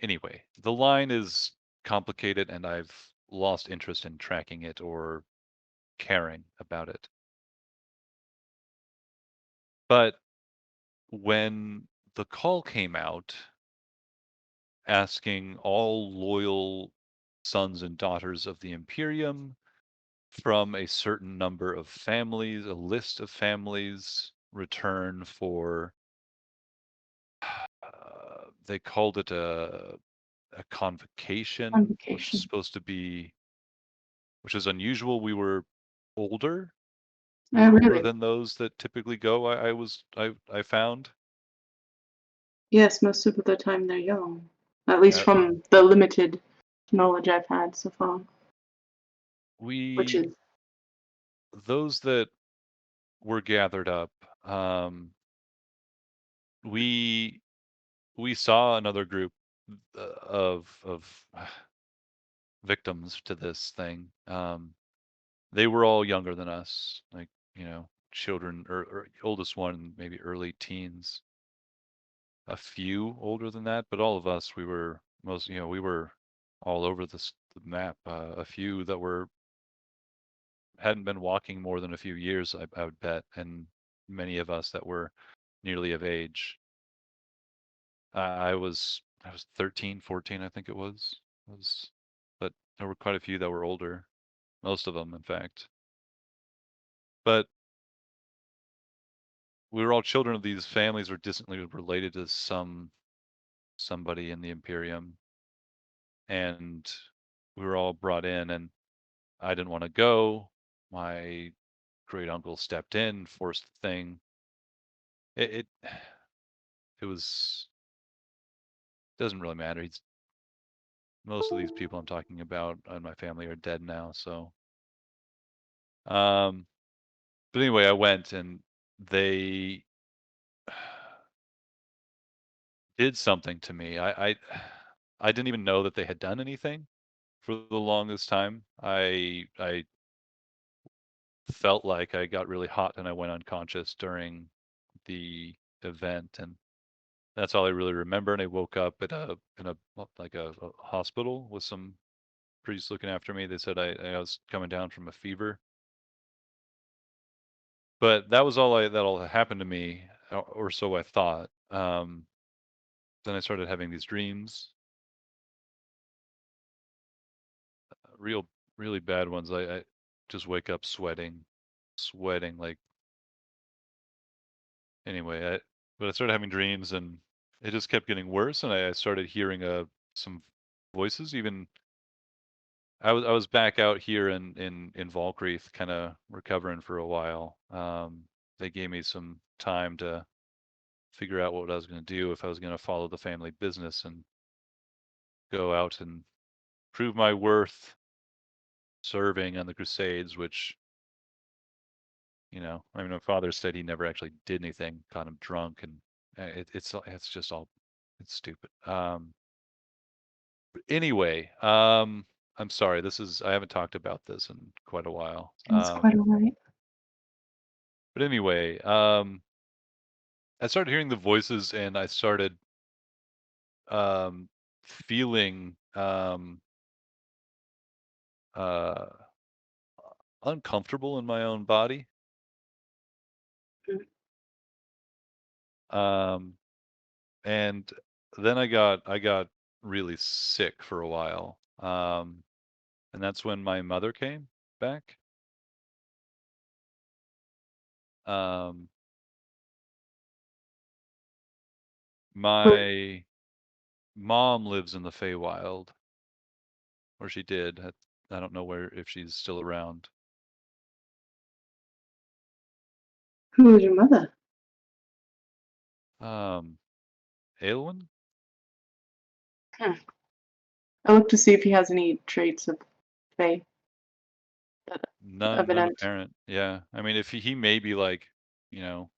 Anyway, the line is complicated, and I've lost interest in tracking it or caring about it. But when the call came out asking all loyal sons and daughters of the Imperium from a certain number of families, a list of families, return for, they called it a convocation, which is supposed to be, which is unusual. We were older, older than those that typically go. I found. Yes, most of the time they're young. At least from the limited knowledge I've had so far. Which is those that were gathered up. We saw another group of victims to this thing. They were all younger than us, like, children, or oldest one maybe early teens. A few older than that, but all of us, we were all over the map. A few that hadn't been walking more than a few years, I would bet, and many of us that were nearly of age. I was 13, 14, I think it was. But there were quite a few that were older, most of them, in fact. But we were all children of these families, or distantly related to somebody in the Imperium, and we were all brought in, and I didn't want to go. My great uncle stepped in, forced the thing. It was, doesn't really matter. Most of these people I'm talking about in my family are dead now, so. But anyway, I went, and they did something to me. I didn't even know that they had done anything for the longest time. I felt like I got really hot and I went unconscious during the event, and that's all I really remember. And I woke up at a hospital with some priests looking after me. They said I was coming down from a fever. But that was all that all happened to me, or so I thought. Then I started having these dreams, really bad ones. I just wake up sweating like. Anyway, but I started having dreams, and it just kept getting worse, and I started hearing some voices. Even I was back out here in Valkreath, kind of recovering for a while. They gave me some time to figure out what I was going to do, if I was going to follow the family business and go out and prove my worth serving on the Crusades, which, my father said he never actually did anything, got him drunk, and it's just all, it's stupid. But anyway, I'm sorry. I haven't talked about this in quite a while. It's quite alright. But anyway, I started hearing the voices, and I started feeling uncomfortable in my own body. And then I got really sick for a while. And that's when my mother came back. My mom lives in the Feywild, or she did. I don't know if she's still around. Who was your mother? Aelwyn? I look to see if he has any traits of Fae. None Evident. apparent. Yeah. I mean, if he may be like,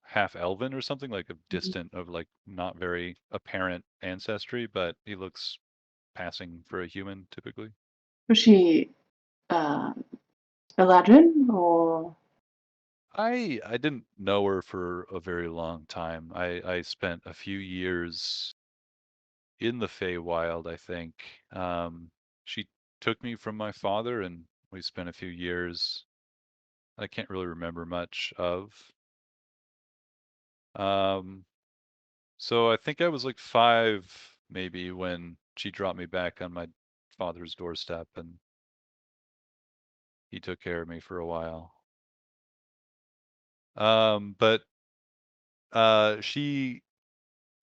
half elven or something, like a distant of like not very apparent ancestry, but he looks passing for a human typically. Was she Eladrin or? I didn't know her for a very long time. I spent a few years in the Feywild, I think. She took me from my father, and we spent a few years I can't really remember much of. So I think I was like 5 maybe when she dropped me back on my father's doorstep, and he took care of me for a while. But she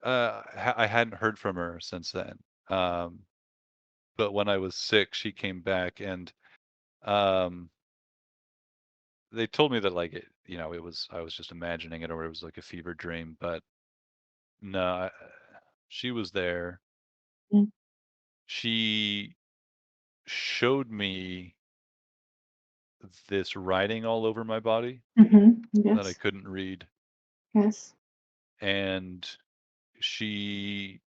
I hadn't heard from her since then. But when I was sick, she came back, and they told me that like it was, I was just imagining it, or it was like a fever dream, but no, she was there. she showed me this writing all over my body that I Yes. couldn't read, Yes. and she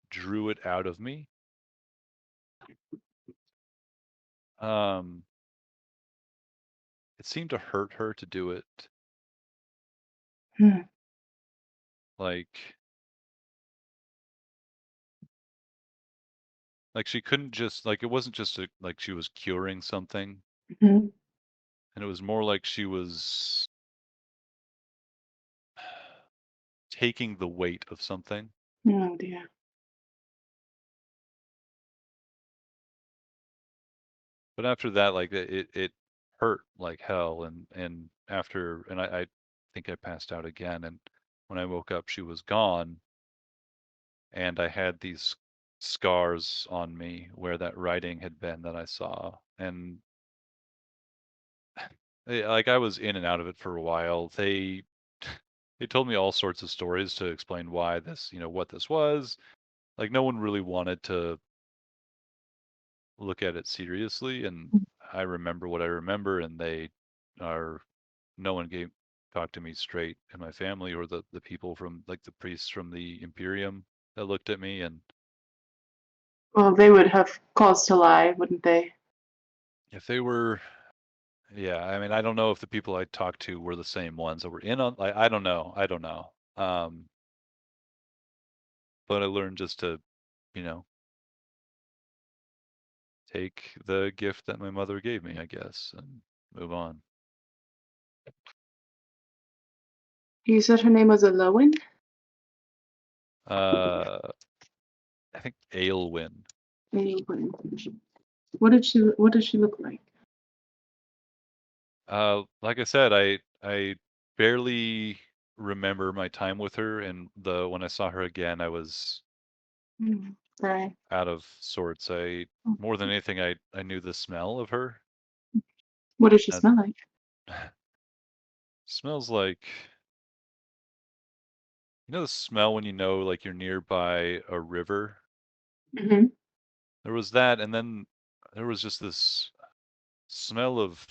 drew it out of me. It seemed to hurt her to do it. Hmm. Like she couldn't just like it wasn't just like she was curing something, hmm and it was more like she was taking the weight of something. Oh dear. But after that, like it hurt like hell, and after I think I passed out again, and when I woke up, she was gone, and I had these scars on me where that writing had been that I saw, and like I was in and out of it for a while. They told me all sorts of stories to explain why this, what this was. Like no one really wanted to look at it seriously, and I remember what I remember, and no one talked to me straight in my family, or the people from like the priests from the Imperium that looked at me, and Well, they would have cause to lie, wouldn't they? if they were, yeah, I mean, I don't know if the people I talked to were the same ones that were in on, like, I don't know. But I learned just to, you know, take the gift that my mother gave me, I guess, and move on. You said her name was Aloin? I think Aelwyn. Aelwyn. What did she look like? Like I said, I barely remember my time with her, and when I saw her again, I was Right. out of sorts. More than anything, I knew the smell of her. What does she smell like? Smells like, the smell when you know like you're nearby a river. Mm-hmm. There was that, and then there was just this smell of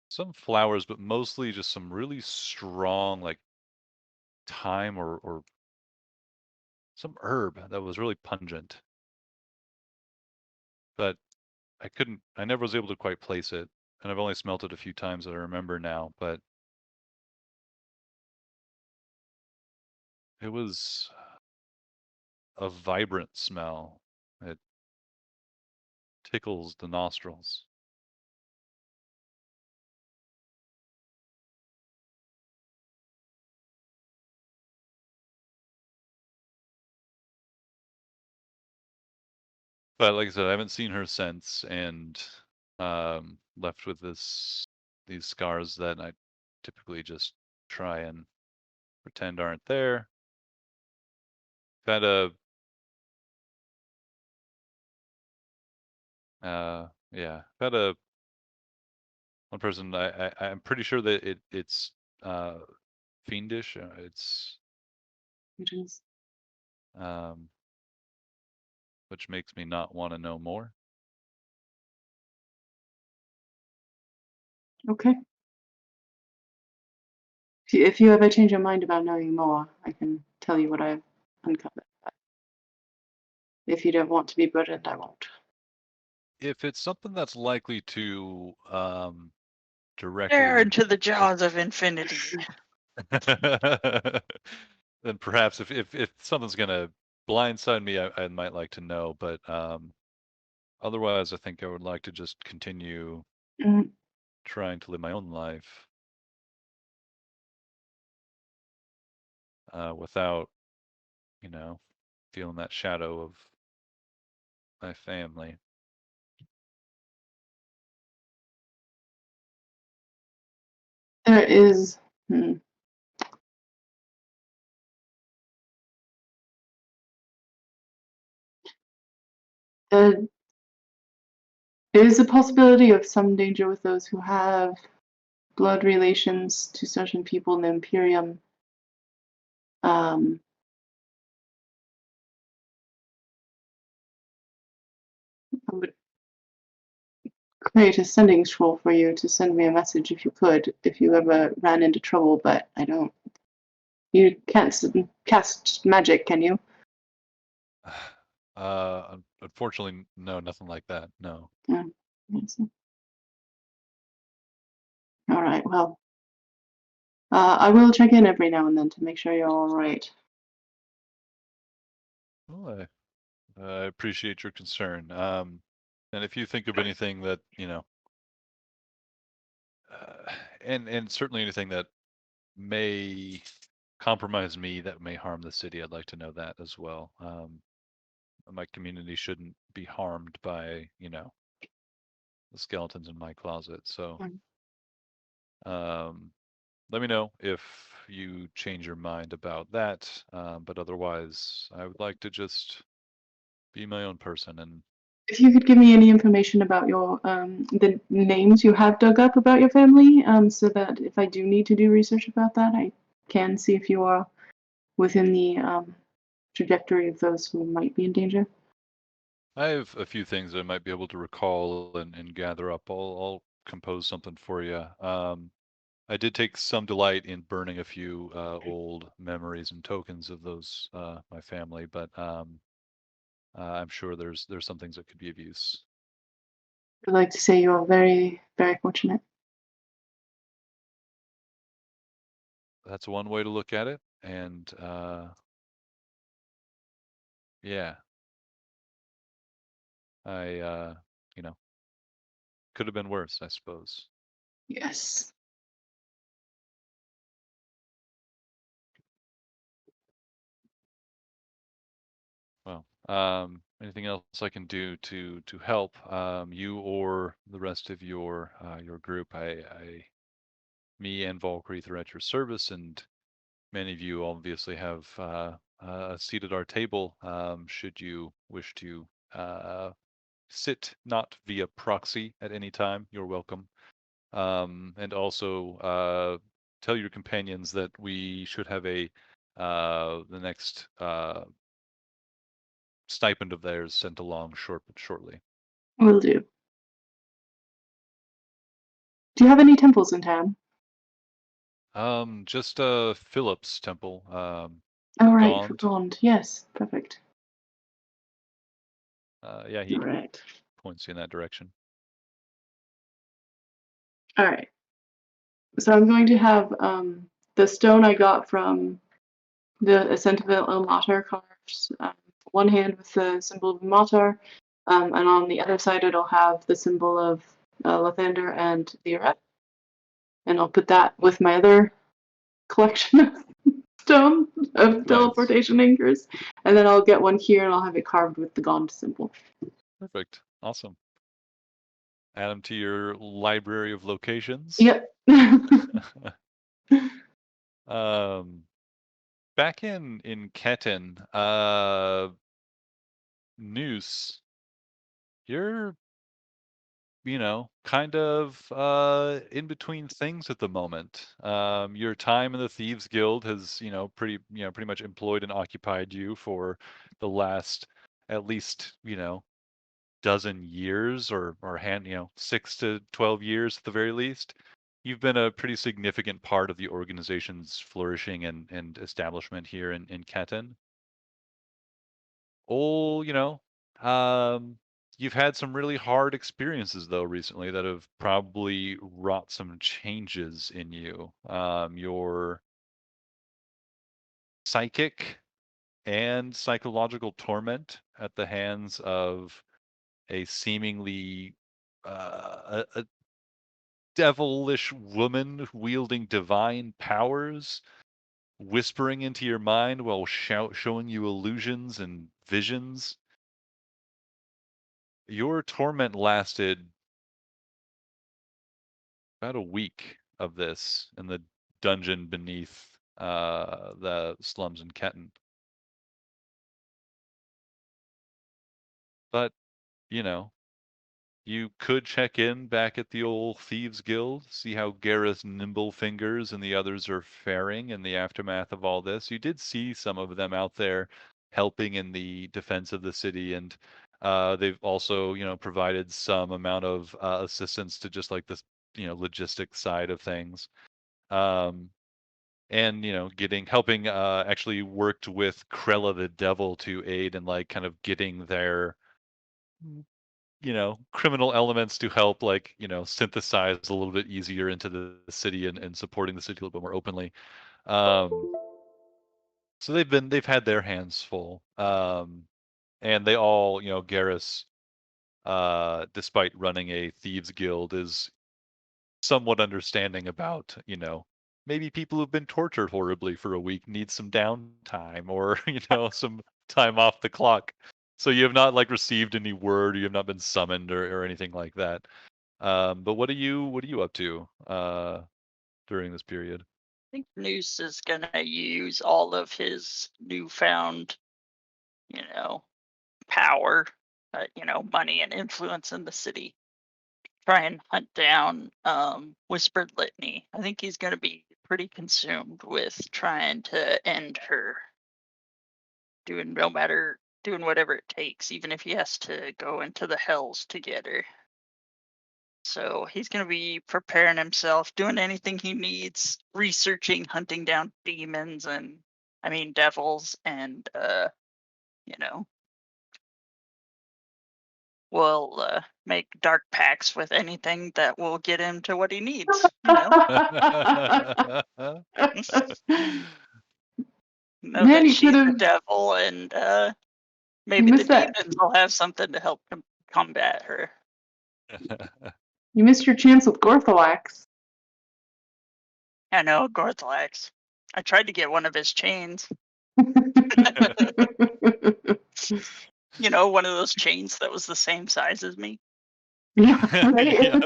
some flowers, but mostly just some really strong like thyme or some herb that was really pungent. But I never was able to quite place it, and I've only smelt it a few times that I remember now, but it was a vibrant smell. It tickles the nostrils. But like I said, I haven't seen her since, and left with these scars that I typically just try and pretend aren't there. Had a had a one person. I'm pretty sure that it's fiendish. It's It is. um, which makes me not want to know more. Okay. If you ever change your mind about knowing more, I can tell you what I've uncovered. But if you don't want to be burdened, I won't. If it's something that's likely to directly Stare into the jaws of infinity. then perhaps if something's gonna blindside me, I might like to know. But otherwise, I think I would like to just continue Mm, trying to live my own life without, feeling that shadow of my family. there is. There is a possibility of some danger with those who have blood relations to certain people in the Imperium. create a sending scroll for you to send me a message if you could, if you ever ran into trouble, but I don't. You can't cast magic, can you? Unfortunately, no, nothing like that. No. Yeah. All right. Well, I will check in every now and then to make sure you're all right. Well, I appreciate your concern. And if you think of anything that and certainly anything that may compromise me, that may harm the city, I'd like to know that as well. My community shouldn't be harmed by the skeletons in my closet. So, let me know if you change your mind about that. But otherwise, I would like to just be my own person. And if you could give me any information about your the names you have dug up about your family, so that if I do need to do research about that, I can see if you are within the trajectory of those who might be in danger. I have a few things I might be able to recall and gather up. I'll compose something for you. I did take some delight in burning a few old memories and tokens of those my family, but I'm sure there's some things that could be of use. I'd like to say you are very, very fortunate. That's one way to look at it, and yeah, I could have been worse, I suppose. Yes. Well, anything else I can do to help you or the rest of your group? Me and Valkyrie are at your service, and many of you obviously have a seat at our table. Should you wish to sit not via proxy at any time, you're welcome. And also tell your companions that we should have the next stipend of theirs sent along shortly. Will do. Do you have any temples in town? Just Philip's temple. Oh, right, for Gond. Gond. Yes, perfect. Yeah, he Right. points you in that direction. All right. So I'm going to have the stone I got from the Ascent of Ilmater carved one hand with the symbol of Ilmater, and on the other side it'll have the symbol of Lathander and the Arep. And I'll put that with my other collection of stone of teleportation anchors, and then I'll get one here and I'll have it carved with the Gond symbol. Perfect. Awesome. Add them to your library of locations. Yep. Back in Ketin, Noose, you're kind of in between things at the moment. Your time in the Thieves Guild has pretty much employed and occupied you for the last at least dozen years or 6 to 12 years at the very least. You've been a pretty significant part of the organization's flourishing and establishment here in Ketin. You've had some really hard experiences though recently that have probably wrought some changes in you. Your psychic and psychological torment at the hands of a seemingly a devilish woman wielding divine powers, whispering into your mind while showing you illusions and visions. Your torment lasted about a week of this in the dungeon beneath the slums in Ketin. But, you could check in back at the old Thieves Guild, see how Gareth Nimblefingers and the others are faring in the aftermath of all this. You did see some of them out there helping in the defense of the city, and They've also, provided some amount of assistance to just like this, logistic side of things. And helping actually worked with Krella the Devil to aid in like kind of getting their criminal elements to help like synthesize a little bit easier into the city and supporting the city a little bit more openly. So they've had their hands full, and they all Garrus, despite running a thieves guild, is somewhat understanding about maybe people who've been tortured horribly for a week need some downtime or some time off the clock. So you have not like received any word, you have not been summoned or anything like that. But what are you up to during this period? I think Noose is gonna use all of his newfound, power, money and influence in the city. Try and hunt down Whispered Litany. I think he's gonna be pretty consumed with trying to end her. Doing whatever it takes, even if he has to go into the hells to get her. So he's going to be preparing himself, doing anything he needs, researching, hunting down demons devils, and will make dark pacts with anything that will get him to what he needs. Know Man, that you she's the could've- devil, and maybe the missed that. demons will have something to help combat her. You missed your chance with Gorthalax. I know, Gorthalax. I tried to get one of his chains. One of those chains that was the same size as me. Yeah, right?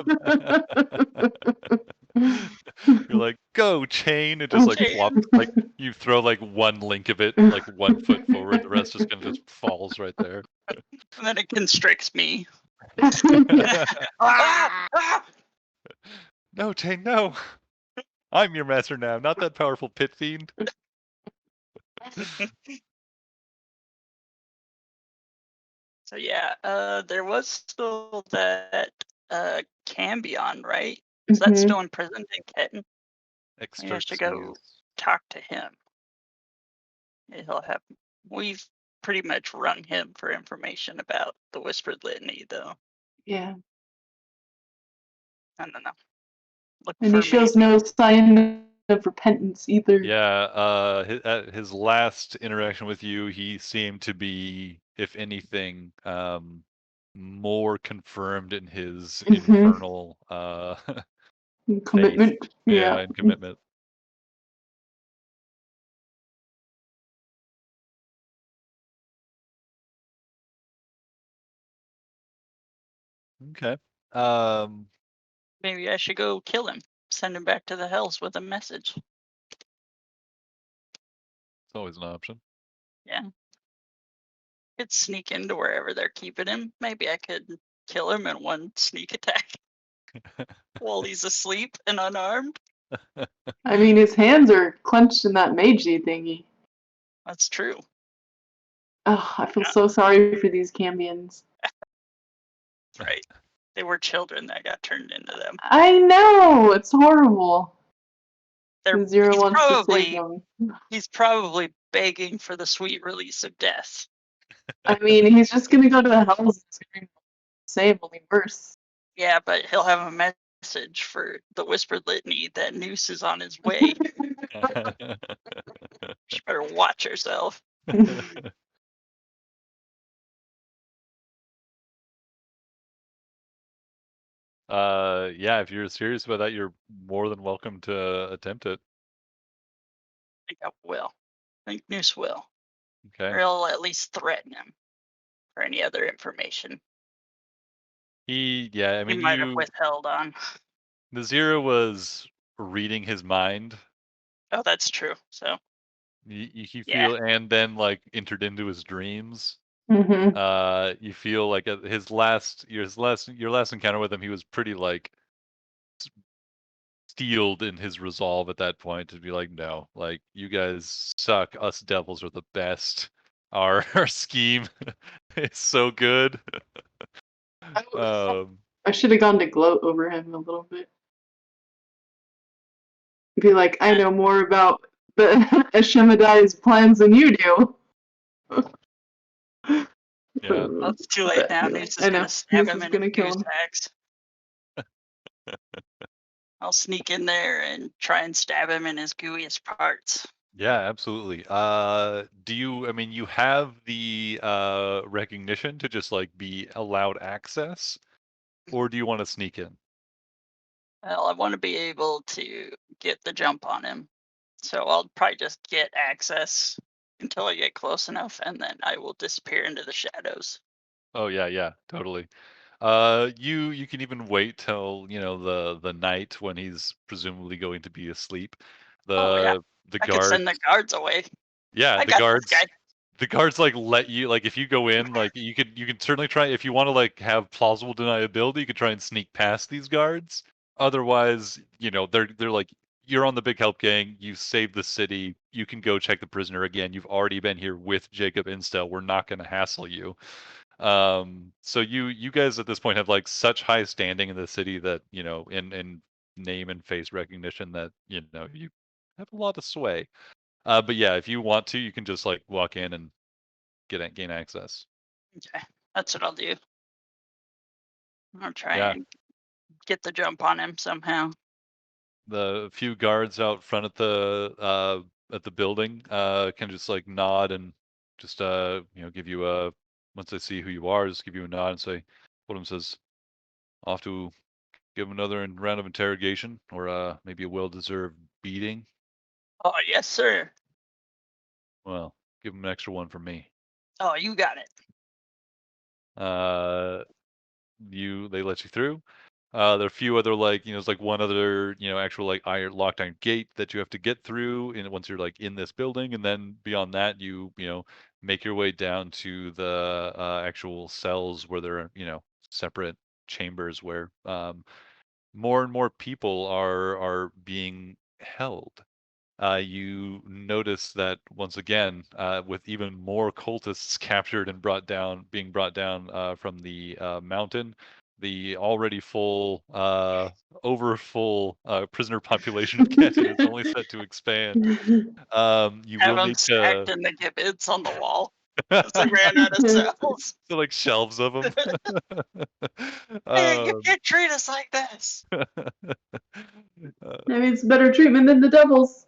You're like, go chain, and just like Chain. flop, like you throw like one link of it like 1 foot forward, the rest just kind of just falls right there. And then it constricts me. No, chain, no. I'm your master now, not that powerful pit fiend. So yeah, there was still that Cambion, right? Is that still imprisoned in Ketin? I have to go talk to him. We've pretty much run him for information about the Whispered Litany, though. Yeah. I don't know. And he shows no sign of repentance either. Yeah, at his last interaction with you, he seemed to be, if anything, more confirmed in his infernal commitment. faith. Yeah, and commitment. Okay. Maybe I should go kill him. Send him back to the hells with a message. It's always an option. Yeah. Could sneak into wherever they're keeping him. Maybe I could kill him in one sneak attack while he's asleep and unarmed. I mean, his hands are clenched in that magey thingy. That's true. Oh, I feel so sorry for these Cambions. Right. They were children that got turned into them. I know! It's horrible. Zero wants to save them. He's probably begging for the sweet release of death. I mean, he's just gonna go to the hells and scream, save, only worse. Yeah, but he'll have a message for the Whispered Litany that Noose is on his way. She better watch herself. Yeah, if you're serious about that, you're more than welcome to attempt it. I think I will. I think Noose will. Okay. Or he'll at least threaten him for any other information. He might have withheld on. The Zero was reading his mind. Oh, that's true. So You feel, and then like entered into his dreams. Mm-hmm. You feel like at your last encounter with him, he was pretty like steeled in his resolve at that point to be like, no, like you guys suck. Us devils are the best. Our scheme It's so good. I should have gone to gloat over him a little bit. Be like, I know more about the Ashimedai's plans than you do. Yeah. Well, it's too late now. He's just gonna stab him in his goose axe. I'll sneak in there and try and stab him in his gooeyest parts. Yeah, absolutely. Do you? I mean, you have the recognition to just like be allowed access, or do you want to sneak in? Well, I want to be able to get the jump on him, so I'll probably just get access until I get close enough, and then I will disappear into the shadows. Oh yeah, totally. You can even wait till the night when he's presumably going to be asleep. Oh yeah, The I could guards, send the guards away. yeah, I got this guy. the guards like let you like if you go in like you can certainly try if you want to like have plausible deniability, you could try and sneak past these guards. Otherwise, they're like you're on the big help gang. You saved the city. You can go check the prisoner again. You've already been here with Jacob Instel. We're not going to hassle you. So you guys at this point have like such high standing in the city that in name and face recognition that you have a lot of sway. But yeah, if you want to, you can just like walk in and gain access. Okay, that's what I'll do. I'll try Yeah. and get the jump on him somehow. The few guards out front at the building can just like nod and just give you a once they see who you are, just give you a nod and say, one of them says, off to give him another round of interrogation or maybe a well-deserved beating. Oh yes, sir. Well, give him an extra one from me. Oh, you got it. They let you through. There are a few other like there's like one other actual like locked iron gate that you have to get through and once you're like in this building, and then beyond that you make your way down to the actual cells where there are separate chambers where more and more people are being held. You notice that once again, with even more cultists captured and being brought down from the mountain, the already full, over full prisoner population of Ketin is only set to expand. You Have will them need stacked to. in the gibbets on the wall because they ran out of cells. So like shelves of them. Hey, you can't treat us like this. That means better treatment than the devils.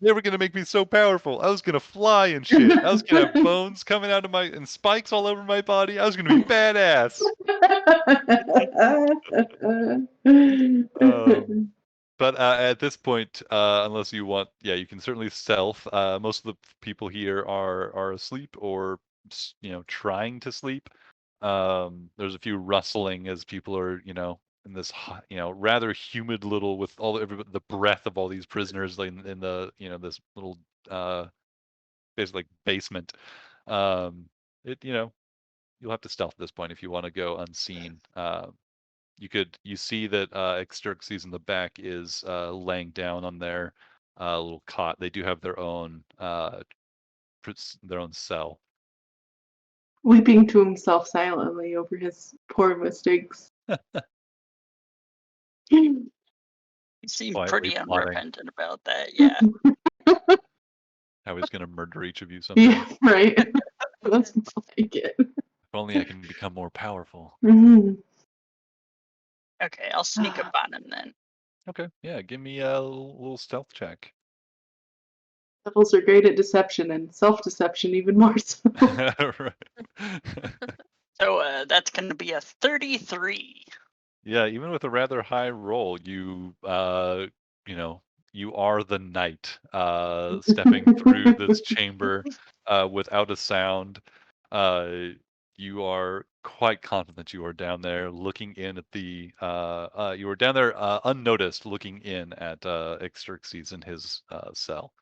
They were gonna make me so powerful. I was gonna fly and shit. I was gonna have bones coming out of and spikes all over my body. I was gonna be badass. But at this point, unless you want, yeah, you can certainly stealth. Most of the people here are asleep or trying to sleep. There's a few rustling as people are in this rather humid little with the breath of all these prisoners like, in the this little basically like basement. It you'll have to stealth at this point if you want to go unseen. You see that Xerxes in the back is laying down on their little cot. They do have their own cell. Weeping to himself silently over his poor mistakes. You seem Quietly pretty plotting unrepentant about that, yeah. how he's going to murder each of you someday. Yeah, right. That's like it. If only I can become more powerful. Mm-hmm. Okay, I'll sneak up on him then. Okay, yeah, give me a little stealth check. Devils are great at deception and self-deception even more so. So that's going to be a 33. Yeah, even with a rather high roll, you are the knight stepping through this chamber without a sound. You are quite confident you are down there looking in at the you are down there unnoticed looking in at Xerxes in his cell.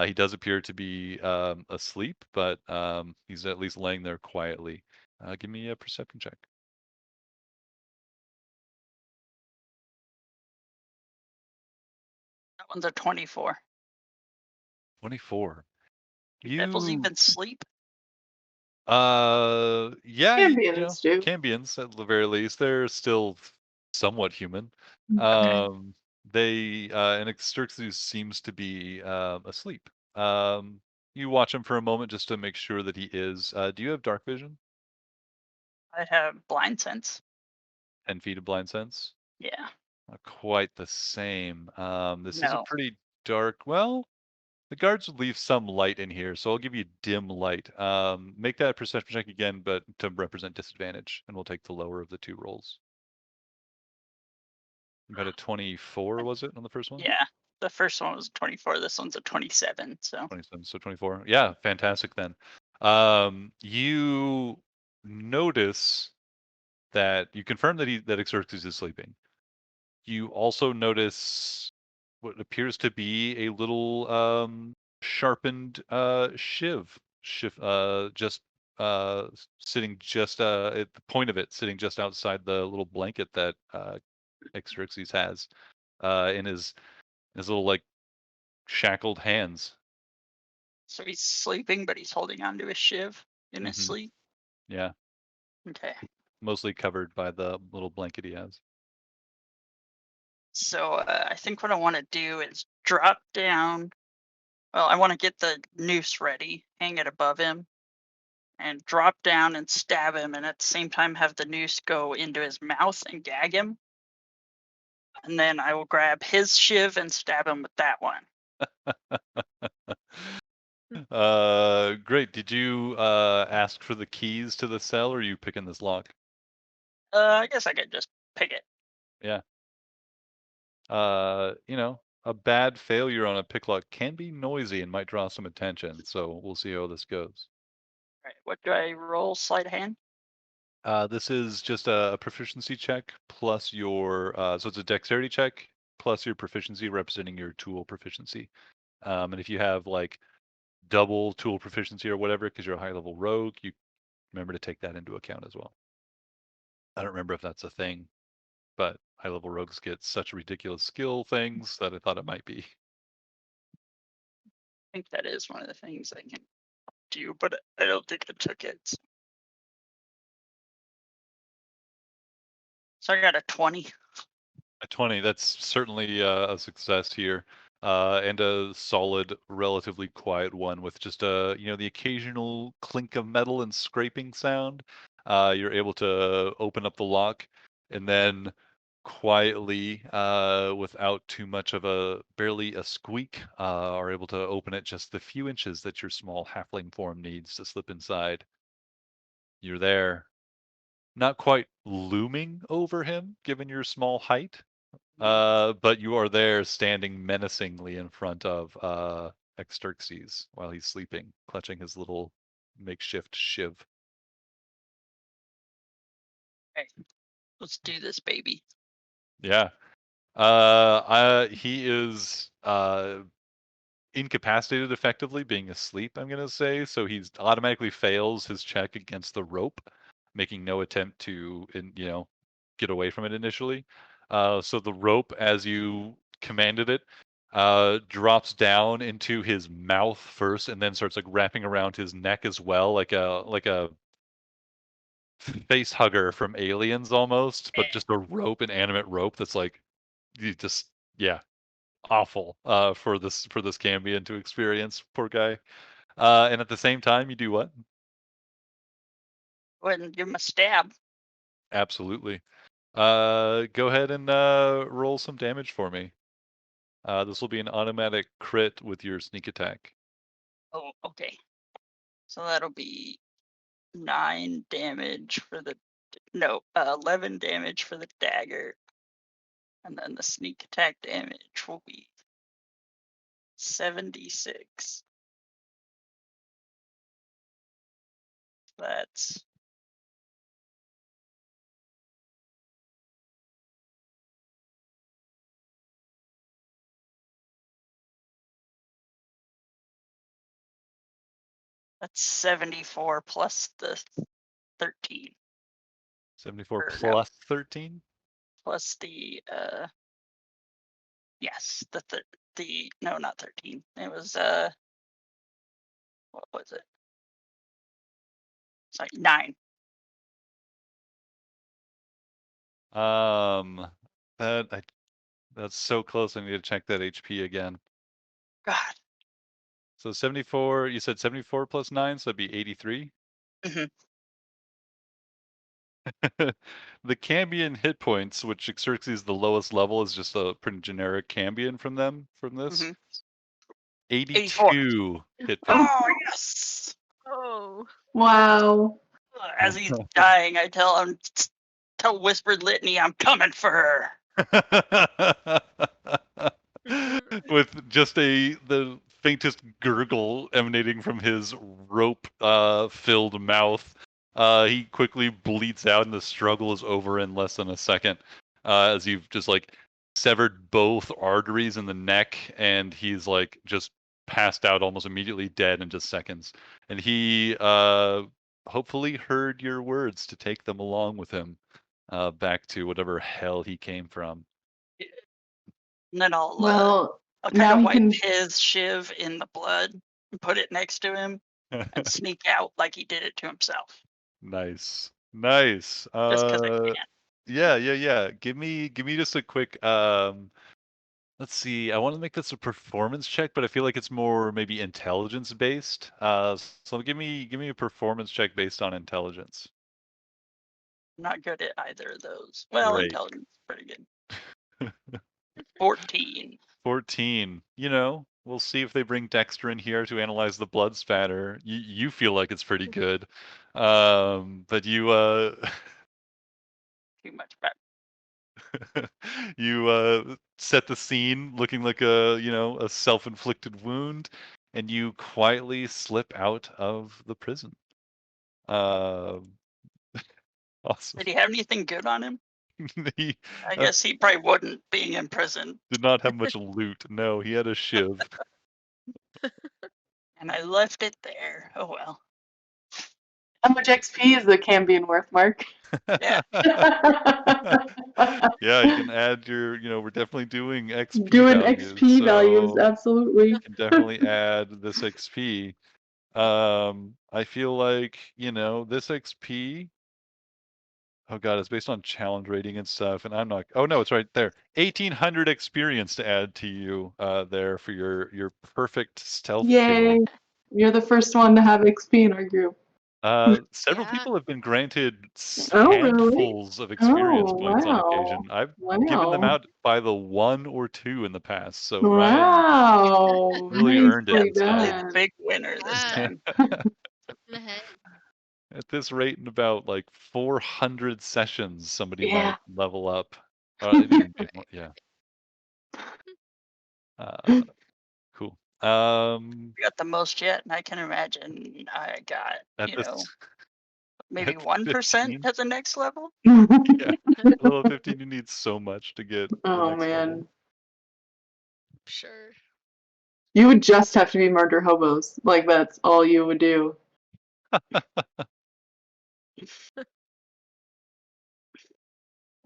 He does appear to be asleep, but he's at least laying there quietly. Give me a perception check. That one's a 24. 24. Do devils even sleep? Yeah, Cambions do. Cambions at the very least, they're still somewhat human. They and Xerxes seems to be asleep. You watch him for a moment just to make sure that he is. Do you have dark vision? I have blind sense. 10 feet of blind sense? Yeah. Not quite the same. This is a No. pretty dark. Well, the guards would leave some light in here, so I'll give you dim light. Make that a perception check again, but to represent disadvantage, and we'll take the lower of the two rolls. You got a 24, was it, on the first one? Yeah. The first one was 24. This one's a 27. So 27, so 24. Yeah, fantastic then. You notice that you confirm that Xerxes is sleeping. You also notice what appears to be a little sharpened shiv just sitting just at the point of it, sitting just outside the little blanket that Xerxes has in his little like shackled hands. so he's sleeping, but he's holding onto his shiv in his sleep. Yeah, Okay. mostly covered by the little blanket he has. So I think what I want to do is drop down. Well, I want to get the noose ready, hang it above him, and drop down and stab him, and at the same time have the noose go into his mouth and gag him. And then I will grab his shiv and stab him with that one. Great. Did you ask for the keys to the cell, or are you picking this lock? I guess I could just pick it. Yeah. A bad failure on a pick lock can be noisy and might draw some attention, so we'll see how this goes. All right, what do I roll? Sleight of hand? This is just a proficiency check plus your, so it's a dexterity check plus your proficiency representing your tool proficiency. And if you have like double tool proficiency or whatever, because you're a high level rogue, you remember to take that into account as well. I don't remember if that's a thing, but high level rogues get such ridiculous skill things that I thought it might be. I think that is one of the things I can do, but I don't think I took it. So I got a 20. A 20, that's certainly a success here, and a solid, relatively quiet one with just the occasional clink of metal and scraping sound. You're able to open up the lock, and then quietly, without too much of barely a squeak, are able to open it just the few inches that your small halfling form needs to slip inside. You're there, not quite looming over him, given your small height. But you are there standing menacingly in front of Xerxes while he's sleeping, clutching his little makeshift shiv. Okay, let's do this, baby. Yeah. He is incapacitated effectively, being asleep, I'm gonna say, so he's automatically fails his check against the rope, making no attempt to get away from it initially. So the rope, as you commanded it, drops down into his mouth first and then starts like wrapping around his neck as well, like a face hugger from Aliens almost, but just a rope, an animate rope that's like you just yeah, awful for this Cambion to experience, poor guy. And at the same time, you do what? Go ahead and give him a stab. Absolutely. Go ahead and roll some damage for me. This will be an automatic crit with your sneak attack. Oh, okay. So that'll be 9 damage for the 11 damage for the dagger, and then the sneak attack damage will be 76. That's That's 74 plus the 13. 74 Or no, plus 13? plus the yes, the no, not 13. It was what was it? It's like 9. That's so close. I need to check that HP again. God. So 74. You said 74 plus 9, so that'd be 83. Mhm. The Cambion hit points, which Xerxes the lowest level, is just a pretty generic Cambion from this. Mhm. 82 hit points. Oh yes. Oh. Wow. As he's dying, I tell Whispered Litany, I'm coming for her. With just the faintest gurgle emanating from his rope filled mouth, he quickly bleeds out, and the struggle is over in less than a second. As you've just like severed both arteries in the neck, and he's like just passed out almost immediately, dead in just seconds. And he hopefully heard your words to take them along with him back to whatever hell he came from. And then I'll kind now of he wipe can. his shiv in the blood and put it next to him and sneak out like he did it to himself. Nice. Just because I can. Yeah. Give me just a quick let's see. I want to make this a performance check, but I feel like it's more maybe intelligence based. So give me a performance check based on intelligence. I'm not good at either of those. Well, Great. intelligence is pretty good. 14. 14. We'll see if they bring Dexter in here to analyze the blood spatter. You feel like it's pretty good. But you Too much better. you set the scene looking like a self-inflicted wound, and you quietly slip out of the prison. Awesome. Did he have anything good on him? He I guess he probably wouldn't, being in prison. did not have much loot. No, he had a shiv. And I left it there. Oh well. How much XP is the Cambion worth, Mark? Yeah. Yeah, you can add your, we're definitely doing XP Doing values. XP values, So absolutely. you can definitely add this XP. I feel like, this XP, oh god, it's based on challenge rating and stuff, and I'm not, oh no, it's right there. 1800 experience to add to you there for your perfect stealth Yay! kill. You're the first one to have XP in our group. Several Yeah. people have been granted Oh, really? handfuls of experience Oh, points on wow. occasion. I've given them Wow. out by the 1 or 2 in the past. So Ryan Wow. really earned it Nicely this time. done. Big winner this Yeah. time. Ahead. At this rate, in about like 400 sessions, somebody Yeah. might level up. It even be more, yeah. Cool. We got the most yet, and I can imagine I got, At this, maybe at 1% 15, at the next level. yeah, level 15, you need so much to get the Oh, next man. level. Sure. You would just have to be murder hobos. Like, that's all you would do.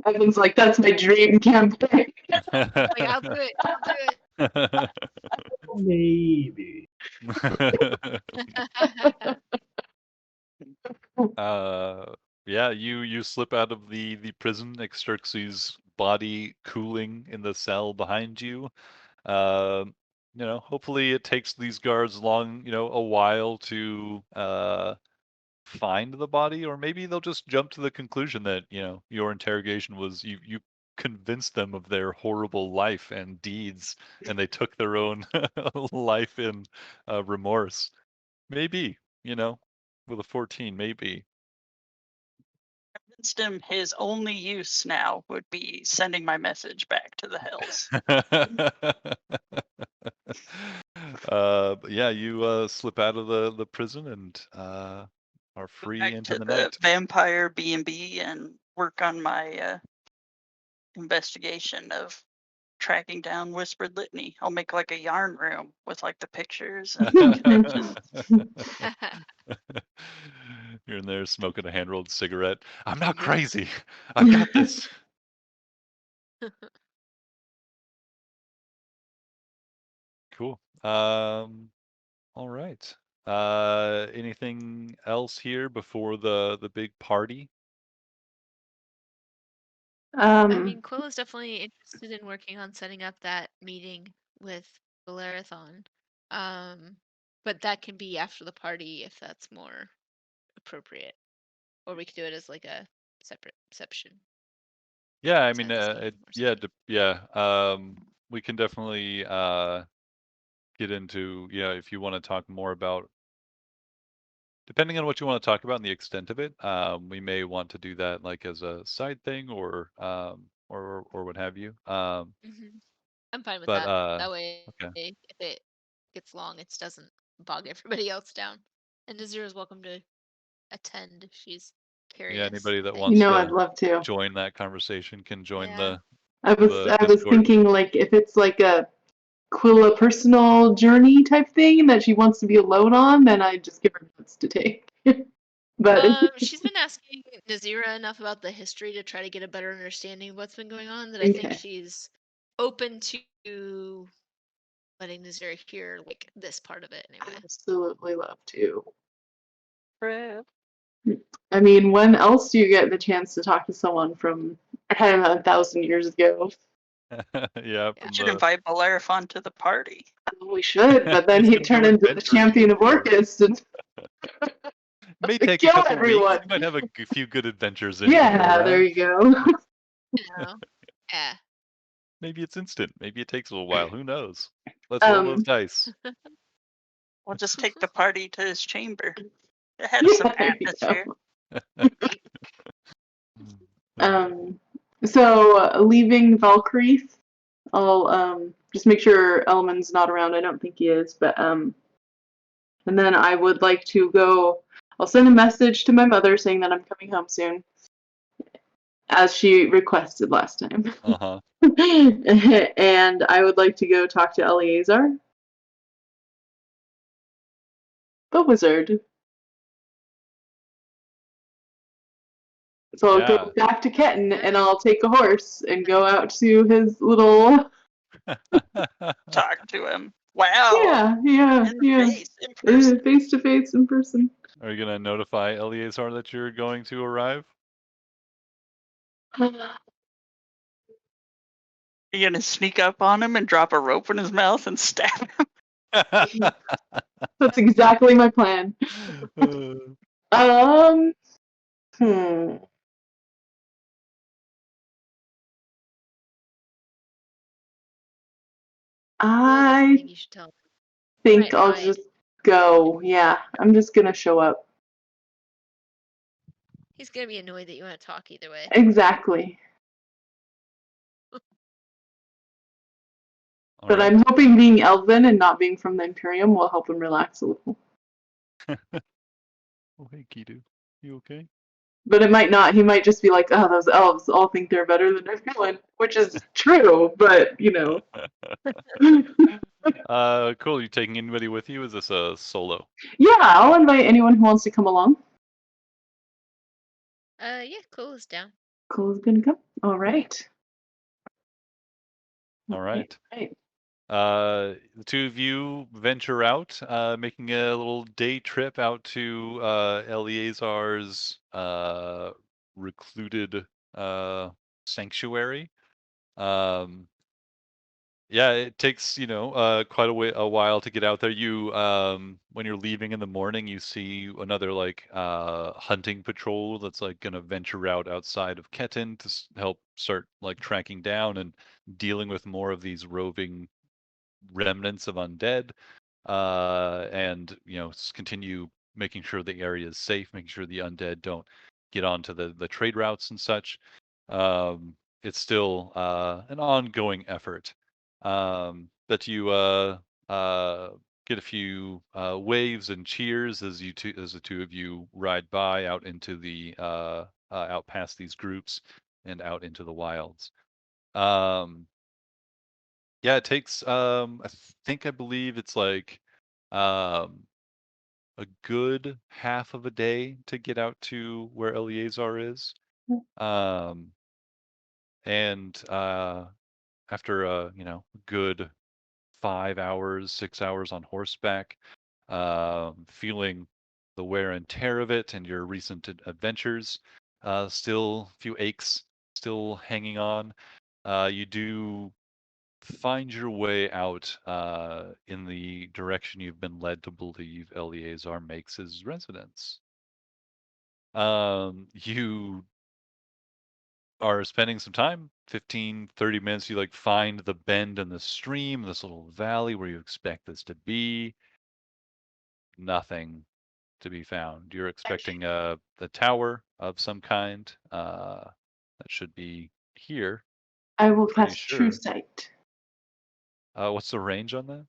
Evan's like, that's my dream campaign. Like, I'll do it. I'll do it. Maybe. Yeah, you slip out of the prison, Xerxes' body cooling in the cell behind you. Hopefully it takes these guards a while to find the body, or maybe they'll just jump to the conclusion that, your interrogation was you convinced them of their horrible life and deeds, and they took their own life in remorse. Maybe, with a 14, maybe. Convinced him his only use now would be sending my message back to the hells. But yeah, you slip out of the prison and are free Back into to the the night. vampire B&B and work on my investigation of tracking down Whispered Litany. I'll make like a yarn room with like the pictures and connections. You're in there smoking a hand-rolled cigarette. I'm not Mhm. crazy. I've got this. Cool. All right. Anything else here before the big party? I mean, Quill is definitely interested in working on setting up that meeting with Bellerophon. But that can be after the party if that's more appropriate. Or we could do it as like a separate section. Yeah, I Inside mean, this game or yeah, something. we can definitely get into, if you want to talk more about, depending on what you want to talk about and the extent of it, we may want to do that like as a side thing or what have you. Mhm. I'm fine with But that. That way, okay. if it gets long, it doesn't bog everybody else down. And Nazira's welcome to attend if she's curious. Yeah, anybody that Hey. wants I'd to love to. join that conversation can join Yeah. I was Discord. thinking like if it's like a Quilla personal journey type thing that she wants to be alone on, then I just give her notes to take. But she's been asking Nazira enough about the history to try to get a better understanding of what's been going on that I think Okay. she's open to letting Nazira hear like this part of it anyway. Absolutely love to. Fred. I mean, when else do you get the chance to talk to someone from 1,000 years ago? Yeah, We should invite Bellerophon to the party. We should, but then He's he'd gonna turn go into the adventuring champion of with you. Orcus and May take a kill couple everyone. weeks. You might have a few good adventures in Yeah, before there that. you go. Yeah. Maybe it's instant. Maybe it takes a little while. Who knows? Let's roll those dice. We'll just take the party to his chamber. It had some atmosphere. So leaving Valkyrie, I'll just make sure Elman's not around. I don't think he is, but and then I would like to go. I'll send a message to my mother saying that I'm coming home soon, as she requested last time. Uh-huh. And I would like to go talk to Eleazar, the wizard. So I'll go back to Ketin and I'll take a horse and go out to his little. Talk to him. Wow. Yeah. Face to face in person. Are you gonna notify Eleazar that you're going to arrive? You gonna sneak up on him and drop a rope in his mouth and stab him? That's exactly my plan. I You should tell him. think I'll just go. Yeah, I'm just gonna show up. He's gonna be annoyed that you want to talk either way. Exactly. But right. I'm hoping being Elven and not being from the Imperium will help him relax a little. Oh, hey, Kidu. You okay? But it might not. He might just be like, oh, those elves all think they're better than everyone, which is true, but, Cool. You taking anybody with you? Is this a solo? Yeah, I'll invite anyone who wants to come along. Yeah, Cool is down. Cool is gonna come. All right. All right. The two of you venture out, making a little day trip out to Eleazar's recluded sanctuary. Yeah, it takes, quite a while to get out there. You when you're leaving in the morning, you see another like hunting patrol that's like gonna venture out outside of Ketin to help start like tracking down and dealing with more of these roving remnants of undead, and continue making sure the area is safe, making sure the undead don't get onto the trade routes and such. It's still an ongoing effort, but you get a few waves and cheers as the two of you ride by out into the out past these groups and out into the wilds. Yeah, it takes I believe it's like um a good half of a day to get out to where Eleazar is. Um and after a, good 5 hours, 6 hours on horseback, feeling the wear and tear of it and your recent adventures. Still a few aches still hanging on. You do find your way out in the direction you've been led to believe Eleazar makes his residence. You are spending some time, 15, 30 minutes. You like find the bend in the stream, this little valley where you expect this to be. Nothing to be found. You're expecting the tower of some kind. That should be here. I will Pretty cast True sure. Sight. What's the range on that?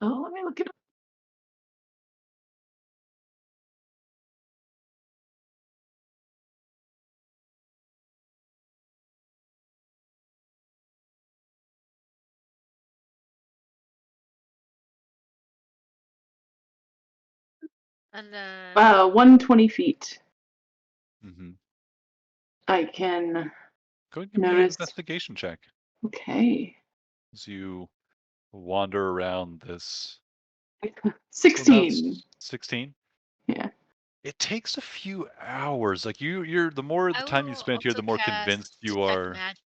Oh, let me look it up. And 120 feet. Mm-hmm. I can Go ahead and give me an notice. investigation check Okay. as you wander around this. 16. 16. Yeah. It takes a few hours. Like you're the more the I time you will spend here, the also more cast convinced you Detect are. Magic.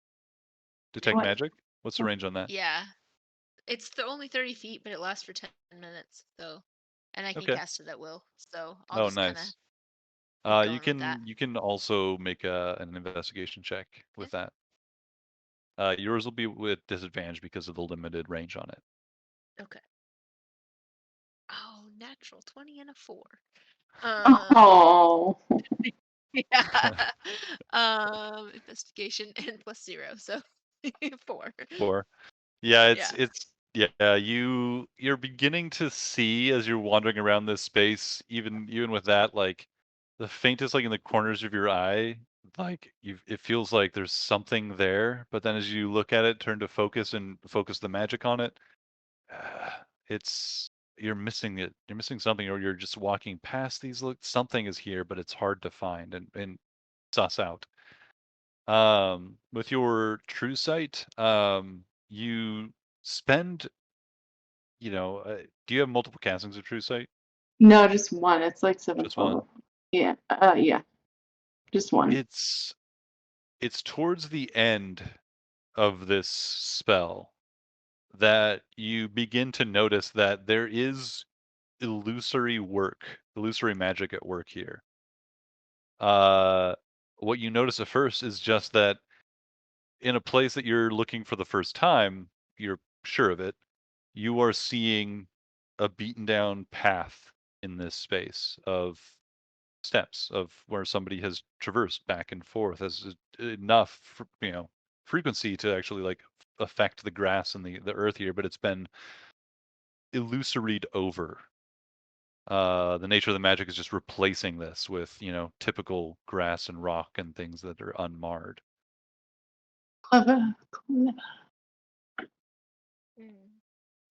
Detect What? magic? What's the range on that? Yeah. It's only 30 feet, but it lasts for 10 minutes, so. And I can Okay. cast it at will, so I'll Oh, just kind of nice. keep You going with that. can also make an investigation check with that. Yours will be with disadvantage because of the limited range on it. Okay. Oh, natural 20 and a 4. Oh. Yeah. Investigation and plus 0, so 4. 4. Yeah, Yeah. yeah, you're beginning to see as you're wandering around this space, even with that, like the faintest like in the corners of your eye, like it feels like there's something there, but then as you look at it, turn to focus and focus the magic on it, it's you're missing it. You're missing something, or you're just walking past these. Look, something is here, but it's hard to find and suss out. With your true sight, you spend, do you have multiple castings of true sight? No, just one. It's like 7th Just one. level. Yeah. Yeah. Just one. It's towards the end of this spell that you begin to notice that there is illusory magic at work here. What you notice at first is just that in a place that you're looking for the first time, you're sure of it, you are seeing a beaten down path in this space of steps of where somebody has traversed back and forth as enough, frequency to actually like affect the grass and the earth here, but it's been illusoried over. The nature of the magic is just replacing this with, typical grass and rock and things that are unmarred. Clever. Clever.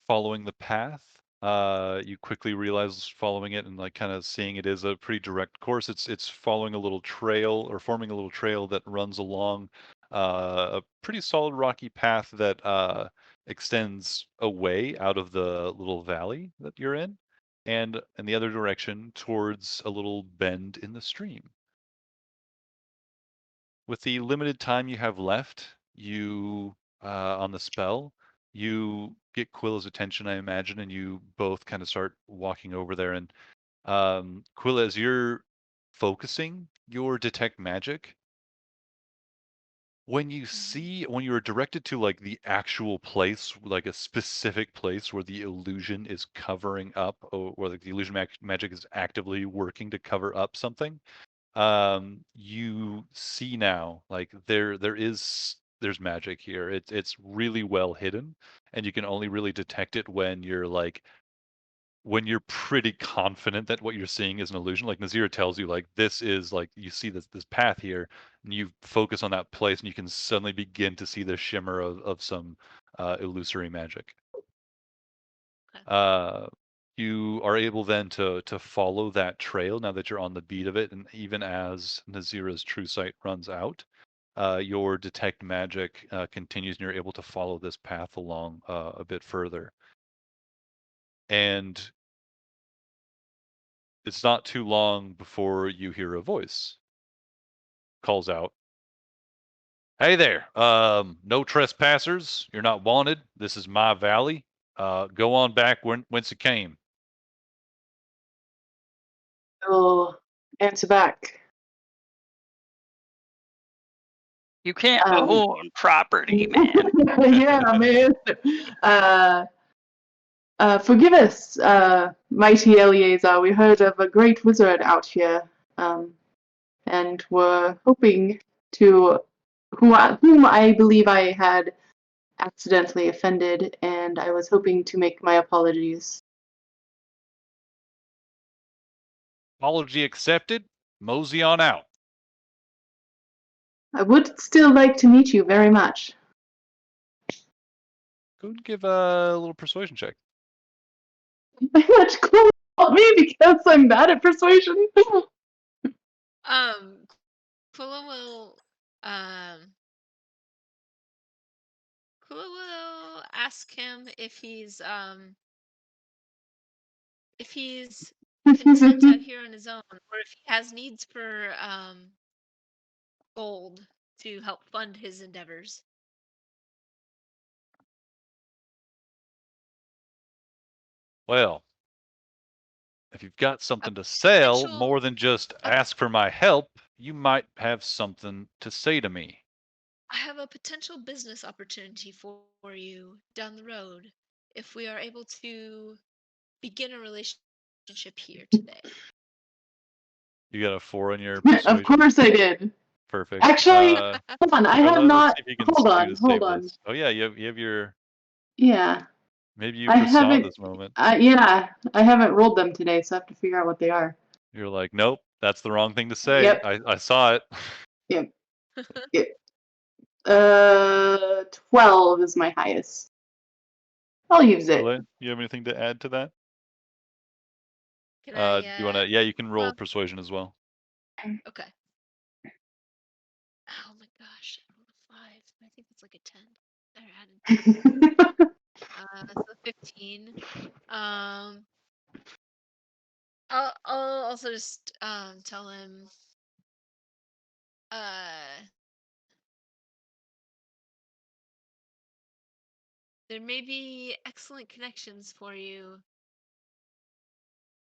Following the path, you quickly realize following it and like kind of seeing it is a pretty direct course. It's following a little trail or forming a little trail that runs along a pretty solid rocky path that extends away out of the little valley that you're in the other direction towards a little bend in the stream. With the limited time you have left, you on the spell, you get Quilla's attention, I imagine, and you both kind of start walking over there. And Quilla, as you're focusing your detect magic, when you are directed to like the actual place, like a specific place where the illusion is covering up, or like the illusion magic is actively working to cover up something, you see now like there's magic here. It's really well hidden, and you can only really detect it when you're pretty confident that what you're seeing is an illusion. Like Nazira tells you, like this is like you see this path here, and you focus on that place, and you can suddenly begin to see the shimmer of some illusory magic. Uh, you are able then to follow that trail now that you're on the beat of it, and even as Nazira's true sight runs out, your detect magic continues, and you're able to follow this path along a bit further. And it's not too long before you hear a voice. Calls out, "Hey there, no trespassers. You're not wanted. This is my valley. Go on back whence it came." I will answer back. You can't own property, man. Yeah, man. Forgive us, mighty Eleazar. We heard of a great wizard out here, and were hoping to, whom I believe I had accidentally offended, and I was hoping to make my apologies. Apology accepted. Mosey on out. I would still like to meet you very much. Go and give a little persuasion check. Very much cool about me because I'm bad at persuasion. Kula will ask him if he's content out here on his own, or if he has needs for gold to help fund his endeavors. Well, if you've got something to sell more than just ask for my help, you might have something to say to me. I have a potential business opportunity for you down the road if we are able to begin a relationship here today. You got a 4 on your persuasion? Of course I did. Perfect. Actually, hold on. I have not. See if you can Hold on. to Hold save on. this. Oh yeah, you have your. Yeah. Maybe you I foresaw haven't. this moment. Yeah, I haven't rolled them today, so I have to figure out what they are. You're like, nope, that's the wrong thing to say. Yep. I saw it. Yep. Yep. 12 is my highest. I'll use it. You have anything to add to that? Can do you wanna? Yeah, you can roll well, persuasion as well. Okay. Oh my gosh, I rolled a 5. I think it's like a 10. I added. So 15. I'll also just tell him there may be excellent connections for you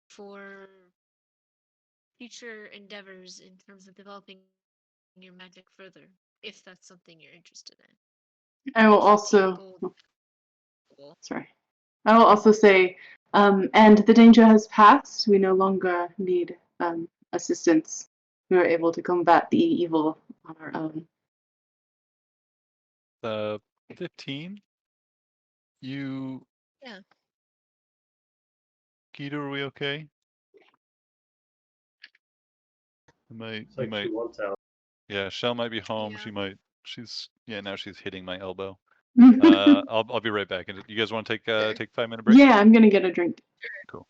for future endeavors in terms of developing your magic further, if that's something you're interested in. I will also. Sorry. I will also say, and the danger has passed. We no longer need assistance. We were able to combat the evil on our own. 15. You. Yeah. Gita, are we okay? You might. She wants out. Yeah, Shell might be home. Yeah. She might. Now she's hitting my elbow. I'll be right back. You guys want to take 5-minute break? Yeah, I'm gonna get a drink. Cool.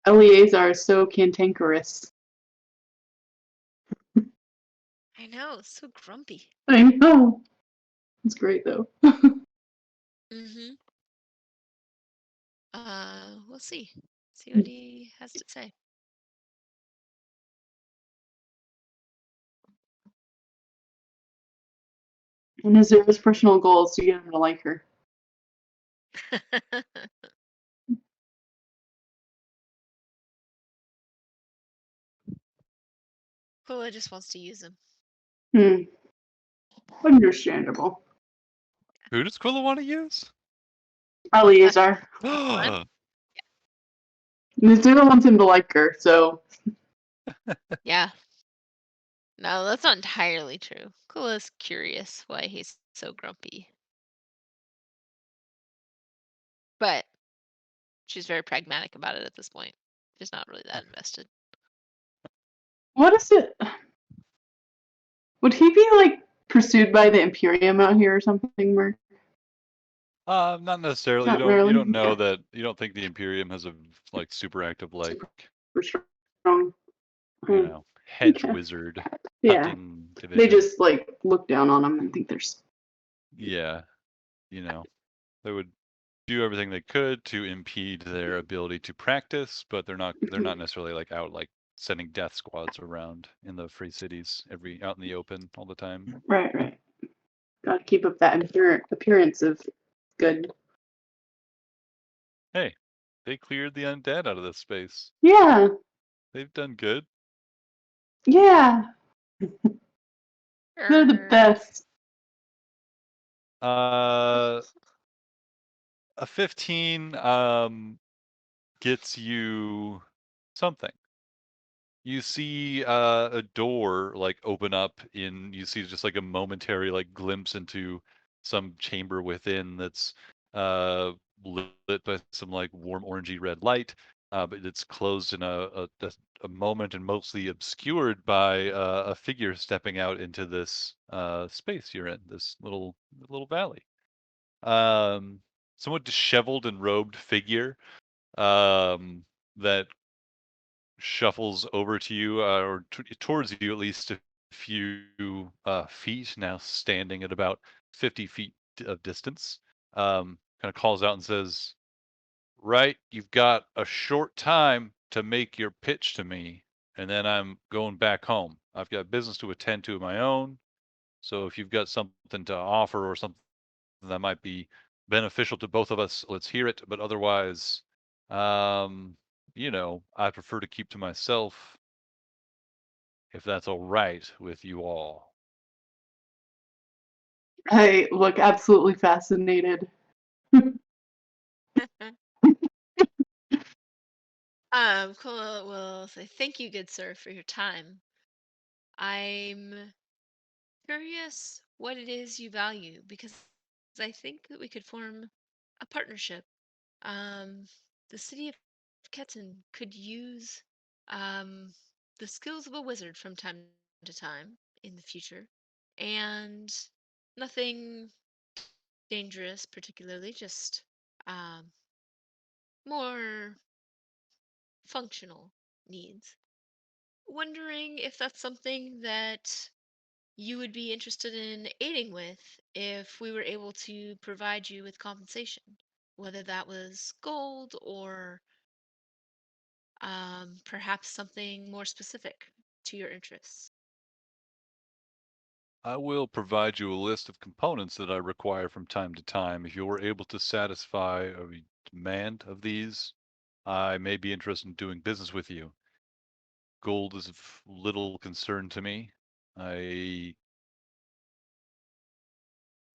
Eleazar is so cantankerous. I know, so grumpy. I know. It's great though. Mm-hmm. We'll see. See what he has to say. And Azura's personal goal is to get him to like her. Kula just wants to use him. Understandable. Who does Quilla want to use? Eleazar. What? Azura wants him to like her, so. Yeah. No, that's not entirely true. Kula's curious why he's so grumpy. But she's very pragmatic about it at this point. She's not really that invested. What is it? Would he be like pursued by the Imperium out here or something, Mark? Not necessarily. Not You really. don't know that. You don't think the Imperium has a like super active like Super strong. you know hedge Okay. wizard Yeah. hunting division. They just like look down on him and think there's. Yeah, they would do everything they could to impede their ability to practice, but they're not necessarily like out like sending death squads around in the free cities out in the open all the time. Right. Gotta keep up that appearance of good. Hey, they cleared the undead out of this space. Yeah. They've done good. Yeah. They're the best. A 15 gets you something. You see a door like open up you see just like a momentary like glimpse into some chamber within that's lit by some like warm orangey red light, but it's closed in a moment and mostly obscured by a figure stepping out into this space you're in, this little valley. Somewhat disheveled and robed figure that shuffles over to you, or towards you at least a few feet, now standing at about 50 feet of distance. Kind of calls out and says, "Right, you've got a short time to make your pitch to me, and then I'm going back home. I've got business to attend to of my own, so if you've got something to offer or something that might be beneficial to both of us, let's hear it. But otherwise, I prefer to keep to myself if that's all right with you all." I look absolutely fascinated. Kula will say, "Thank you, good sir, for your time. I'm curious what it is you value because I think that we could form a partnership. Um, the city of Ketin could use um, the skills of a wizard from time to time in the future, and nothing dangerous particularly, just um, more functional needs. Wondering if that's something that you would be interested in aiding with if we were able to provide you with compensation, whether that was gold or perhaps something more specific to your interests." I will provide you a list of components that I require from time to time. If you're able to satisfy a demand of these, I may be interested in doing business with you. Gold is of little concern to me. I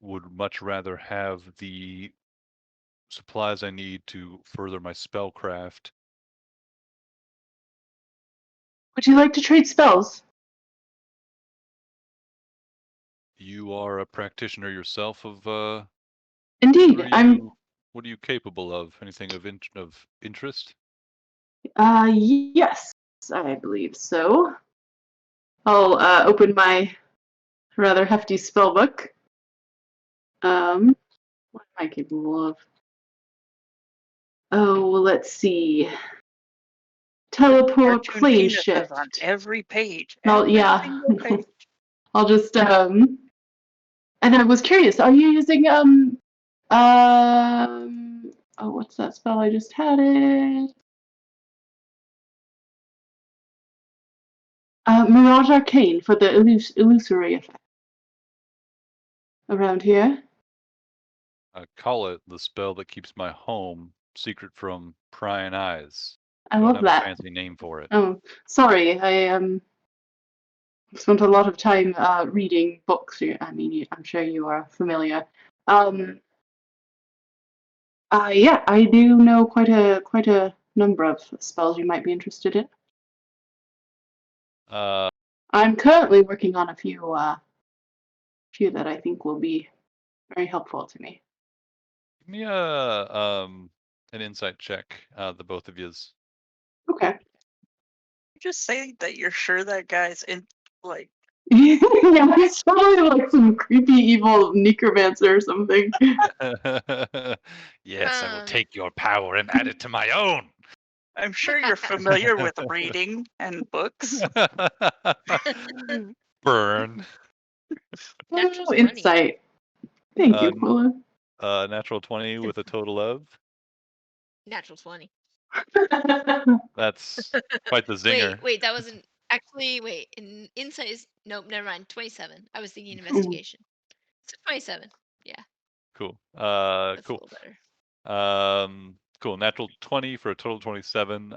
would much rather have the supplies I need to further my spellcraft. Would you like to trade spells? You are a practitioner yourself of Indeed, what are you capable of? Anything of interest? Yes, I believe so. I'll open my rather hefty spell book. What am I capable of? Oh, well, let's see. teleport Cartoon plane penises shift. on every page. No, Every yeah. single page. I'll just and I was curious, are you using oh, what's that spell? I just had it. Mirage Arcane for the illusory effect around here. I call it the spell that keeps my home secret from prying eyes. I Don't love have that. a fancy name for it. Oh, sorry, I spent a lot of time reading books. I mean, I'm sure you are familiar. Yeah, I do know quite a number of spells you might be interested in. I'm currently working on a few that I think will be very helpful to me. Give me an insight check, the both of yous. Okay. Just say that you're sure that guy's in, like. Yeah, it's probably like some creepy evil necromancer or something. Yes, I will take your power and add it to my own. I'm sure you're familiar with reading and books. Burn. Natural 20. Insight. Thank you, Paula. Natural 20 with a total of? Natural 20. That's quite the zinger. Wait, that wasn't actually. Wait, insight is nope. Never mind. 27. I was thinking investigation. So 27. Yeah. Cool. That's cool. a little better. Cool. Natural 20 for a total of 27.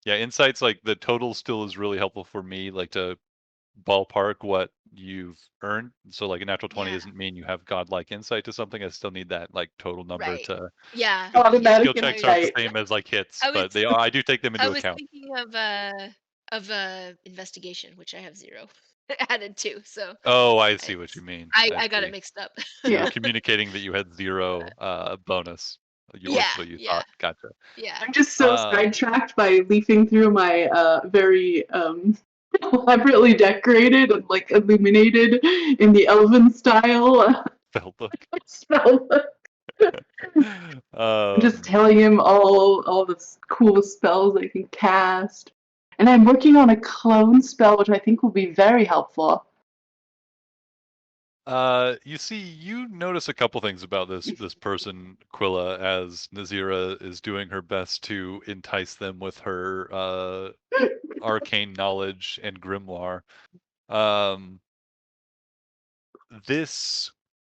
Yeah, insight's like the total still is really helpful for me, like to ballpark what you've earned. So like a natural 20 Yeah. doesn't mean you have godlike insight to something. I still need that like total number Right. to. Yeah. Automatic Skill checks aren't the insight. same as like hits, I but was- I do take them into I was account. thinking of investigation, which I have 0 added to. So Oh, I see what you mean. I got see. it mixed up. You were Yeah. communicating that you had 0 bonus. Yeah, What you yeah. thought. Gotcha. Yeah. I'm just so sidetracked by leafing through my very elaborately decorated and like illuminated in the elven style Spell book. spell book. I'm just telling him all the cool spells I can cast. And I'm working on a clone spell, which I think will be very helpful. You see, you notice a couple things about this person, Quilla, as Nazira is doing her best to entice them with her arcane knowledge and grimoire. This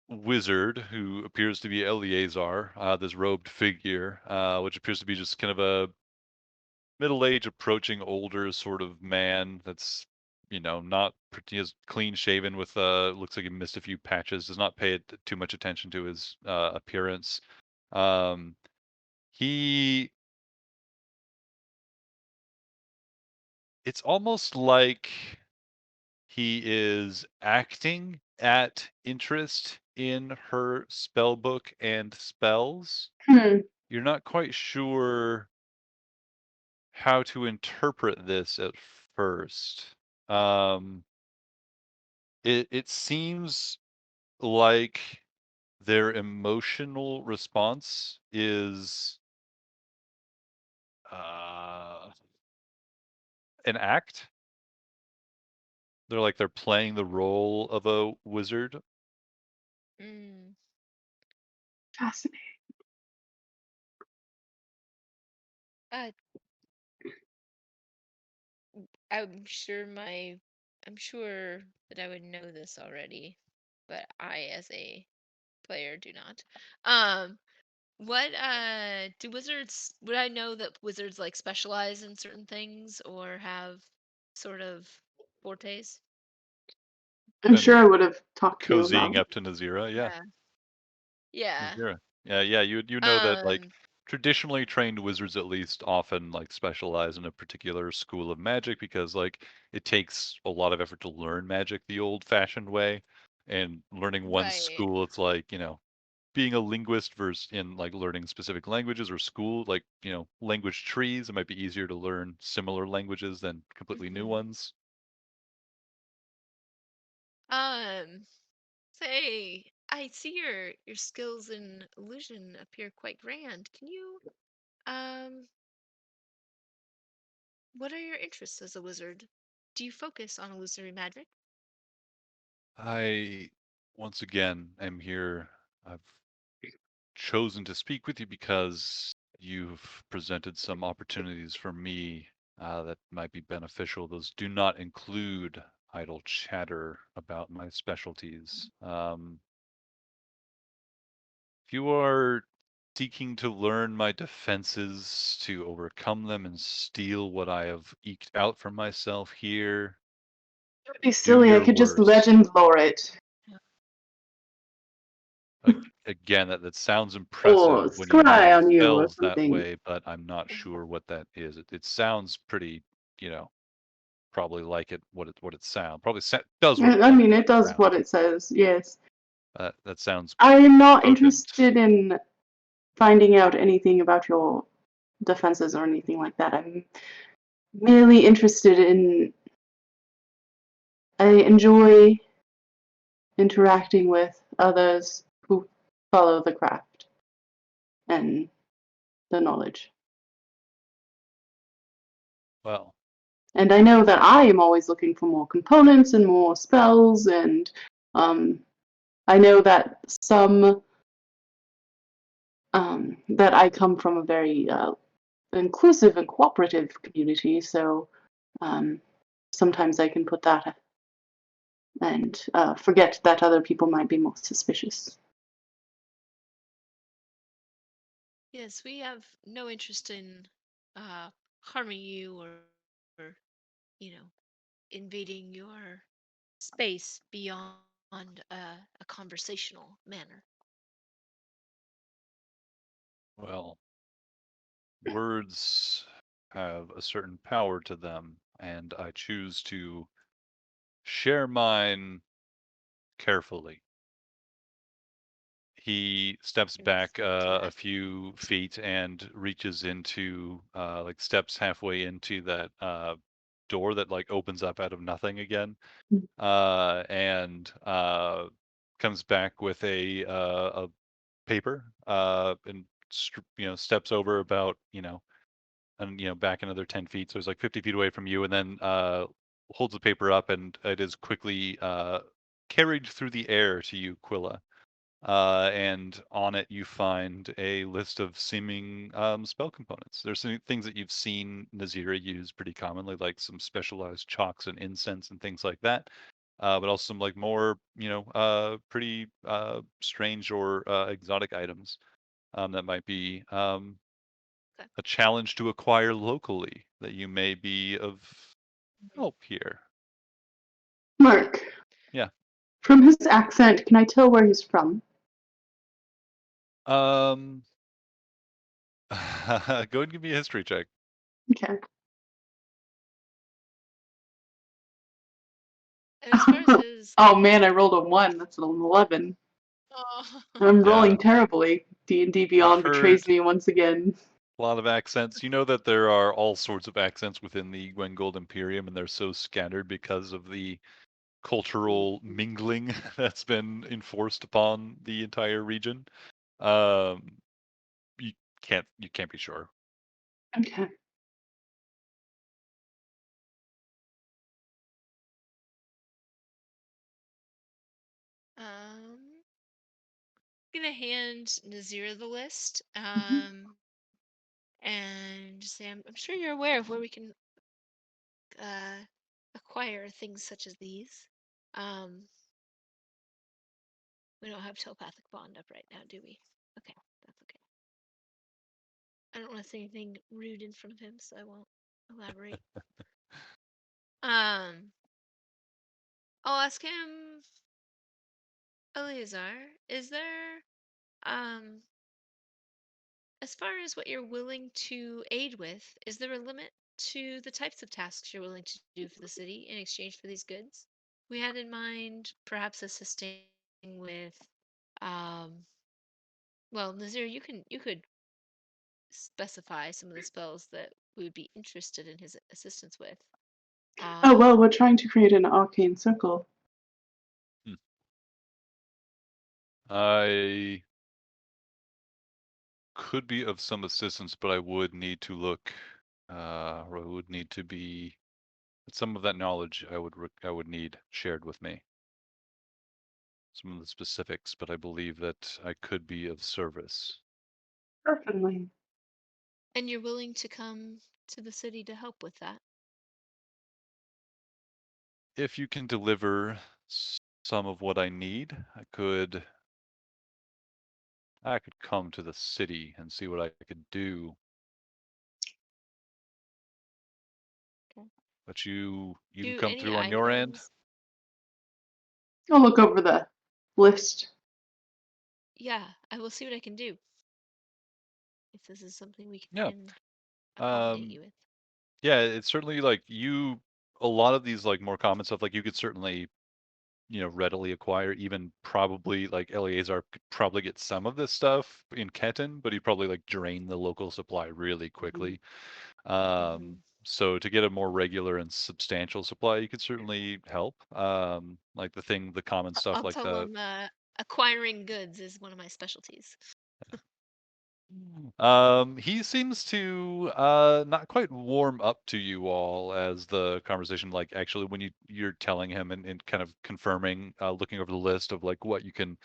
wizard, who appears to be Eleazar, this robed figure, which appears to be just kind of a middle-age approaching older sort of man that's, not he is clean shaven with looks like he missed a few patches, does not pay too much attention to his appearance. He It's almost like he is acting at interest in her spell book and spells. You're not quite sure how to interpret this at first. It seems like their emotional response is an act. They're playing the role of a wizard. Fascinating. I'm sure that I would know this already, but I, as a player, do not. What do wizards? Would I know that wizards like specialize in certain things or have sort of fortes? I'm sure I would have talked to you Cozying about up to Nazira, yeah. Yeah. Nazira. Yeah, you know that like traditionally trained wizards at least often like specialize in a particular school of magic because like it takes a lot of effort to learn magic the old-fashioned way, and learning one Right. school, it's like, being a linguist versus in like learning specific languages or school, like, language trees, it might be easier to learn similar languages than completely new ones. Say, I see your skills in illusion appear quite grand. Can you what are your interests as a wizard? Do you focus on illusory magic? I, once again, am here. I've chosen to speak with you because you've presented some opportunities for me that might be beneficial. Those do not include idle chatter about my specialties. If you are seeking to learn my defenses to overcome them and steal what I have eked out for myself here, It'd be do silly. I your could just worst. legend lore it. Again, that sounds Or impressive when you scry name on you or spells that something. way, but I'm not sure what that is. It sounds pretty, probably like what it sounds. Probably does what I mean, what it does sounds. what it says, yes. That sounds I am not potent. interested in finding out anything about your defenses or anything like that. I'm merely interested in. I enjoy interacting with others who follow the craft and the knowledge. Well, And I know that I am always looking for more components and more spells, and I know that that I come from a very inclusive and cooperative community, so sometimes I can put that and forget that other people might be more suspicious. Yes, we have no interest in harming you or invading your space beyond a conversational manner. well, words have a certain power to them, and I choose to share mine carefully. He steps back a few feet and reaches into, steps halfway into that door that opens up out of nothing again, and comes back with a paper and steps over about and back another 10 feet, so it's like 50 feet away from you, and then holds the paper up, and it is quickly carried through the air to you, Quilla. And on it you find a list of seeming spell components. There's some things that you've seen Nazira use pretty commonly, like some specialized chalks and incense and things like that. But also some more, pretty strange or exotic items that might be Okay. a challenge to acquire locally that you may be of help here. Mark. Yeah. From his accent, can I tell where he's from? Go and give me a history check. Okay. And as far as his Oh man, I rolled a 1. That's an 11. I'm rolling terribly. D&D Beyond betrays me once again. A lot of accents. You know that there are all sorts of accents within the Gwengold Imperium, and they're so scattered because of the cultural mingling that's been enforced upon the entire region. You can't be sure. Okay. I'm gonna hand Nazira the list, and say, I'm sure you're aware of where we can acquire things such as these. We don't have telepathic bond up right now, do we? Okay, that's okay. I don't want to say anything rude in front of him, so I won't elaborate. I'll ask him, Eleazar, is there, as far as what you're willing to aid with, is there a limit to the types of tasks you're willing to do for the city in exchange for these goods? We had in mind perhaps assisting with, well, Nazir, you could specify some of the spells that we would be interested in his assistance with. Oh well, we're trying to create an arcane circle. I could be of some assistance, but I would need to look would need to be some of that knowledge. I would need shared with me. Some of the specifics, but I believe that I could be of service. Certainly. And you're willing to come to the city to help with that? If you can deliver some of what I need, I could come to the city and see what I could do. Okay. But you can Do come any through on your end. items? I'll look over the list. Yeah, I will see what I can do. If this is something we Yeah. can accommodate Um, you with. yeah, it's certainly like a lot of these like more common stuff, like you could certainly, readily acquire. Even probably like Eleazar could probably get some of this stuff in Ketin, but he'd probably like drain the local supply really quickly. So to get a more regular and substantial supply, you could certainly help. Like the common stuff I'll like tell the him acquiring goods is one of my specialties. He seems to not quite warm up to you all as the conversation, like actually when you're telling him and kind of confirming, looking over the list of like what you can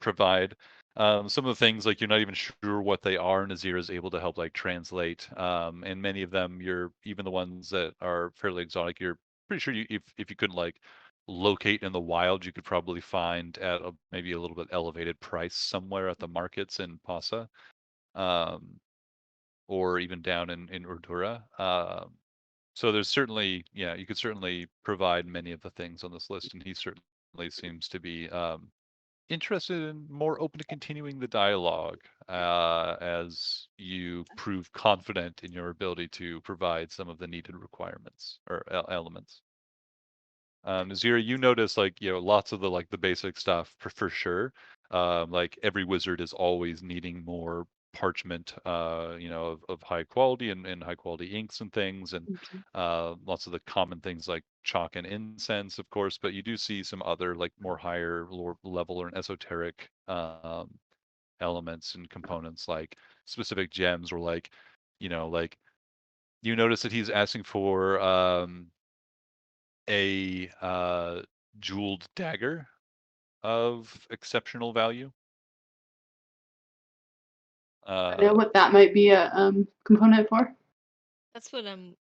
provide. Some of the things like you're not even sure what they are, Nazir is able to help like translate. And many of them, you're even the ones that are fairly exotic, you're pretty sure if you couldn't like locate in the wild, you could probably find at maybe a little bit elevated price somewhere at the markets in Pasa, um, or even down in Urdura. So there's certainly, yeah, you could certainly provide many of the things on this list, and he certainly seems to be interested and more open to continuing the dialogue as you prove confident in your ability to provide some of the needed requirements or elements. Nazira, you notice like lots of the basic stuff for sure. Like every wizard is always needing more parchment, of high quality and high quality inks and things, and lots of the common things like chalk and incense, of course. But you do see some other like more higher level or esoteric elements and components like specific gems or like you notice that he's asking for a jeweled dagger of exceptional value. I know what that might be a component for. That's what I'm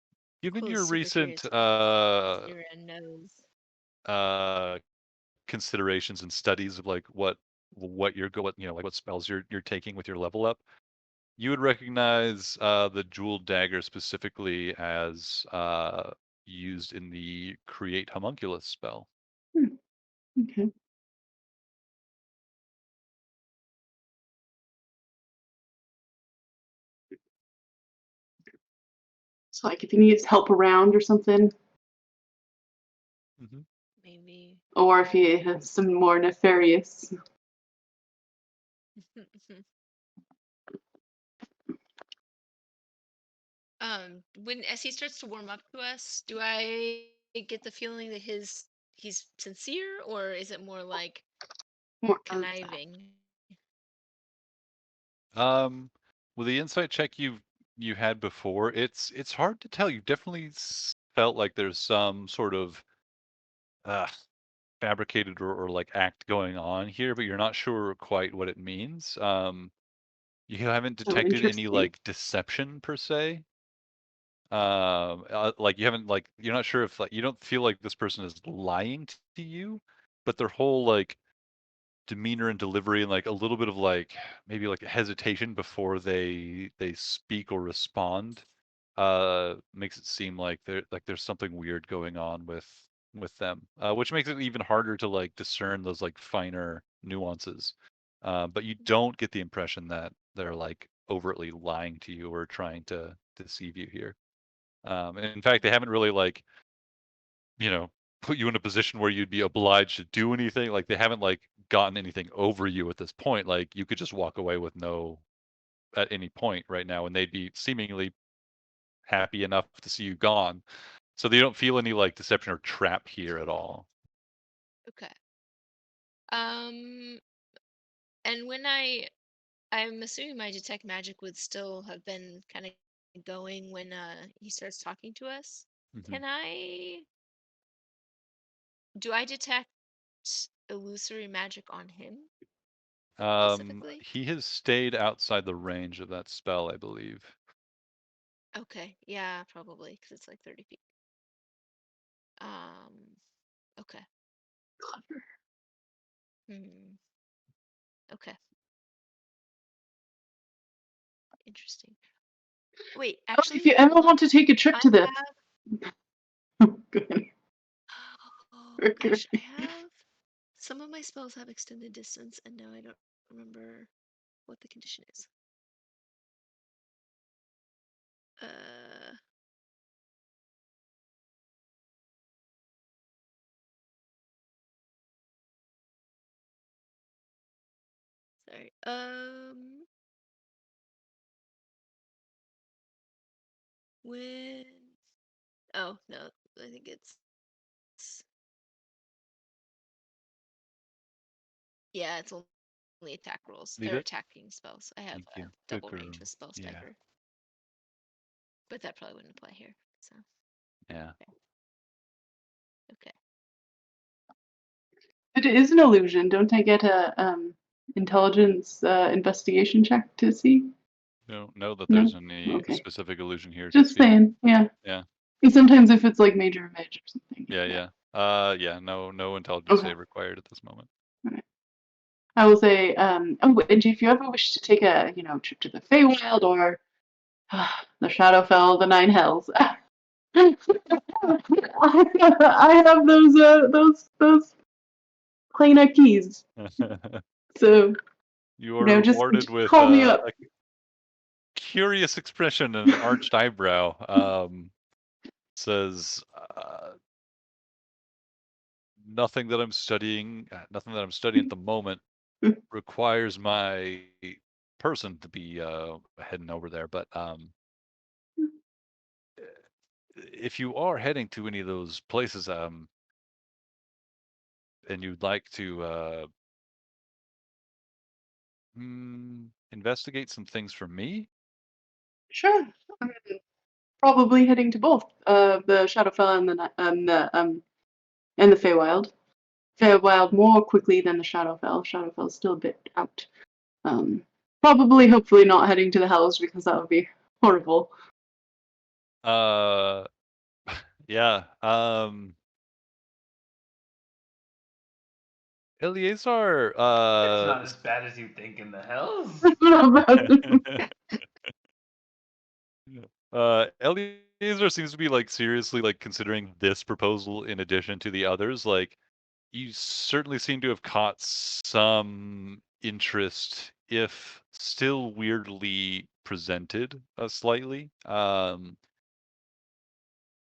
Given your super recent curious about. Zira knows. considerations and studies of like what you're going, like what spells you're taking with your level up, you would recognize the jeweled dagger specifically as used in the create homunculus spell. Okay. So like if he needs help around or something. Maybe. Or if he has some more nefarious. When as he starts to warm up to us, do I get the feeling that he's sincere, or is it more like More conniving? With the insight check you had before, it's hard to tell. You definitely felt like there's some sort of uh, fabricated or like act going on here, but you're not sure quite what it means. You haven't so detected any interesting. like deception per se. Like you haven't like you're not sure if like you don't feel like this person is lying to you, but their whole like demeanor and delivery and like a little bit of like maybe like a hesitation before they speak or respond makes it seem like there's something weird going on with them, which makes it even harder to like discern those like finer nuances, but you don't get the impression that they're like overtly lying to you or trying to deceive you here. And in fact, they haven't really like put you in a position where you'd be obliged to do anything. Like they haven't like gotten anything over you at this point. Like you could just walk away with no at any point right now, and they'd be seemingly happy enough to see you gone. So they don't feel any like deception or trap here at all. Okay. And when I'm assuming my detect magic would still have been kind of going when he starts talking to us. Mhm. Do I detect illusory magic on him Um, specifically? he has stayed outside the range of that spell, I believe. Okay, yeah, probably because it's like 30 feet. Okay. Clever. Okay. Interesting. Wait, Oh, actually, if you ever hold on. want to take a trip I to the have. Go ahead. Oh gosh, I have. Some of my spells have extended distance, and now I don't remember what the condition is. Sorry. When. Oh no, I think it's. Yeah, it's only attack rolls. Leave They're it. attacking spells. I have Thank you. double Good range girl. with spell Yeah. sniper. But that probably wouldn't apply here. So. Yeah. Okay. But it is an illusion. Don't I get a intelligence investigation check to see? Don't know that No? there's any Okay. specific illusion here to Just see. saying, yeah. Yeah. And sometimes if it's like major image or something. Yeah. Yeah. No intelligence save required at this moment. Right. I will say, and if you ever wish to take a trip to the Feywild or the Shadowfell, the Nine Hells, I have those Kleina keys. So You are just rewarded with call me up. a curious expression and an arched eyebrow. Says nothing that I'm studying at the moment requires my person to be heading over there, but if you are heading to any of those places and you'd like to investigate some things for me. Sure. I'm probably heading to both the Shadowfell and the Feywild. Feywild more quickly than the Shadowfell. Shadowfell's still a bit out. Probably, hopefully, not heading to the Hells because that would be horrible. Yeah. Eleazar, It's not as bad as you think in the Hells. Eleazar seems to be like seriously like considering this proposal in addition to the others. Like, you certainly seem to have caught some interest, if still weirdly presented slightly,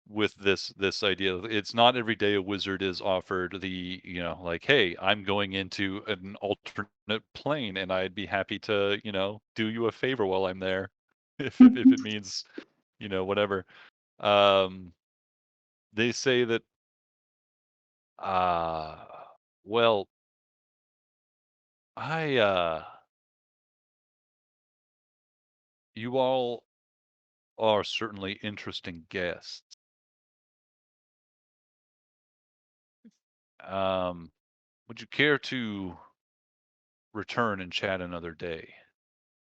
with this idea. It's not every day a wizard is offered the, like, hey, I'm going into an alternate plane and I'd be happy to, do you a favor while I'm there, if it means, whatever. They say that well, you all are certainly interesting guests. Would you care to return and chat another day?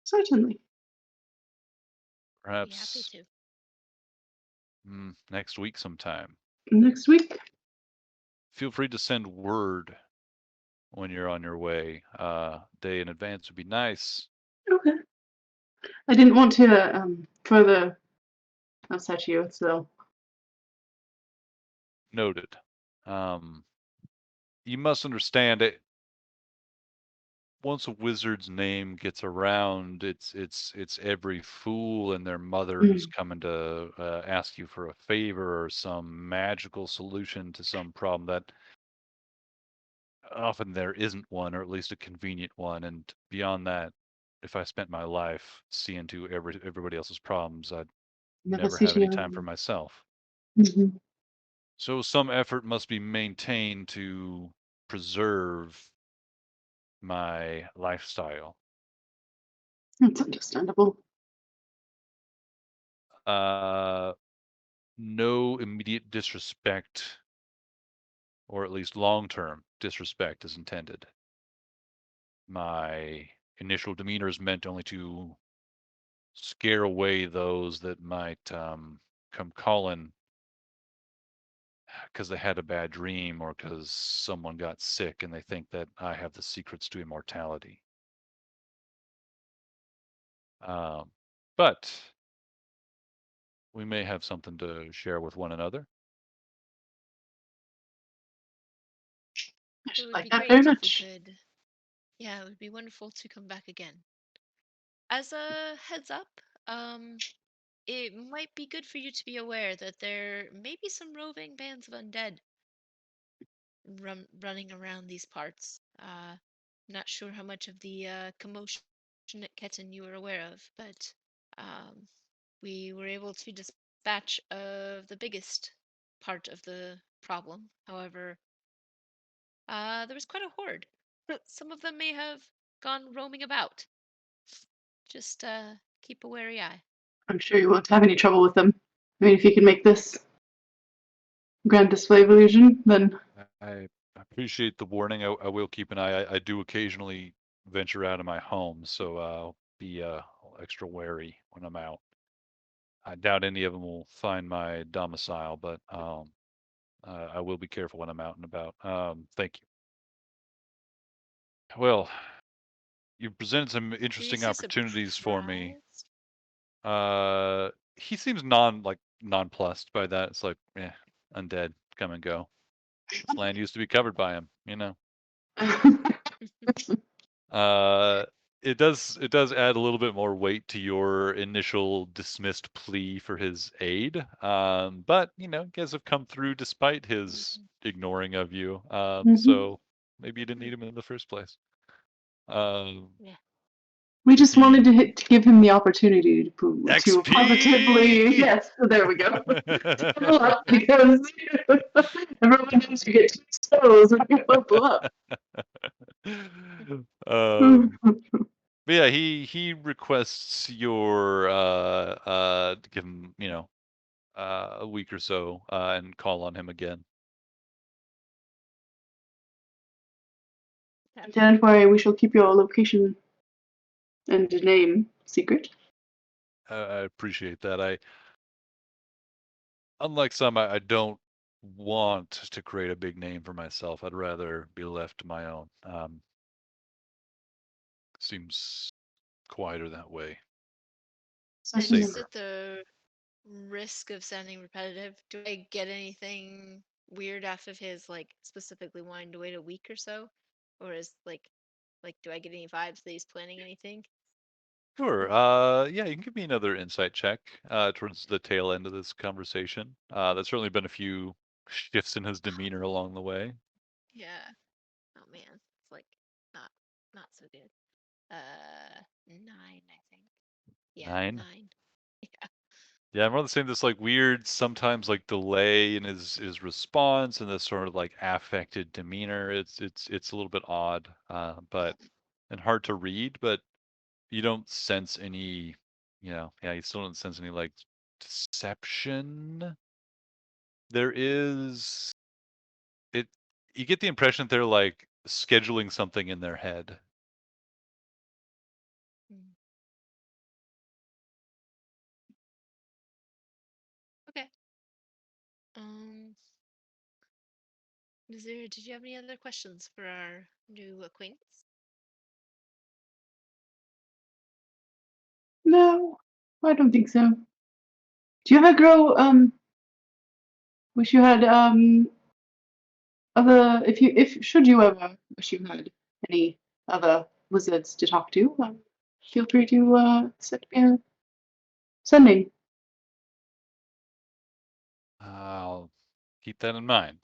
Certainly. Be happy Perhaps to. next week sometime. Next week. Feel free to send word when you're on your way. Day in advance would be nice. Okay. I didn't want to further upset you, so. Noted. You must understand it. Once a wizard's name gets around, it's every fool and their mother who's coming to ask you for a favor or some magical solution to some problem that often there isn't one, or at least a convenient one. And beyond that, if I spent my life seeing to everybody else's problems, I'd never have any time for myself. So some effort must be maintained to preserve my lifestyle. That's understandable. no immediate disrespect, or at least long-term disrespect, is intended. My initial demeanor is meant only to scare away those that might come calling because they had a bad dream or because someone got sick and they think that I have the secrets to immortality. But we may have something to share with one another. I It should would like be that great very if we much. could. Yeah, it would be wonderful to come back again. As a heads up, it might be good for you to be aware that there may be some roving bands of undead running around these parts. Not sure how much of the commotion at Ketin you were aware of, but um, we were able to dispatch of the biggest part of the problem. However, there was quite a horde. Some of them may have gone roaming about. Just keep a wary eye. I'm sure you won't have any trouble with them. I mean, if you can make this grand display of illusion, then I appreciate the warning. I will keep an eye. I do occasionally venture out of my home, so I'll be extra wary when I'm out. I doubt any of them will find my domicile, but I will be careful when I'm out and about. Thank you. Well, you've presented some Do you interesting see opportunities for me. surprised? He seems nonplussed by that. It's like, undead, come and go. This land used to be covered by him, you know. It does add a little bit more weight to your initial dismissed plea for his aid. But you guys have come through despite his ignoring of you. So maybe you didn't need him in the first place. Yeah. We just He- wanted to give him the opportunity to XP! positively, yes, there we go. To level up because everyone knows you get 2 spells when you level up. But yeah, he requests your to give him, a week or so and call on him again. Don't worry, we shall keep your location and name secret. I appreciate that. Unlike some, I don't want to create a big name for myself. I'd rather be left to my own. Seems quieter that way. And just Safer. at the risk of sounding repetitive, do I get anything weird off of his specifically wanting to wait a week or so? Or is do I get any vibes that he's planning anything? Sure. Yeah, you can give me another insight check towards the tail end of this conversation. There's certainly been a few shifts in his demeanor along the way. Yeah. Oh man, it's not so good. 9, I think. Yeah, 9. 9. Yeah. Yeah, I'm rather saying this weird, sometimes delay in his response and this sort of affected demeanor. It's a little bit odd, but and hard to read. But you don't sense any, you still don't sense any deception. There is it. You get the impression that they're scheduling something in their head. Mm. Okay. Did you have any other questions for our new acquaintance? No, I don't think so. Do you ever grow wish you had other if should you ever wish you had any other wizards to talk to, feel free to send me a sending. I'll keep that in mind.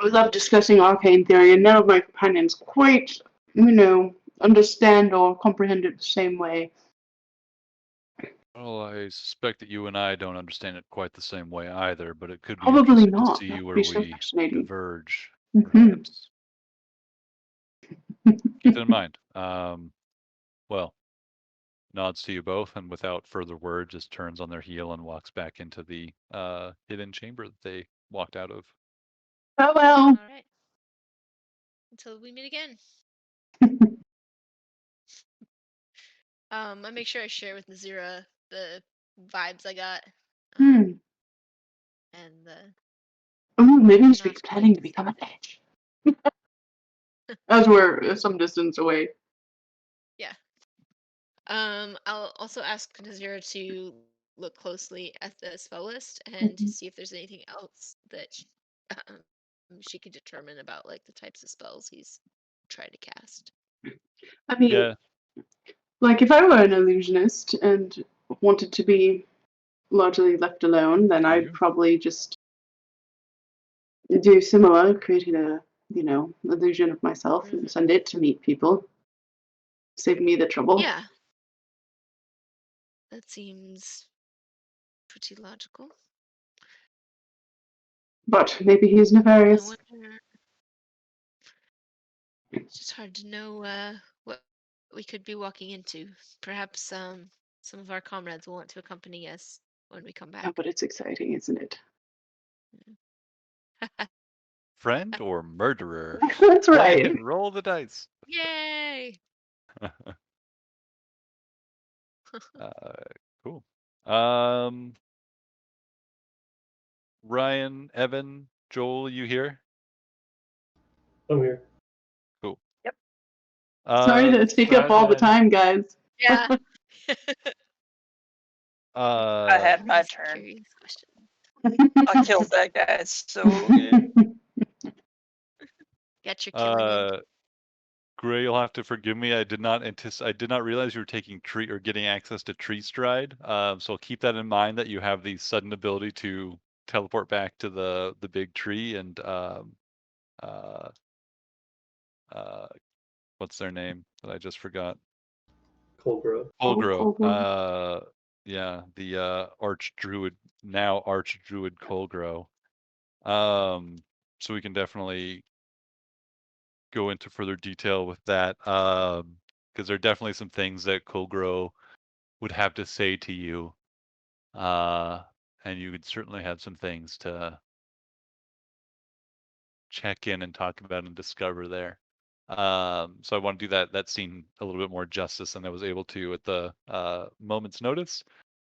I love discussing arcane theory, and none of my companions quite, understand or comprehend it the same way. Well, I suspect that you and I don't understand it quite the same way either, but it could be Probably interesting to not. see That would where be so we fascinating. diverge, Mhm. perhaps. Keep that in mind. Well, nods to you both, and without further word, just turns on their heel and walks back into the hidden chamber that they walked out of. Oh well. All right. Until we meet again. I make sure I share with Nazira the vibes I got. And the. Oh, maybe we should be not planning to quite- become an edge. As we're some distance away. Yeah. I'll also ask Nazira to look closely at the spell list and to see if there's anything else that she could determine about like the types of spells he's trying to cast. I mean, Yeah. like if I were an illusionist and wanted to be largely left alone, then I'd probably just do similar, creating a illusion of myself and send it to meet people. Save me the trouble. Yeah. That seems pretty logical. But maybe he's nefarious. I wonder, it's just hard to know what we could be walking into. Perhaps some of our comrades will want to accompany us when we come back. Yeah, but it's exciting, isn't it? Friend or murderer? That's right. Roll the dice. Yay! Cool. Ryan, Evan, Joel, you here? I'm here. Cool. Yep. Sorry to take up all the time, guys. Yeah. I had my Ask turn. curious question. I killed that guy so good. Got your killing in. Gray, you'll have to forgive me. I did not realize you were taking tree or getting access to tree stride. So keep that in mind that you have the sudden ability to teleport back to the big tree and what's their name that I just forgot? Colgrove. Colgrove. Yeah, the arch druid Colgrove. So we can definitely go into further detail with that, because there are definitely some things that Colgrove would have to say to you, and you would certainly have some things to check in and talk about and discover there. So I want to do that scene a little bit more justice than I was able to at the moment's notice.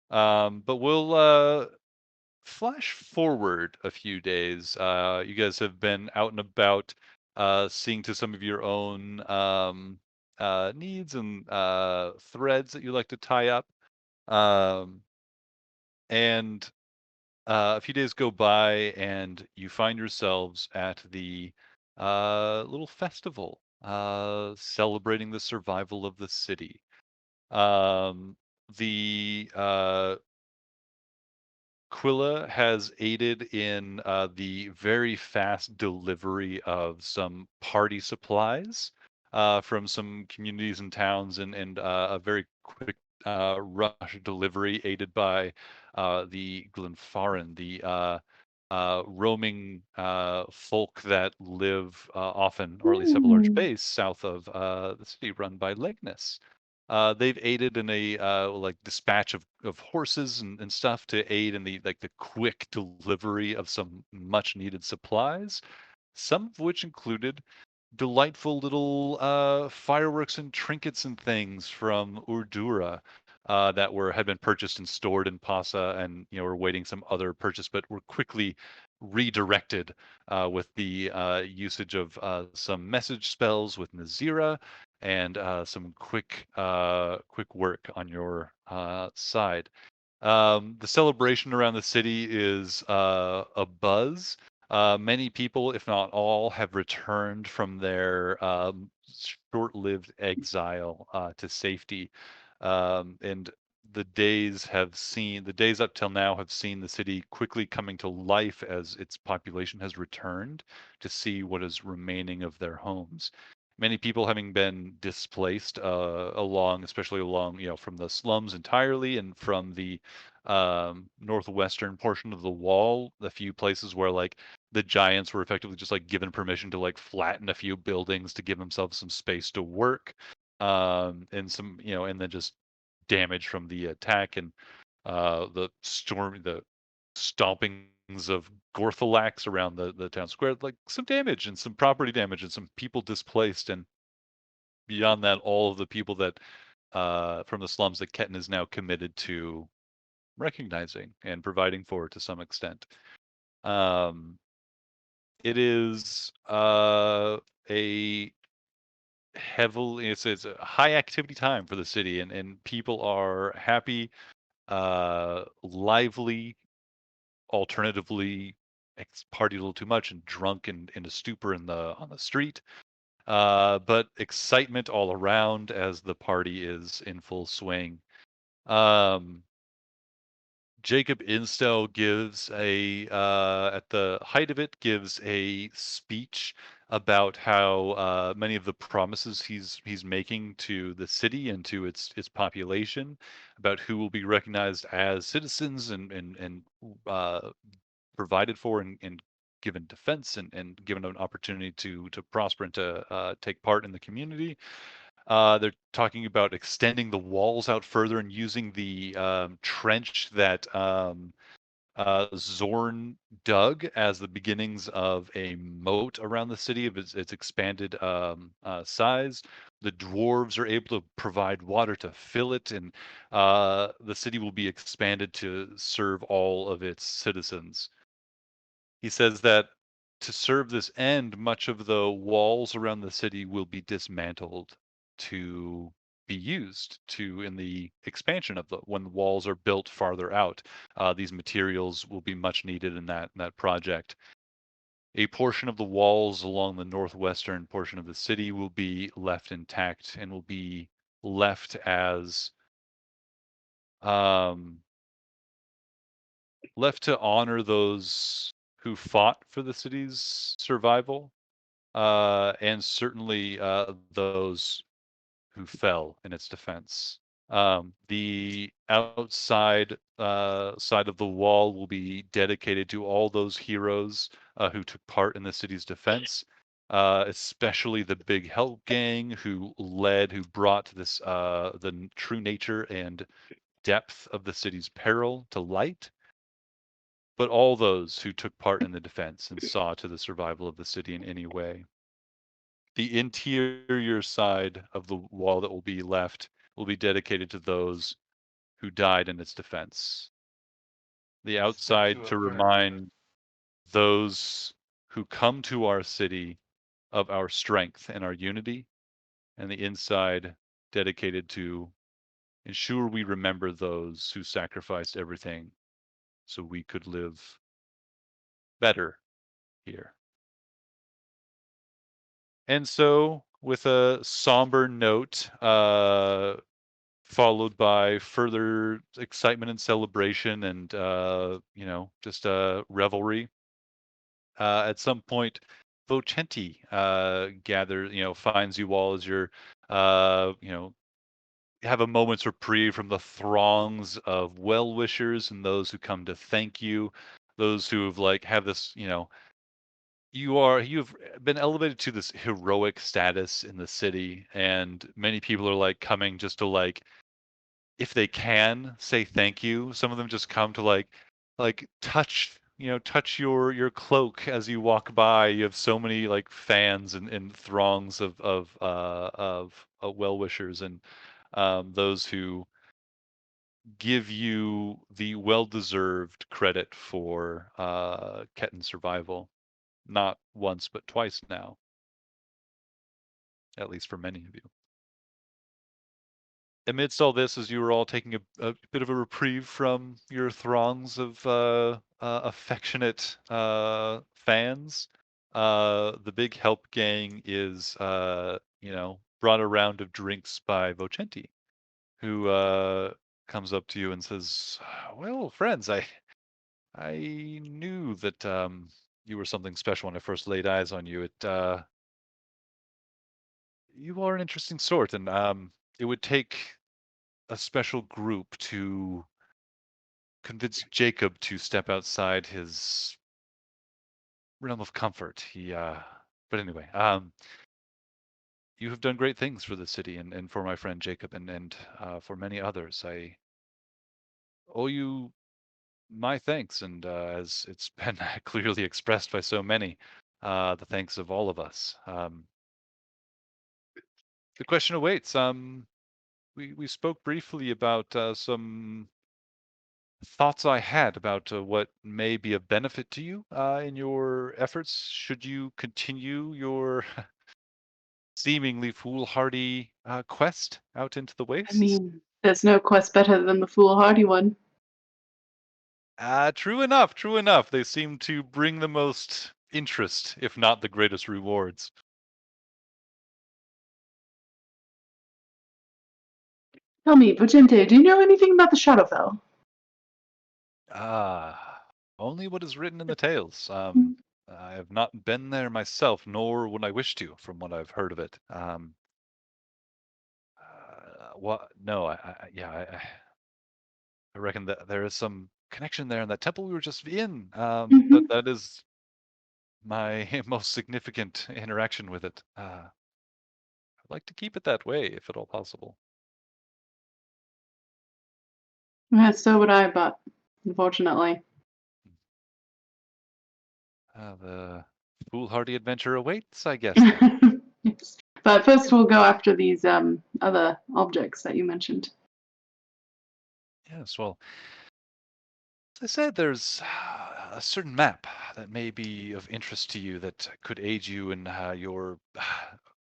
But we'll flash forward a few days. You guys have been out and about, seeing to some of your own needs and threads that you like to tie up. And a few days go by, and you find yourselves at the little festival celebrating the survival of the city. The Quilla has aided in the very fast delivery of some party supplies from some communities and towns, and a very quick rush delivery aided by the Glenfarren, the roaming folk that live often, or at least have a large base south of the city run by Legnus. They've aided in a like dispatch of horses and stuff to aid in the quick delivery of some much needed supplies, some of which included delightful little fireworks and trinkets and things from Urdura that had been purchased and stored in Pasa, and were waiting some other purchase, but were quickly redirected with the usage of some message spells with Nazira and some quick work on your side. The celebration around the city is a buzz. Many people, if not all, have returned from their short-lived exile to safety, and the days up till now have seen the city quickly coming to life as its population has returned to see what is remaining of their homes. Many people having been displaced especially along, from the slums entirely and from the northwestern portion of the wall, a few places where the giants were effectively just given permission to flatten a few buildings to give themselves some space to work, and some, and then just damage from the attack, and the stompings of Gorthalax around the town square, like some damage and some property damage and some people displaced, and beyond that, all of the people that from the slums that Ketin is now committed to recognizing and providing for to some extent. It is a heavily it's a high activity time for the city, and people are happy, lively, alternatively partied a little too much and drunk and in a stupor on the street. But excitement all around as the party is in full swing. Jacob Instow gives at the height of it, gives a speech about how many of the promises he's making to the city and to its population, about who will be recognized as citizens and provided for and given defense and given an opportunity to prosper and to take part in the community. They're talking about extending the walls out further and using the trench that Zorn dug as the beginnings of a moat around the city of its expanded size. The dwarves are able to provide water to fill it, and the city will be expanded to serve all of its citizens. He says that to serve this end, much of the walls around the city will be dismantled to be used to in the expansion of when the walls are built farther out. These materials will be much needed in that project. A portion of the walls along the northwestern portion of the city will be left intact and will be left as left to honor those who fought for the city's survival, and certainly those who fell in its defense. The outside side of the wall will be dedicated to all those heroes who took part in the city's defense, especially the Big Help Gang who brought this the true nature and depth of the city's peril to light, but all those who took part in the defense and saw to the survival of the city in any way. The interior side of the wall that will be left will be dedicated to those who died in its defense. The outside to remind those who come to our city of our strength and our unity, and the inside dedicated to ensure we remember those who sacrificed everything so we could live better here. And so, with a somber note, followed by further excitement and celebration and, just a revelry, at some point, Vocenti finds you all as you're, have a moment's reprieve from the throngs of well-wishers and those who come to thank you, those who have have this, you've been elevated to this heroic status in the city, and many people are coming just to if they can say thank you. Some of them just come to touch touch your cloak as you walk by. You have so many fans and throngs of well-wishers and those who give you the well-deserved credit for Ketin's survival. Not once, but twice now, at least for many of you. Amidst all this, as you were all taking a bit of a reprieve from your throngs of affectionate fans, the Big Help Gang is, brought a round of drinks by Vocenti, who comes up to you and says, "Well, friends, I knew that you were something special when I first laid eyes on you. You are an interesting sort, and it would take a special group to convince Jacob to step outside his realm of comfort. But anyway, you have done great things for the city and for my friend Jacob and for many others. I owe you my thanks, and as it's been clearly expressed by so many, the thanks of all of us. The question awaits. We spoke briefly about some thoughts I had about what may be a benefit to you in your efforts should you continue your seemingly foolhardy quest out into the I wastes. mean, there's no quest better than the foolhardy one. True enough, true enough. They seem to bring the most interest, if not the greatest rewards. Tell me, Vicente, do you know anything about the Shadowfel? Only what is written in the tales. Hmm. I have not been there myself, nor would I wish to, from what I've heard of it. What? No, I reckon that there is some connection there in that temple we were just in. Mhm. That is my most significant interaction with it. I'd like to keep it that way, if at all possible. Yeah, so would I, but unfortunately. The foolhardy adventure awaits, I guess. Then. Yes. But first we'll go after these other objects that you mentioned. Yes, well, as I said, there's a certain map that may be of interest to you that could aid you in your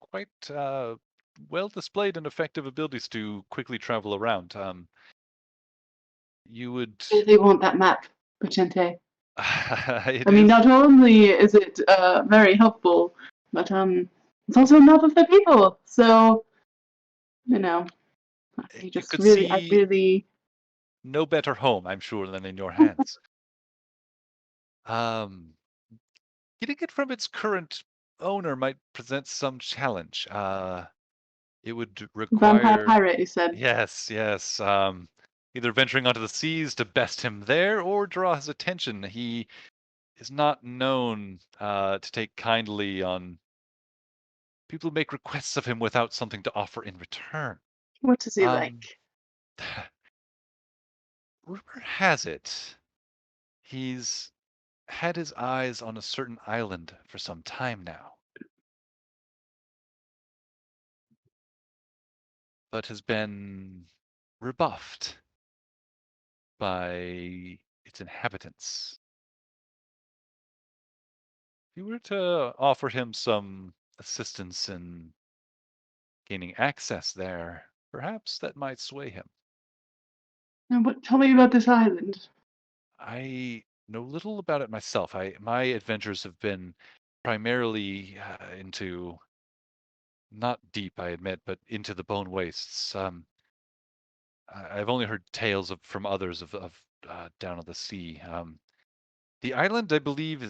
quite well displayed and effective abilities to quickly travel around. You would. I really want that map, Vicente. It I mean, is. not only is it very helpful, but it's also a map of the people. So, you know, You could see really. no better home, I'm sure, than in your hands. Um, Getting it from its current owner might present some challenge. It would Vampire require, pirate, you said. yes, yes, either venturing onto the seas to best him there or draw his attention. He is not known to take kindly on people who make requests of him without something to offer in return. What is he Um, like? Rumor has it he's had his eyes on a certain island for some time now, but has been rebuffed by its inhabitants. If you were to offer him some assistance in gaining access there, perhaps that might sway him. Now, tell me about this island. I know little about it myself. My adventures have been primarily into not deep, I admit, but into the bone wastes. I've only heard tales from others of down at the sea. The island, I believe,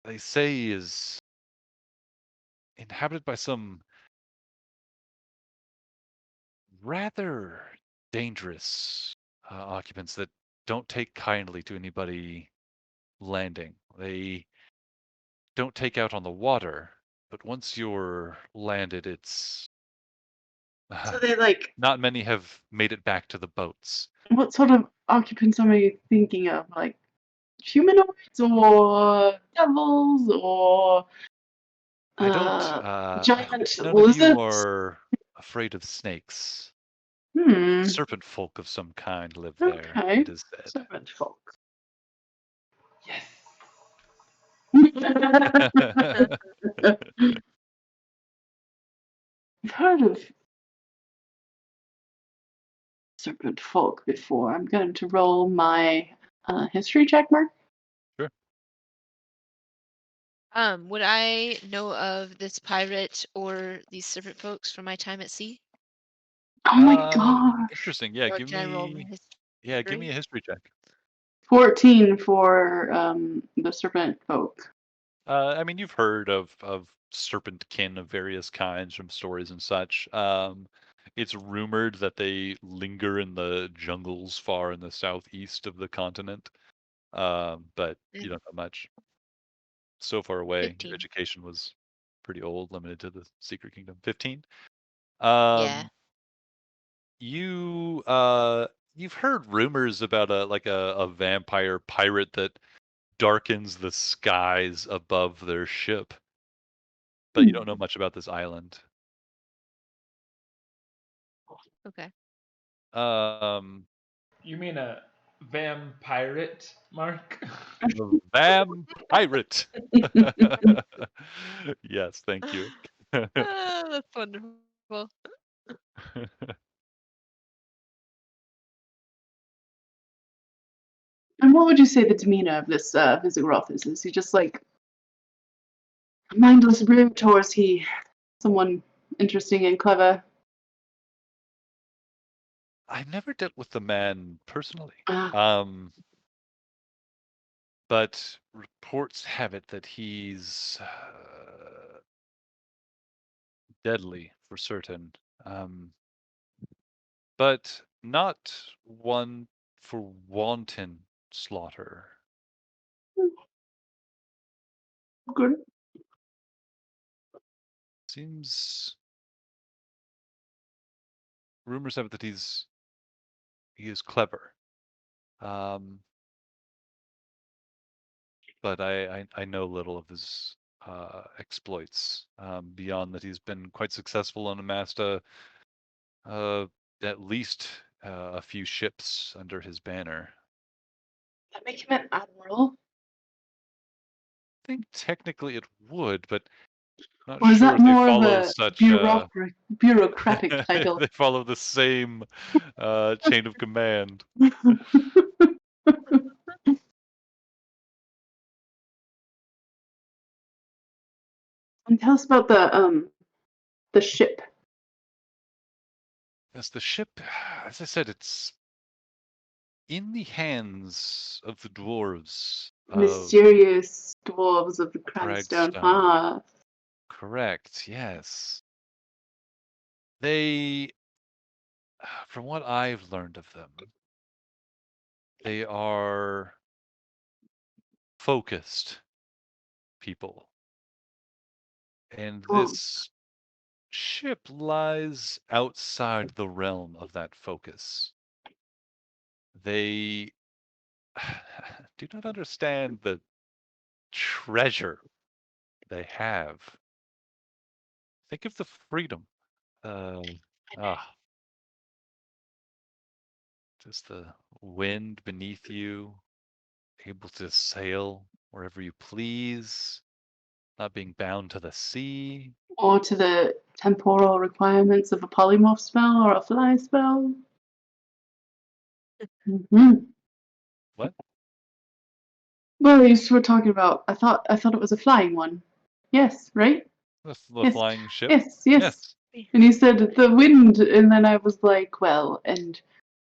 they say, is inhabited by some rather dangerous occupants that don't take kindly to anybody landing. They don't take out on the water, but once you're landed, it's So they like, not many have made it back to the boats. what sort of occupants am I thinking of? Like humanoids or devils or I don't. I hope giant none of you lizards? are afraid of snakes. Hmm. Serpent folk of some kind live there, Okay. it is said. Serpent folk. Yes. I've heard of serpent folk before. I'm going to roll my history check, Mark. Sure. Would I know of this pirate or these serpent folks from my time at sea? Oh my gosh. Interesting. Yeah, Or can I roll my give me a history check. 14 for the serpent folk. I mean, you've heard of serpent kin of various kinds from stories and such. It's rumored that they linger in the jungles far in the southeast of the continent. But you don't know much. So far away, your 15. education was pretty old, limited to the Secret Kingdom. 15. Yeah. You've heard rumors about a vampire pirate that darkens the skies above their ship, but you don't know much about this island. Okay. You mean a vampirate, Mark? A vampirate. Yes, thank you. That's wonderful. And what would you say the demeanor of this Visigoth is? Is he just like a mindless brute, or is he someone interesting and clever? I never dealt with the man personally. Ah, But reports have it that he's deadly for certain. But not one for wanton slaughter. good. Seems rumors have it that he is clever. But I know little of his exploits beyond that he's been quite successful and amassed at least a few ships under his banner. That make him an admiral? I think technically it would, but not Or is sure that if they more of follow a such bureaucratic title? they follow the same chain of command. And tell us about the ship. Yes, the ship, as I said, it's in the hands of the dwarves of Mysterious dwarves of the Cranstone Cragstone. Hearth. Correct, yes. They, from what I've learned of them, they are focused people. And Oh, this ship lies outside the realm of that focus. They do not understand the treasure they have. Think of the freedom. Just the wind beneath you, able to sail wherever you please, not being bound to the sea. or to the temporal requirements of a polymorph spell or a fly spell. What? Well, you were talking about. I thought it was a flying one. Yes, right? The Yes. flying ship? Yes. Yes. And you said the wind, and then I was like, well, and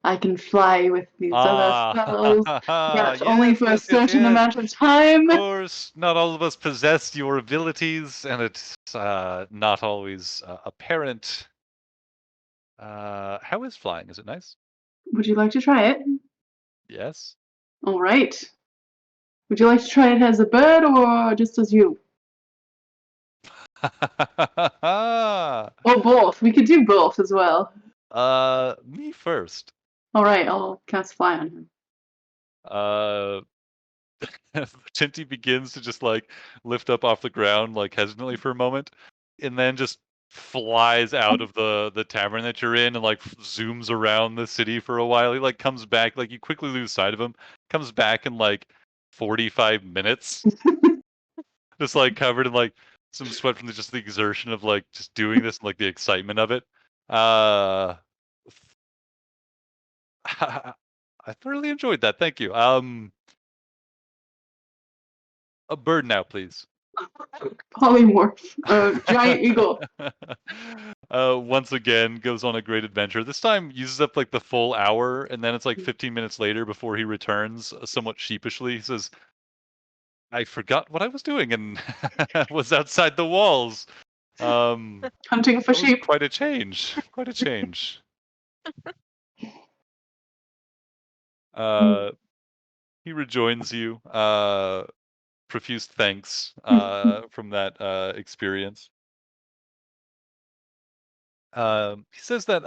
I can fly with these other spells, but only for a certain amount of time. Of course, not all of us possess your abilities, and it's not always apparent. How is flying? Is it nice? Would you like to try it? Yes. All right. Would you like to try it as a bird or just as you? Or both. We could do both as well. Me first. All right, I'll cast fly on him. Tinty begins to just like lift up off the ground like hesitantly for a moment, and then just flies out of the tavern that you're in and like zooms around the city for a while. He like comes back, like you quickly lose sight of him, comes back in like 45 minutes, just like covered in like some sweat from just the exertion of like just doing this and like the excitement of it. I thoroughly enjoyed that. Thank you. A bird now, please. Polymorph. Giant eagle. Once again, goes on a great adventure. This time uses up like the full hour, and then it's like 15 minutes later before he returns, somewhat sheepishly. He says, I forgot what I was doing and was outside the walls. Hunting for That was sheep. quite a change. Quite a change. He rejoins you, profuse thanks from that experience. He says that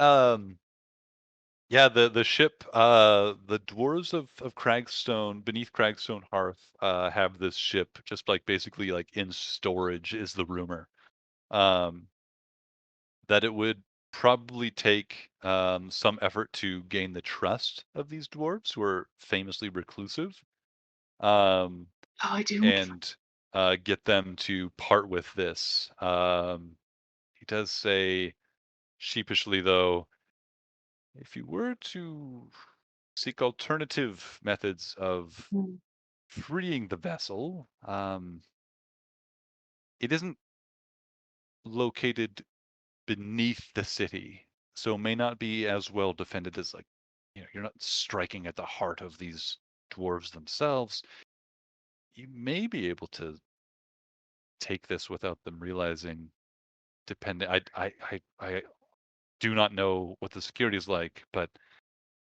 yeah, the ship, the dwarves of Cragstone, beneath Cragstone Hearth, have this ship just like basically like in storage is the rumor. That it would probably take some effort to gain the trust of these dwarves who are famously reclusive. Oh, I do. And get them to part with this. He does say sheepishly, though, if you were to seek alternative methods of Mm. freeing the vessel, it isn't located beneath the city, so may not be as well defended as, like, you know, you're not striking at the heart of these dwarves themselves. You may be able to take this without them realizing. Depending, I do not know what the security is like, but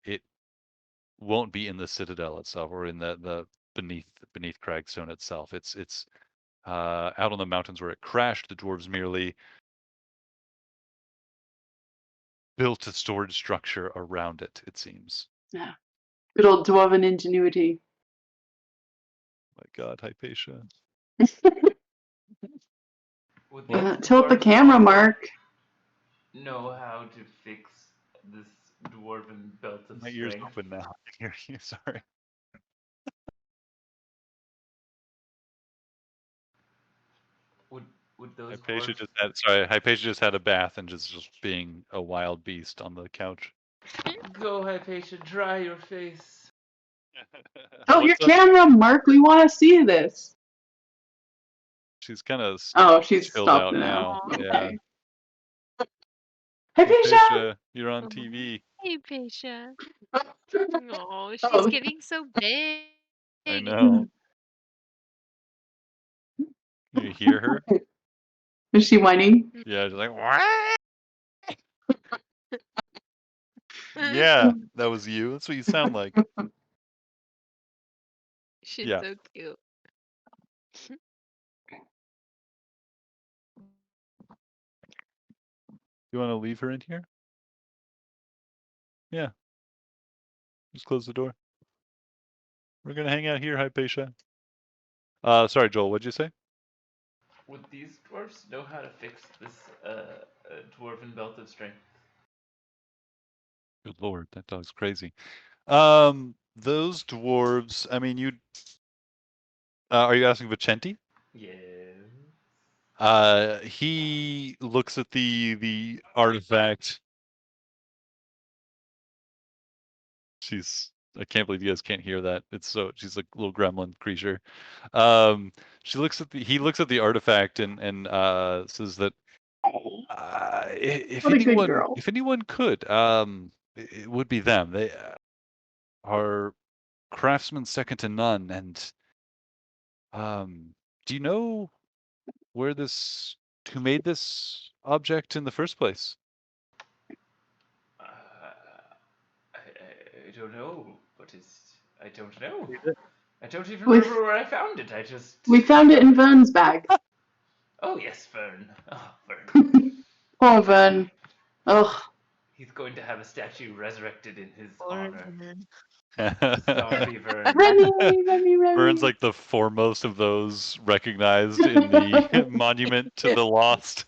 it won't be in the citadel itself or in the beneath Cragstone itself. It's out on the mountains where it crashed. The dwarves merely built a storage structure around it. It seems. Yeah. Good old dwarven ingenuity. My God, Hypatia. Would What? these Tilt the dwarves camera, also Mark. know how to fix this dwarven belt of My ears strength? open now. I can hear you. Sorry. Would those Hypatia dwarves Hypatia just had a bath and just being a wild beast on the couch. go, Hypatia, dry your face? Oh, your What's up? camera, Mark. We want to see this. She's kind of Oh, she's chilled stopped out now. Aw. Yeah. Okay. Hypatia! Hypatia, you're on Aw. TV. Hey, Paisha. Oh, she's Oh. getting so big. I know. You hear her? Is she whining? Yeah, she's like, what? Yeah, that was you. That's what you sound like. She's Yeah. so cute. You want to leave her in here? Yeah. Just close the door. We're gonna hang out here, Hypatia. Sorry, Joel. What'd you say? Would these dwarves know how to fix this dwarven belt of strength? Good lord, that dog's crazy. Those dwarves. I mean, you. Are you asking Vicenti? Yes. He looks at the artifact. I can't believe you guys can't hear that. She's like a little gremlin creature. He looks at the artifact and says that if What a good anyone girl. could, it would be them. They are craftsmen second to none. And do you know who made this object in the first place? I don't know, but I don't know. Is it? I don't even With- remember where I found it. We found it in Vern's bag. Oh, yes, Vern. Oh, Vern. Poor Vern. Ugh. He's going to have a statue resurrected in his Poor honor. Vern. Zombie Vern. Remy. Vern's like the foremost of those recognized in the monument to the lost.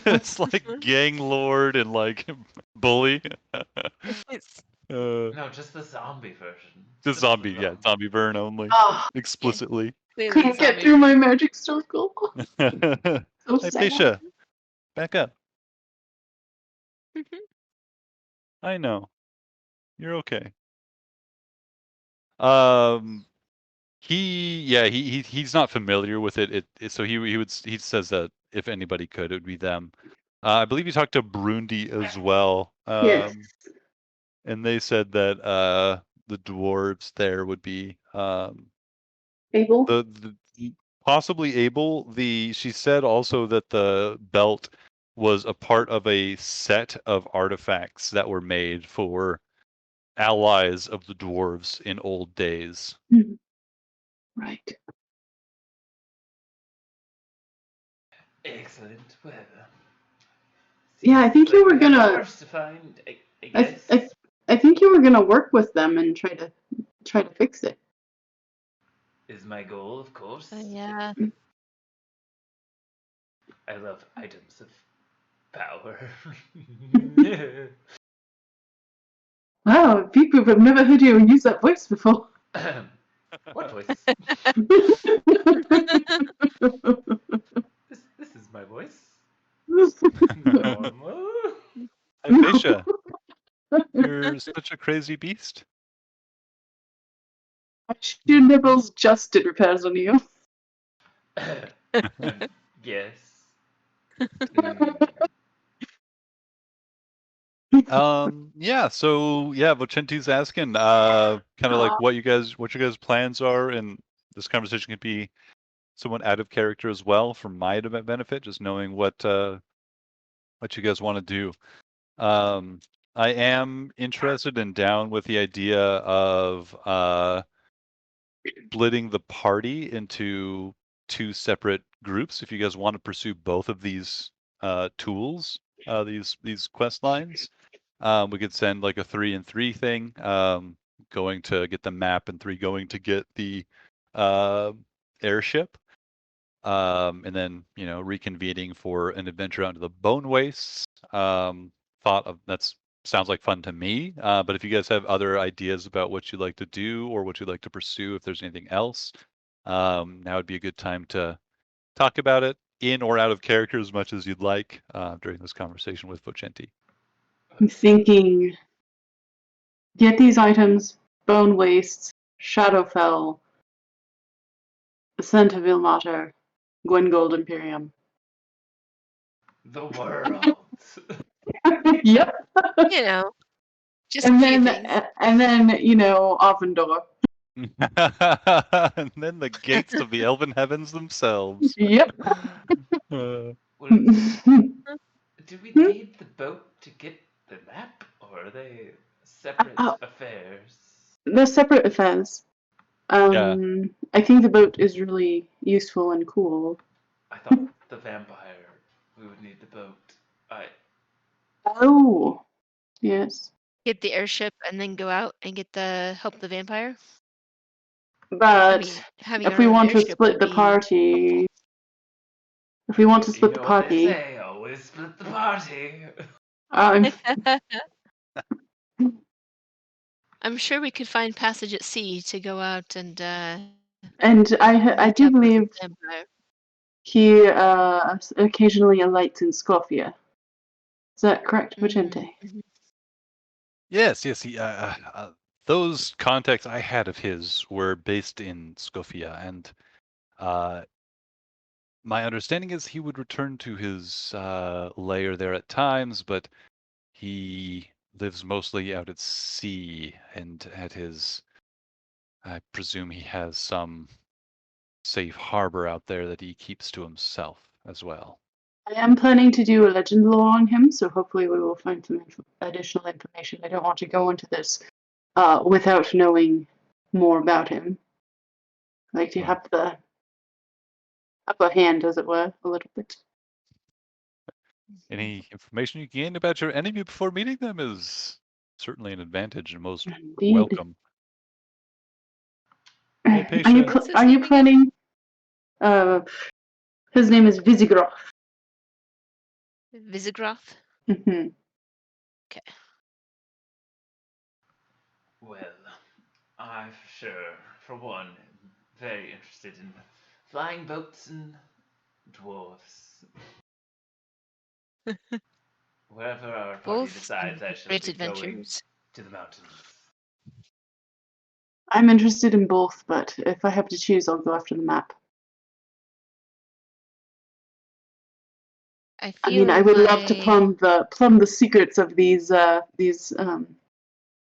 It's like gang lord and like bully. No, just the zombie version. Just zombie, yeah, zombie Vern only, Oh, explicitly. Clearly couldn't get zombie through my Vern. magic circle. So Hey, sad. Pisha, back up. I know. You're okay. He's not familiar with it. So he says that if anybody could, it would be them. I believe you talked to Brundi as well. Yes. And they said that the dwarves there would be Abel? the possibly able. She said also that the belt was a part of a set of artifacts that were made for allies of the dwarves in old days. Mhm. Right. Excellent. Well, Yeah, I think seems you like were we have gonna. dwarves to find. I I, guess. I think you were gonna work with them and try to fix it. Is my goal, of course. Yeah. I love items of power. Wow, people have never heard you use that voice before. What voice? This is my voice. Normal. Hypatia, you're such a crazy beast. Your nipples just did repairs on you. Yes. Yeah, so yeah, Vocenti's asking kind of like what your guys' plans are, and this conversation could be somewhat out of character as well for my benefit, just knowing what you guys want to do. I am interested and down with the idea of splitting the party into two separate groups if you guys want to pursue both of these tools, these quest lines. We could send like a 3 and 3 thing, going to get the map and 3 going to get the airship. And then, reconvening for an adventure out into the Bone Wastes. Sounds like fun to me. But if you guys have other ideas about what you'd like to do or what you'd like to pursue, if there's anything else, now would be a good time to talk about it in or out of character as much as you'd like during this conversation with Vocenti. I'm thinking, get these items: Bone Wastes, Shadowfel, Ascent of Ilmater, Gwengold Imperium. The world. Yep. Just a few things. And then Offendor. And then the gates of the elven heavens themselves. Yep. Well, do we need the boat to get the map, or are they separate affairs? They're separate affairs. I think the boat is really useful and cool. I thought the vampire. We would need the boat. Oh, yes. Get the airship and then go out and help the vampire. But having if we want to airship split would the be party, if we want to split the What they party, say, always split the party. I'm sure we could find passage at sea to go out and I do believe he occasionally alights in Scofia. Is that correct, Vicente? Yes. He, those contacts I had of his were based in Scofia, and my understanding is he would return to his lair there at times, but he lives mostly out at sea, and I presume he has some safe harbor out there that he keeps to himself as well. I am planning to do a legend lore on him, so hopefully we will find some additional information. I don't want to go into this without knowing more about him. I like to have the upper hand, as it were, a little bit. Any information you gain about your enemy before meeting them is certainly an advantage and most welcome. Hey, are you planning? His name is Visigroth. Visigroth? Mm-hmm. Okay. Well, I for one, very interested in flying boats and dwarves. Wherever our party decides, I shall great be adventures. going to the mountains. I'm interested in both, but if I have to choose, I'll go after the map. I would love to plumb the secrets of these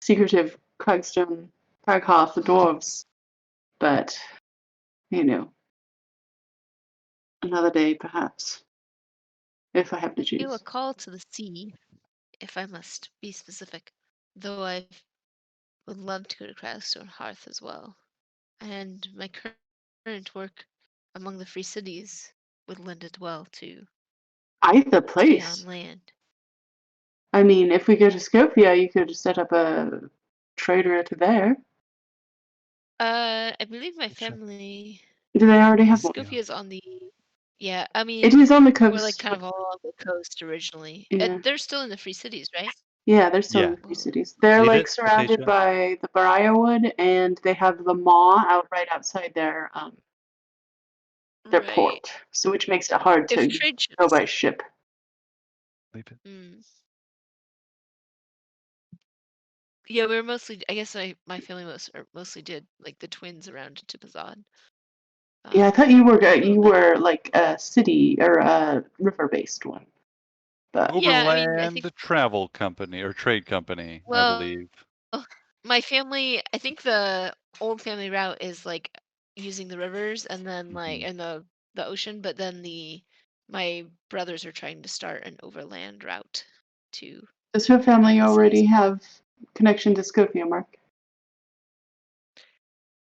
secretive Craghearth dwarves, but another day perhaps, if I have to choose. Feel a call to the sea, if I must be specific. Though I would love to go to Cragstone Hearth as well, and my current work among the free cities would lend it well to Either stay on place. land. I mean, if we go to Scopia, you could set up a trader to there. I believe my Sure. family. Do they already have one? Scopia's on the. Yeah, I mean, It is on the we're like coast. kind of all on the coast originally. Yeah. They're still in the free cities, right? Yeah, they're still Yeah. in the free cities. They're Leave like it, surrounded Acacia. by the Briarwood, and they have the maw out right outside their Right. port. So which makes it hard If to trade go ships. by ship. Leave it. Yeah, we were mostly. I guess my family mostly did like the twins around to Pazan. Yeah, I thought you were a little you bit. were like a city or a river-based one. But Yeah, I mean, I Overland think. Travel Company or Trade Company, I Well, believe. my family. I think the old family route is like using the rivers and then like and the ocean, but then my brothers are trying to start an overland route to. does her family the already cities. have connection to Scopia, Mark?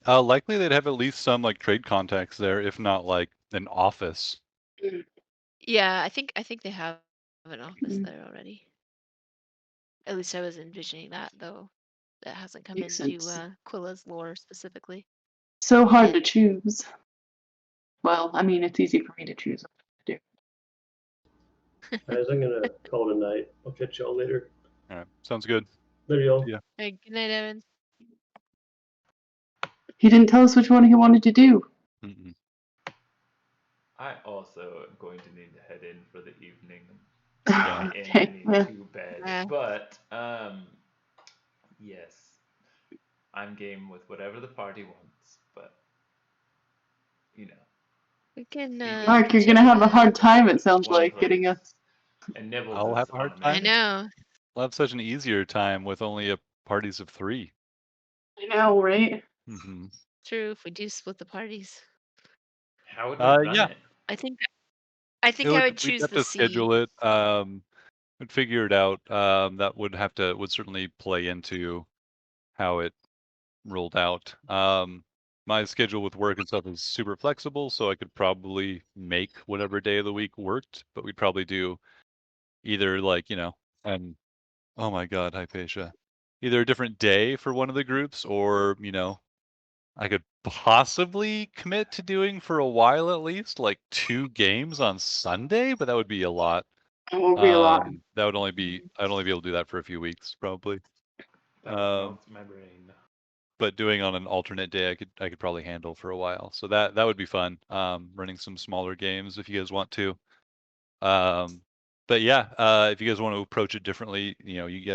Likely they'd have at least some like trade contacts there, if not like an office. Yeah, I think they have an office Mm. there already. At least I was envisioning that, though. That hasn't come Makes into sense. Quilla's lore specifically. So hard to yet. choose. Well, I mean, it's easy for me to choose what to do. Guys, I'm gonna call it a night. I'll catch y'all later. All right, sounds good. Later, y'all. Yeah. All right, good night, Evan. He didn't tell us which one he wanted to do. Mm-mm. I also am going to need to head in for the evening. Yeah. And I Okay. need Yeah. to bed. Yeah. But yes, I'm game with whatever the party wants. But you know, We can. Mark, we you're can gonna check have a the- hard time. It sounds one like getting place. us. And Nibbles I'll is have a hard on time. I me. know. We'll have such an easier time with only a parties of 3. I know, right? Mm-hmm. True. If we do split the parties, How would we run Yeah. it? I think. It I would we'd choose have the to C. schedule it. We'd figure it out. That would certainly play into how it rolled out. My schedule with work and stuff is super flexible, so I could probably make whatever day of the week worked, but we'd probably do either like, and oh my God, Hypatia. Either a different day for one of the groups or, I could possibly commit to doing for a while at least, like 2 games on Sunday, but that would be a lot. It won't be a lot. That would only be I'd only be able to do that for a few weeks probably. That melts my brain. But doing on an alternate day, I could probably handle for a while. So that would be fun. Running some smaller games if you guys want to. But yeah, if you guys want to approach it differently, you guys